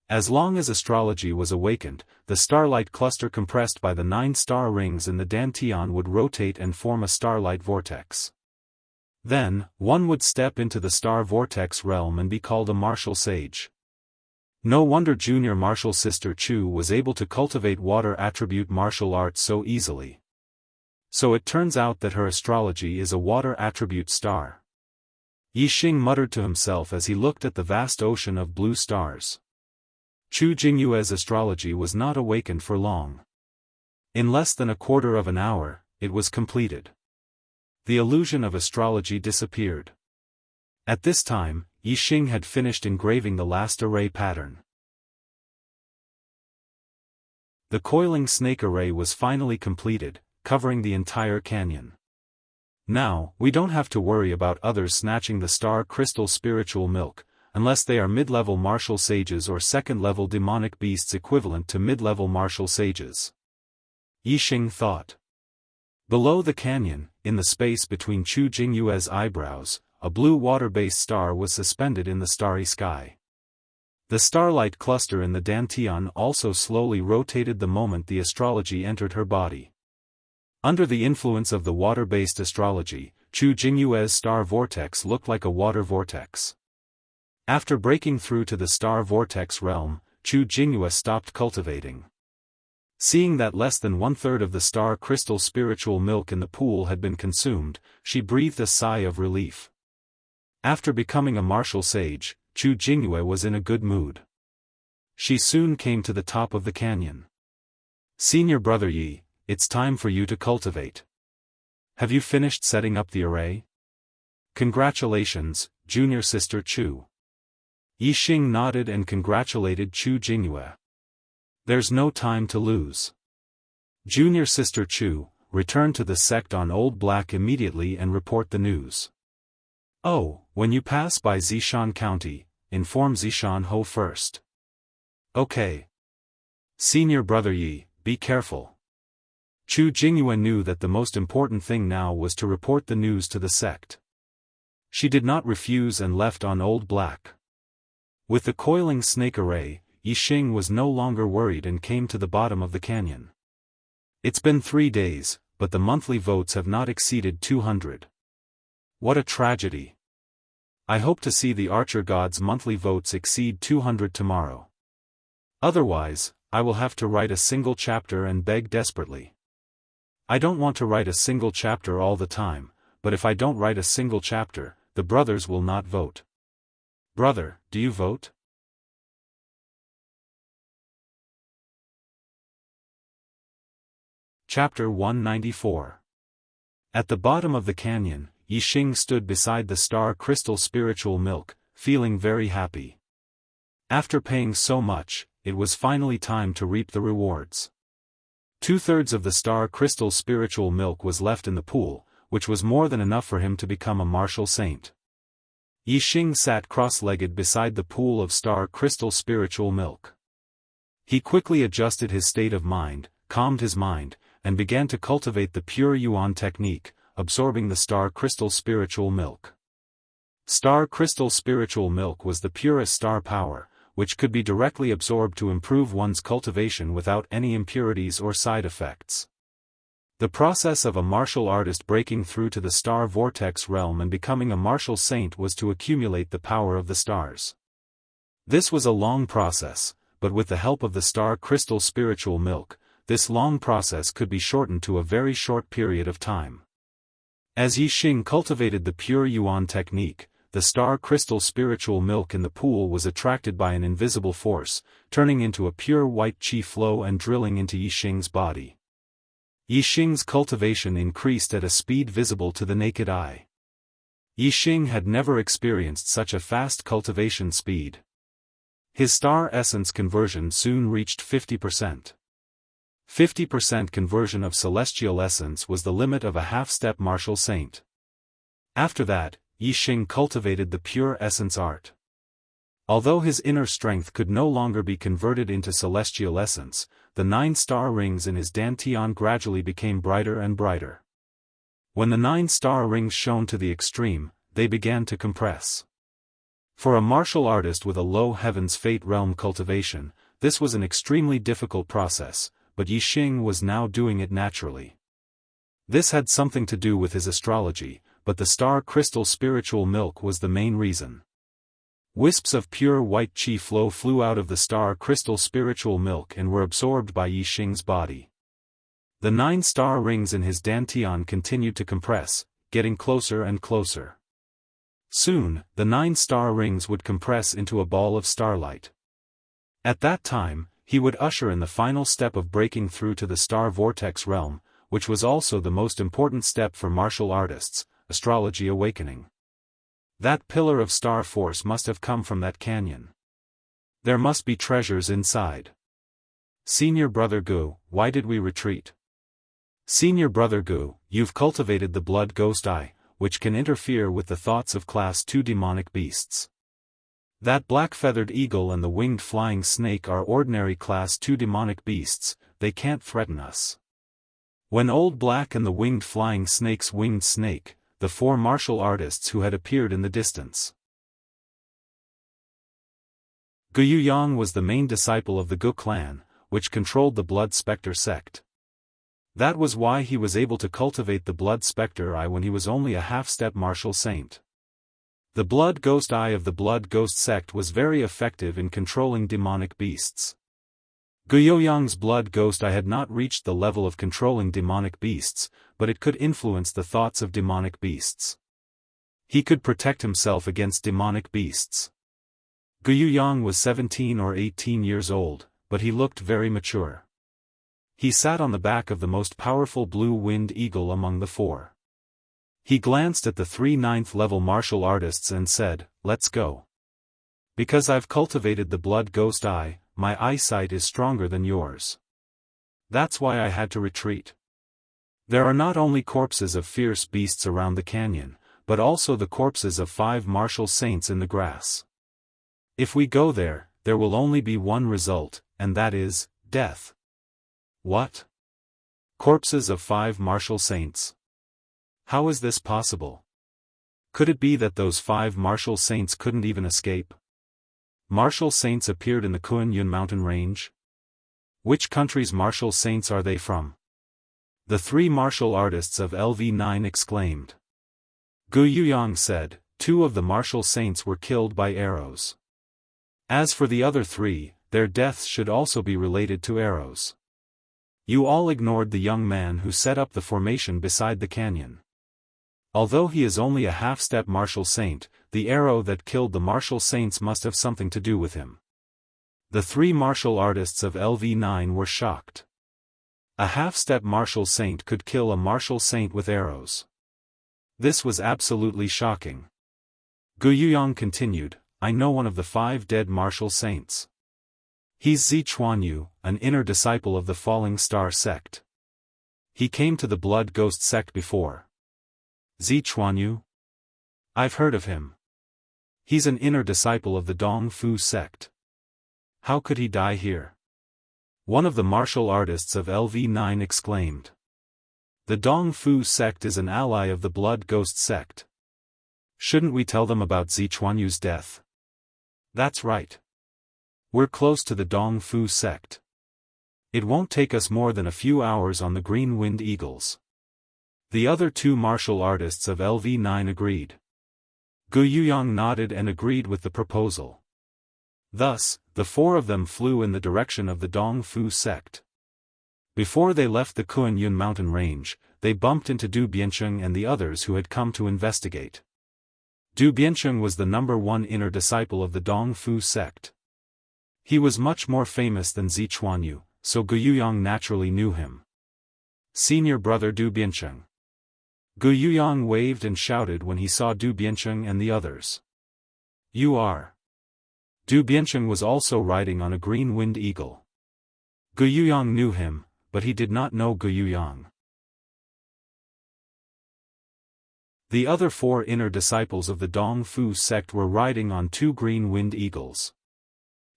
As long as astrology was awakened, the starlight cluster compressed by the 9 star rings in the dantian would rotate and form a starlight vortex. Then, one would step into the star vortex realm and be called a martial sage. No wonder junior martial sister Chu was able to cultivate water attribute martial arts so easily. So it turns out that her astrology is a water attribute star. Yixing muttered to himself as he looked at the vast ocean of blue stars. Chu Jingyue's astrology was not awakened for long. In less than a quarter of an hour, it was completed. The illusion of astrology disappeared. At this time, Yixing had finished engraving the last array pattern. The coiling snake array was finally completed, covering the entire canyon. Now, we don't have to worry about others snatching the star crystal spiritual milk. unless they are mid-level martial sages or second-level demonic beasts equivalent to mid-level martial sages. Yixing thought. Below the canyon, in the space between Chu Jingyue's eyebrows, a blue water-based star was suspended in the starry sky. The starlight cluster in the dantian also slowly rotated the moment the astrology entered her body. Under the influence of the water-based astrology, Chu Jingyue's star vortex looked like a water vortex. After breaking through to the star vortex realm, Chu Jingyue stopped cultivating. Seeing that less than one-third of the star crystal spiritual milk in the pool had been consumed, she breathed a sigh of relief. After becoming a martial sage, Chu Jingyue was in a good mood. She soon came to the top of the canyon. "Senior brother Yi, it's time for you to cultivate. Have you finished setting up the array?" "Congratulations, junior sister Chu." Yixing nodded and congratulated Chu Jingyue. "There's no time to lose. Junior sister Chu, return to the sect on Old Black immediately and report the news. Oh, when you pass by Zishan County, inform Zishan Ho first." "Okay. Senior brother Yi, be careful." Chu Jingyue knew that the most important thing now was to report the news to the sect. She did not refuse and left on Old Black. With the coiling snake array, Yixing was no longer worried and came to the bottom of the canyon. It's been 3 days, but the monthly votes have not exceeded 200. What a tragedy. I hope to see the Archer God's monthly votes exceed 200 tomorrow. Otherwise, I will have to write a single chapter and beg desperately. I don't want to write a single chapter all the time, but if I don't write a single chapter, the brothers will not vote. Brother, do you vote? Chapter 194. At the bottom of the canyon, Yixing stood beside the star crystal spiritual milk, feeling very happy. After paying so much, it was finally time to reap the rewards. 2/3 of the star crystal spiritual milk was left in the pool, which was more than enough for him to become a martial saint. Yixing sat cross-legged beside the pool of star crystal spiritual milk. He quickly adjusted his state of mind, calmed his mind, and began to cultivate the pure yuan technique, absorbing the star crystal spiritual milk. Star crystal spiritual milk was the purest star power, which could be directly absorbed to improve one's cultivation without any impurities or side effects. The process of a martial artist breaking through to the star vortex realm and becoming a martial saint was to accumulate the power of the stars. This was a long process, but with the help of the star crystal spiritual milk, this long process could be shortened to a very short period of time. As Yixing cultivated the pure yuan technique, the star crystal spiritual milk in the pool was attracted by an invisible force, turning into a pure white qi flow and drilling into Yixing's body. Yixing's cultivation increased at a speed visible to the naked eye. Yixing had never experienced such a fast cultivation speed. His star essence conversion soon reached 50%. 50% conversion of celestial essence was the limit of a half-step martial saint. After that, Yixing cultivated the pure essence art. Although his inner strength could no longer be converted into celestial essence, the 9 star rings in his dantian gradually became brighter and brighter. When the 9 star rings shone to the extreme, they began to compress. For a martial artist with a low heaven's fate realm cultivation, this was an extremely difficult process, but Yixing was now doing it naturally. This had something to do with his astrology, but the star crystal spiritual milk was the main reason. Wisps of pure white qi flow flew out of the star crystal spiritual milk and were absorbed by Yixing's body. The 9 star rings in his dantian continued to compress, getting closer and closer. Soon, the 9 star rings would compress into a ball of starlight. At that time, he would usher in the final step of breaking through to the star vortex realm, which was also the most important step for martial artists, astrology awakening. That pillar of star force must have come from that canyon. There must be treasures inside. Senior brother Gu, why did we retreat? Senior brother Gu, you've cultivated the blood ghost eye, which can interfere with the thoughts of class 2 demonic beasts. That black-feathered eagle and the winged flying snake are ordinary Class 2 demonic beasts, they can't threaten us. When Old Black and the winged flying snake's winged snake, the 4 martial artists who had appeared in the distance. Gu Yuyang was the main disciple of the Gu clan, which controlled the Blood Spectre sect. That was why he was able to cultivate the Blood Spectre Eye when he was only a half-step martial saint. The Blood Ghost Eye of the Blood Ghost sect was very effective in controlling demonic beasts. Gu Yuyang's Blood Ghost Eye had not reached the level of controlling demonic beasts, but it could influence the thoughts of demonic beasts. He could protect himself against demonic beasts. Gu Yuyang was 17 or 18 years old, but he looked very mature. He sat on the back of the most powerful blue-winged eagle among the 4. He glanced at the 3 9th-level martial artists and said, "Let's go. Because I've cultivated the Blood Ghost Eye, my eyesight is stronger than yours. That's why I had to retreat." There are not only corpses of fierce beasts around the canyon, but also the corpses of 5 martial saints in the grass. If we go there, there will only be one result, and that is, death. What? Corpses of 5 martial saints? How is this possible? Could it be that those 5 martial saints couldn't even escape? Martial saints appeared in the Kuan-Yun mountain range? Which country's martial saints are they from? The 3 martial artists of LV9 exclaimed. Gu Yuyang said, 2 of the martial saints were killed by arrows. As for the other 3, their deaths should also be related to arrows. You all ignored the young man who set up the formation beside the canyon. Although he is only a half-step martial saint, the arrow that killed the martial saints must have something to do with him. The 3 martial artists of LV9 were shocked. A half-step martial saint could kill a martial saint with arrows. This was absolutely shocking. Gu Yuyang continued, "I know one of the 5 dead martial saints. He's Zichuanyu, an inner disciple of the Falling Star sect. He came to the Blood Ghost sect before." Zichuanyu? I've heard of him. He's an inner disciple of the Dong Fu sect. How could he die here? One of the martial artists of LV9 exclaimed. The Dong Fu sect is an ally of the Blood Ghost sect. Shouldn't we tell them about Zichuanyu's death? That's right. We're close to the Dong Fu sect. It won't take us more than a few hours on the Green-Winged Eagles. The other 2 martial artists of LV9 agreed. Gu Yuyang nodded and agreed with the proposal. Thus, the 4 of them flew in the direction of the Dong Fu sect. Before they left the Kuan-Yun mountain range, they bumped into Du Biancheng and the others who had come to investigate. Du Biancheng was the #1 inner disciple of the Dong Fu sect. He was much more famous than Zichuanyu, so Gu Yuyang naturally knew him. Senior brother Du Biancheng. Gu Yuyang waved and shouted when he saw Du Biancheng and the others. You are. Du Biancheng was also riding on a green-winged eagle. Gu Yuyang knew him, but he did not know Gu Yuyang. The other 4 inner disciples of the Dong Fu sect were riding on 2 green-winged eagles.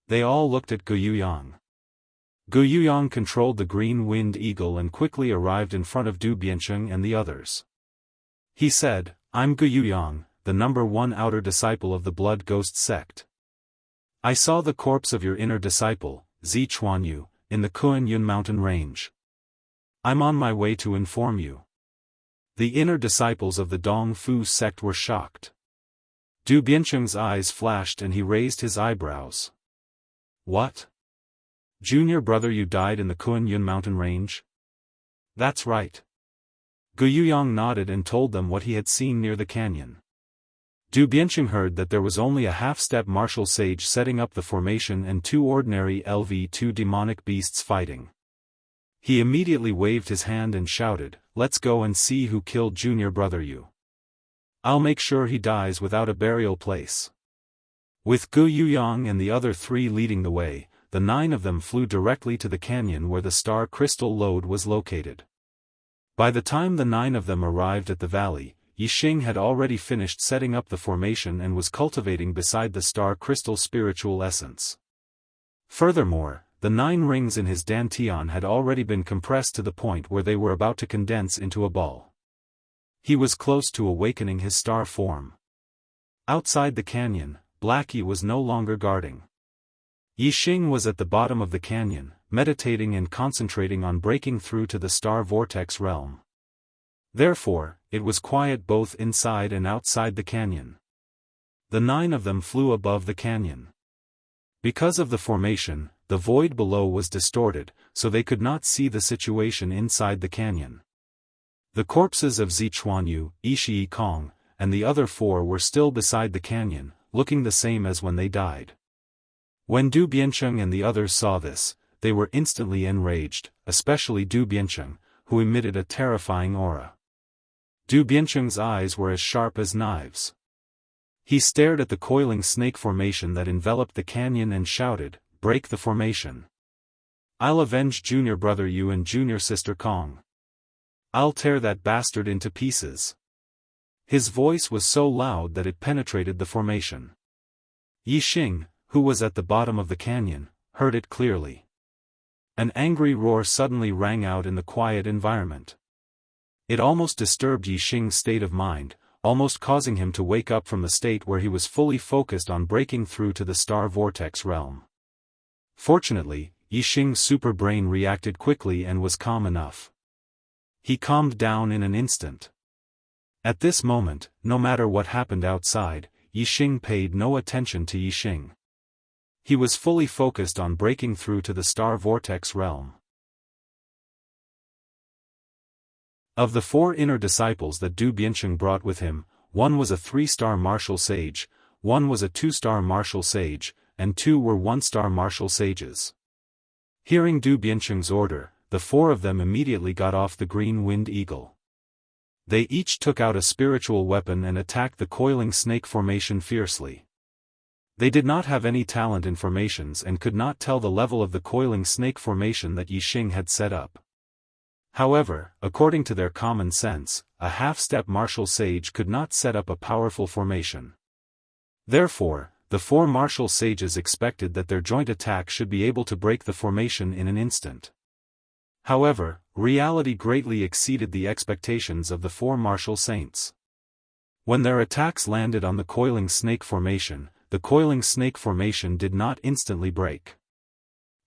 They all looked at Gu Yuyang. Gu Yuyang controlled the green-winged eagle and quickly arrived in front of Du Biancheng and the others. He said, I'm Gu Yuyang, the #1 outer disciple of the Blood Ghost sect. I saw the corpse of your inner disciple, Zichuanyu, in the Kuan-Yun mountain range. I'm on my way to inform you. The inner disciples of the Dong Fu sect were shocked. Du Biancheng's eyes flashed and he raised his eyebrows. What? Junior brother, you died in the Kuan-Yun mountain range? That's right. Gu Yuyang nodded and told them what he had seen near the canyon. Du Biancheng heard that there was only a half-step martial sage setting up the formation and 2 ordinary LV2 demonic beasts fighting. He immediately waved his hand and shouted, let's go and see who killed junior brother you. I'll make sure he dies without a burial place. With Gu Yuyang and the other 3 leading the way, the 9 of them flew directly to the canyon where the star crystal lode was located. By the time the 9 of them arrived at the valley, Yixing had already finished setting up the formation and was cultivating beside the star crystal spiritual essence. Furthermore, the 9 rings in his dantian had already been compressed to the point where they were about to condense into a ball. He was close to awakening his star form. Outside the canyon, Blackie was no longer guarding. Yixing was at the bottom of the canyon, meditating and concentrating on breaking through to the star vortex realm. Therefore, it was quiet both inside and outside the canyon. The 9 of them flew above the canyon. Because of the formation, the void below was distorted, so they could not see the situation inside the canyon. The corpses of Zichuanyu, Ishii Kong, and the other 4 were still beside the canyon, looking the same as when they died. When Du Biancheng and the others saw this, they were instantly enraged, especially Du Biancheng, who emitted a terrifying aura. Du Biancheng's eyes were as sharp as knives. He stared at the coiling snake formation that enveloped the canyon and shouted, "Break the formation. I'll avenge junior brother Yu and junior sister Kong. I'll tear that bastard into pieces." His voice was so loud that it penetrated the formation. Yixing, who was at the bottom of the canyon, heard it clearly. An angry roar suddenly rang out in the quiet environment. It almost disturbed Yixing's state of mind, almost causing him to wake up from the state where he was fully focused on breaking through to the star vortex realm. Fortunately, Yixing's super brain reacted quickly and was calm enough. He calmed down in an instant. At this moment, no matter what happened outside, Yixing paid no attention to Yixing. He was fully focused on breaking through to the star vortex realm. Of the 4 inner disciples that Du Biancheng brought with him, 1 was a 3-star martial sage, 1 was a 2-star martial sage, and 2 were 1-star martial sages. Hearing Du Biancheng's order, the 4 of them immediately got off the green-winged eagle. They each took out a spiritual weapon and attacked the coiling snake formation fiercely. They did not have any talent in formations and could not tell the level of the coiling snake formation that Yixing had set up. However, according to their common sense, a half-step martial sage could not set up a powerful formation. Therefore, the 4 martial sages expected that their joint attack should be able to break the formation in an instant. However, reality greatly exceeded the expectations of the 4 martial saints. When their attacks landed on the coiling snake formation, the coiling snake formation did not instantly break.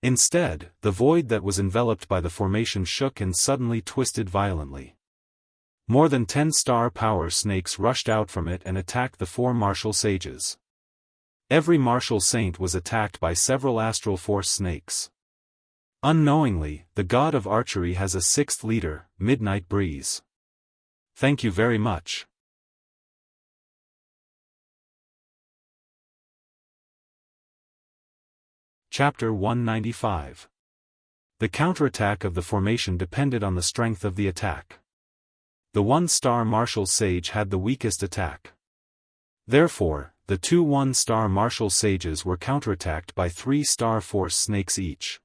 Instead, the void that was enveloped by the formation shook and suddenly twisted violently. More than 10 star power snakes rushed out from it and attacked the 4 martial sages. Every martial saint was attacked by several astral force snakes. Unknowingly, the god of archery has a 6th leader, Midnight Breeze. Thank you very much. Chapter 195. The counterattack of the formation depended on the strength of the attack. The 1-star martial sage had the weakest attack. Therefore, the 2 1-star martial sages were counterattacked by 3-star force snakes each.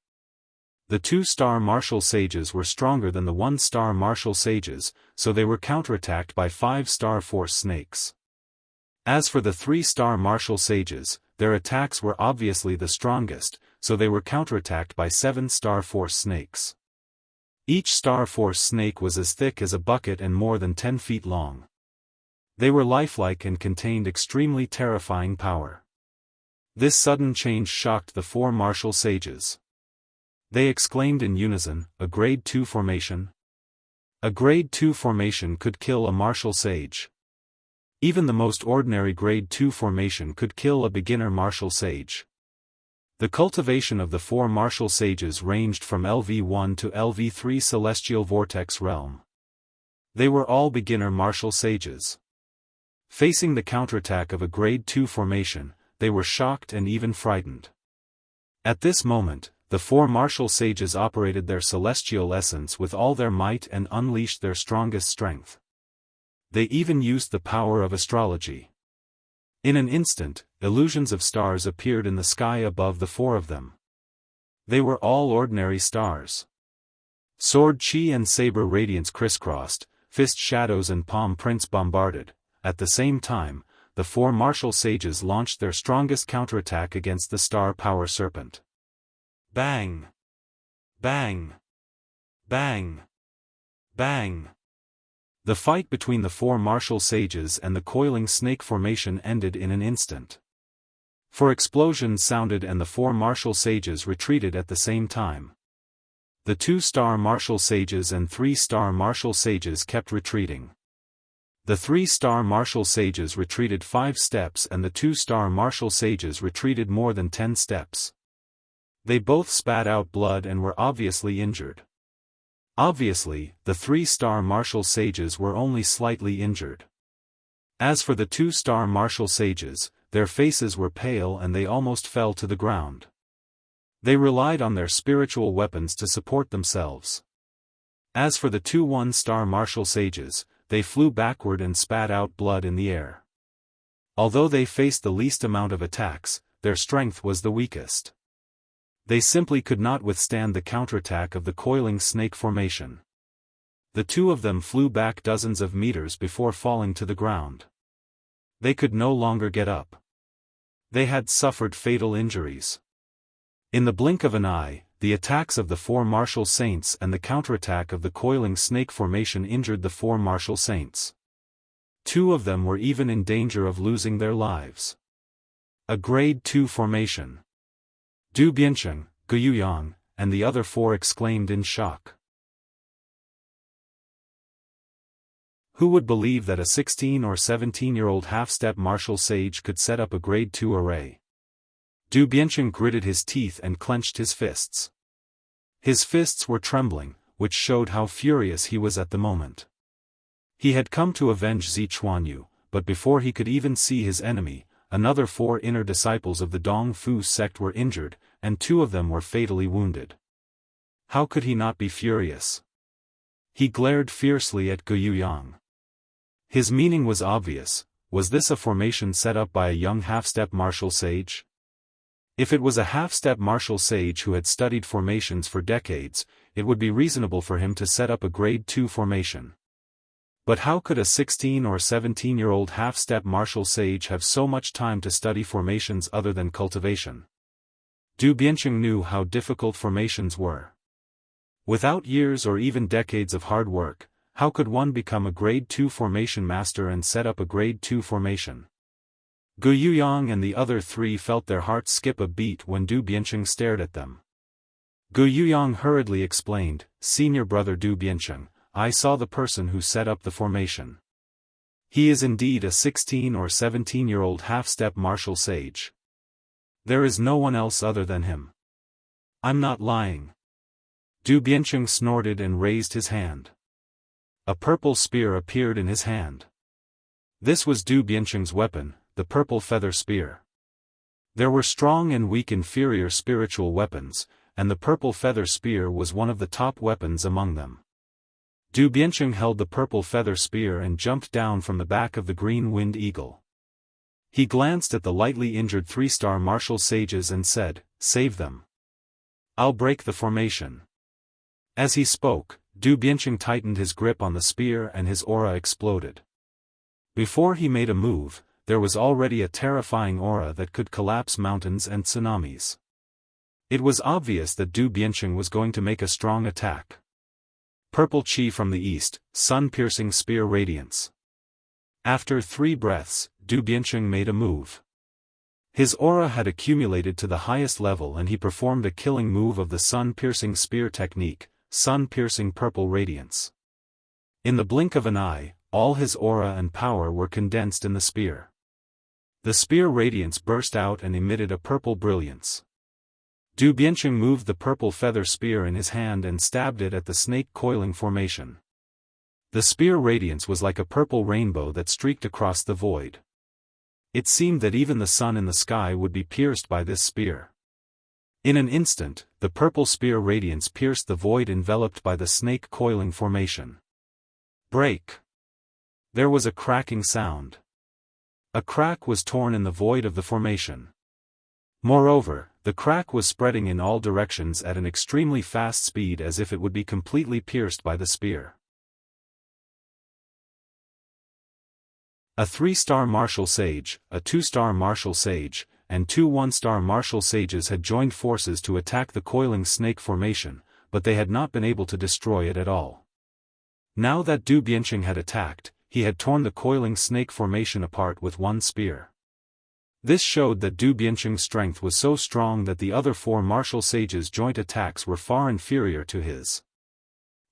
The 2-star martial sages were stronger than the 1-star martial sages, so they were counterattacked by 5-star force snakes. As for the 3-star martial sages, their attacks were obviously the strongest, so they were counterattacked by 7-star force snakes. Each star force snake was as thick as a bucket and more than 10 feet long. They were lifelike and contained extremely terrifying power. This sudden change shocked the 4 martial sages. They exclaimed in unison, "A grade 2 formation? A grade 2 formation could kill a martial sage. Even the most ordinary grade 2 formation could kill a beginner martial sage." The cultivation of the 4 martial sages ranged from LV1 to LV3 celestial vortex realm. They were all beginner martial sages. Facing the counterattack of a grade 2 formation, they were shocked and even frightened. At this moment, the 4 martial sages operated their celestial essence with all their might and unleashed their strongest strength. They even used the power of astrology. In an instant, illusions of stars appeared in the sky above the 4 of them. They were all ordinary stars. Sword chi and saber radiance crisscrossed, fist shadows and palm prints bombarded. At the same time, the four martial sages launched their strongest counterattack against the star power serpent. Bang! Bang! Bang! Bang! The fight between the four martial sages and the coiling snake formation ended in an instant. Four explosions sounded and the four martial sages retreated at the same time. The 2-star martial sages and 3-star martial sages kept retreating. The 3-star martial sages retreated 5 steps and the 2-star martial sages retreated more than 10 steps. They both spat out blood and were obviously injured. Obviously, the 3-star martial sages were only slightly injured. As for the 2-star martial sages, their faces were pale and they almost fell to the ground. They relied on their spiritual weapons to support themselves. As for the 2 1-star martial sages, they flew backward and spat out blood in the air. Although they faced the least amount of attacks, their strength was the weakest. They simply could not withstand the counterattack of the coiling snake formation. The 2 of them flew back dozens of meters before falling to the ground. They could no longer get up. They had suffered fatal injuries. In the blink of an eye, the attacks of the 4 martial saints and the counterattack of the coiling snake formation injured the 4 martial saints. 2 of them were even in danger of losing their lives. A grade 2 formation. Du Biancheng, Gu Yuyang, and the other 4 exclaimed in shock. Who would believe that a 16 or 17-year-old half-step martial sage could set up a grade 2 array? Du Biancheng gritted his teeth and clenched his fists. His fists were trembling, which showed how furious he was at the moment. He had come to avenge Zi Chuanyu, but before he could even see his enemy, another 4 inner disciples of the Dong Fu sect were injured, and 2 of them were fatally wounded. How could he not be furious? He glared fiercely at Gu Yuyang. His meaning was obvious. Was this a formation set up by a young half-step martial sage? If it was a half-step martial sage who had studied formations for decades, it would be reasonable for him to set up a grade 2 formation. But how could a 16 or 17-year-old half-step martial sage have so much time to study formations other than cultivation? Du Biancheng knew how difficult formations were. Without years or even decades of hard work, how could one become a grade 2 formation master and set up a grade 2 formation? Gu Yuyang and the other 3 felt their hearts skip a beat when Du Biancheng stared at them. Gu Yuyang hurriedly explained, "Senior brother Du Biancheng, I saw the person who set up the formation. He is indeed a 16 or 17-year-old half-step martial sage. There is no one else other than him. I'm not lying." Du Biancheng snorted and raised his hand. A purple spear appeared in his hand. This was Du Biancheng's weapon, the purple feather spear. There were strong and weak inferior spiritual weapons, and the purple feather spear was one of the top weapons among them. Du Biancheng held the purple feather spear and jumped down from the back of the green winged eagle. He glanced at the lightly injured 3-star martial sages and said, "Save them. I'll break the formation." As he spoke, Du Biancheng tightened his grip on the spear and his aura exploded. Before he made a move, there was already a terrifying aura that could collapse mountains and tsunamis. It was obvious that Du Biancheng was going to make a strong attack. Purple chi from the east, sun-piercing spear radiance. After 3 breaths, Du Biancheng made a move. His aura had accumulated to the highest level and he performed a killing move of the sun-piercing spear technique, sun-piercing purple radiance. In the blink of an eye, all his aura and power were condensed in the spear. The spear radiance burst out and emitted a purple brilliance. Du Biancheng moved the purple feather spear in his hand and stabbed it at the snake coiling formation. The spear radiance was like a purple rainbow that streaked across the void. It seemed that even the sun in the sky would be pierced by this spear. In an instant, the purple spear radiance pierced the void enveloped by the snake coiling formation. Break! There was a cracking sound. A crack was torn in the void of the formation. Moreover, the crack was spreading in all directions at an extremely fast speed as if it would be completely pierced by the spear. A 3-star martial sage, a 2-star martial sage, and 2 1-star martial sages had joined forces to attack the coiling snake formation, but they had not been able to destroy it at all. Now that Du Bianqing had attacked, he had torn the coiling snake formation apart with one spear. This showed that Du Bianqing's strength was so strong that the other 4 martial sages' joint attacks were far inferior to his.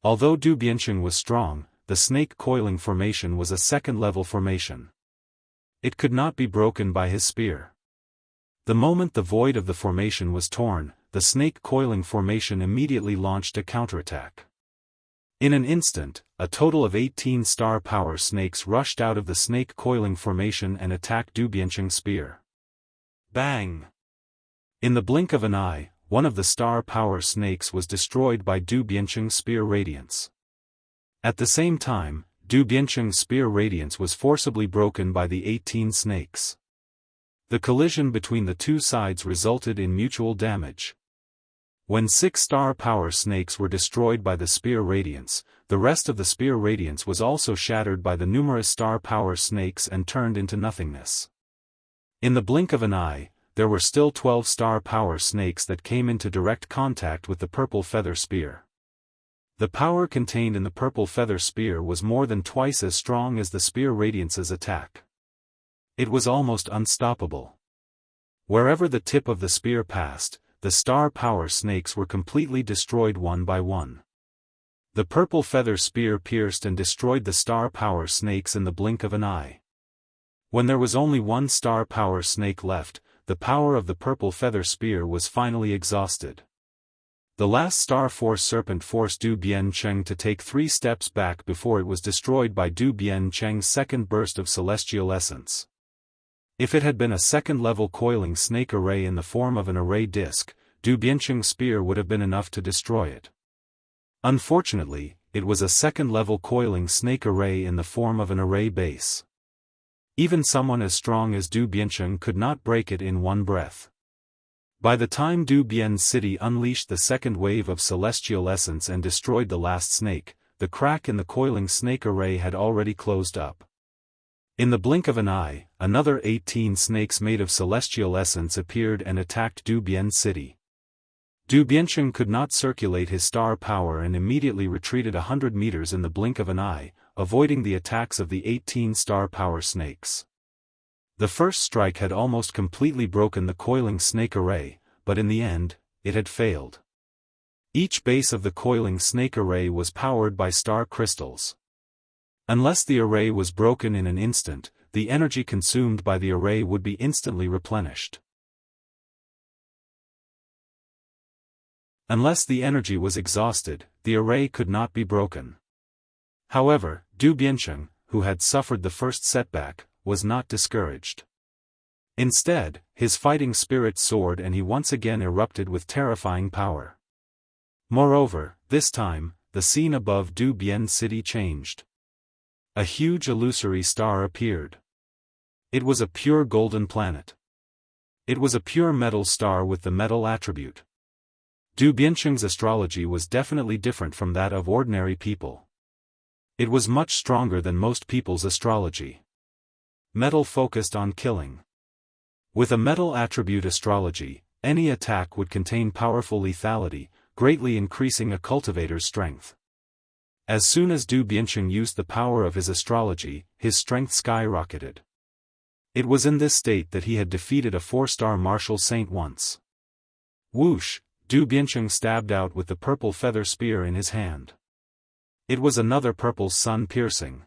Although Du Bianqing was strong, the snake coiling formation was a second-level formation. It could not be broken by his spear. The moment the void of the formation was torn, the snake coiling formation immediately launched a counterattack. In an instant, a total of 18 star power snakes rushed out of the snake coiling formation and attacked Du Bianqing's spear. Bang! In the blink of an eye, one of the star power snakes was destroyed by Du Bianqing's spear radiance. At the same time, Du Bianqing's spear radiance was forcibly broken by the 18 snakes. The collision between the two sides resulted in mutual damage. When 6 star power snakes were destroyed by the spear radiance, the rest of the spear radiance was also shattered by the numerous star power snakes and turned into nothingness. In the blink of an eye, there were still 12 star power snakes that came into direct contact with the purple feather spear. The power contained in the purple feather spear was more than twice as strong as the spear radiance's attack. It was almost unstoppable. Wherever the tip of the spear passed, the star power snakes were completely destroyed one by one. The purple feather spear pierced and destroyed the star power snakes in the blink of an eye. When there was only 1 star power snake left, the power of the purple feather spear was finally exhausted. The last star force serpent forced Du Bianqing to take 3 steps back before it was destroyed by Du Bianqing's second burst of celestial essence. If it had been a second-level coiling snake array in the form of an array disc, Du Bianqing's spear would have been enough to destroy it. Unfortunately, it was a second-level coiling snake array in the form of an array base. Even someone as strong as Du Bianqing could not break it in one breath. By the time Du Bian's city unleashed the second wave of celestial essence and destroyed the last snake, the crack in the coiling snake array had already closed up. In the blink of an eye, another 18 snakes made of celestial essence appeared and attacked Du Bian's city. Du Bianqing could not circulate his star power and immediately retreated 100 meters in the blink of an eye, avoiding the attacks of the 18 star power snakes. The first strike had almost completely broken the coiling snake array, but in the end, it had failed. Each base of the coiling snake array was powered by star crystals. Unless the array was broken in an instant, the energy consumed by the array would be instantly replenished. Unless the energy was exhausted, the array could not be broken. However, Du Bianqing, who had suffered the first setback, was not discouraged. Instead, his fighting spirit soared and he once again erupted with terrifying power. Moreover, this time, the scene above Du Bian's city changed. A huge illusory star appeared. It was a pure golden planet. It was a pure metal star with the metal attribute. Du Bianqing's astrology was definitely different from that of ordinary people. It was much stronger than most people's astrology. Metal focused on killing. With a metal attribute astrology, any attack would contain powerful lethality, greatly increasing a cultivator's strength. As soon as Du Bianqing used the power of his astrology, his strength skyrocketed. It was in this state that he had defeated a 4-star martial saint once. Whoosh, Du Bianqing stabbed out with the purple feather spear in his hand. It was another purple sun piercing.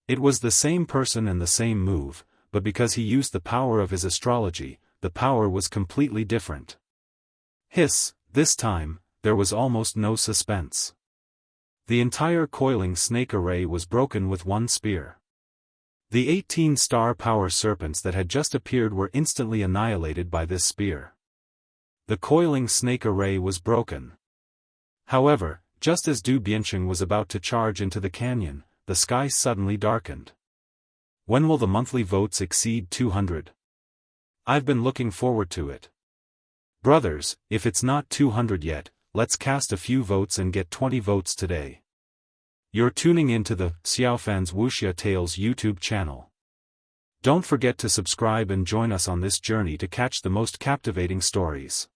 It was the same person and the same move, but because he used the power of his astrology, the power was completely different. Hiss, this time, there was almost no suspense. The entire coiling snake array was broken with one spear. The 18 star power serpents that had just appeared were instantly annihilated by this spear. The coiling snake array was broken. However, just as Du Bianqing was about to charge into the canyon, the sky suddenly darkened. When will the monthly votes exceed 200? I've been looking forward to it. Brothers, if it's not 200 yet, let's cast a few votes and get 20 votes today. You're tuning into the Xiaofan's Wuxia Tales YouTube channel. Don't forget to subscribe and join us on this journey to catch the most captivating stories.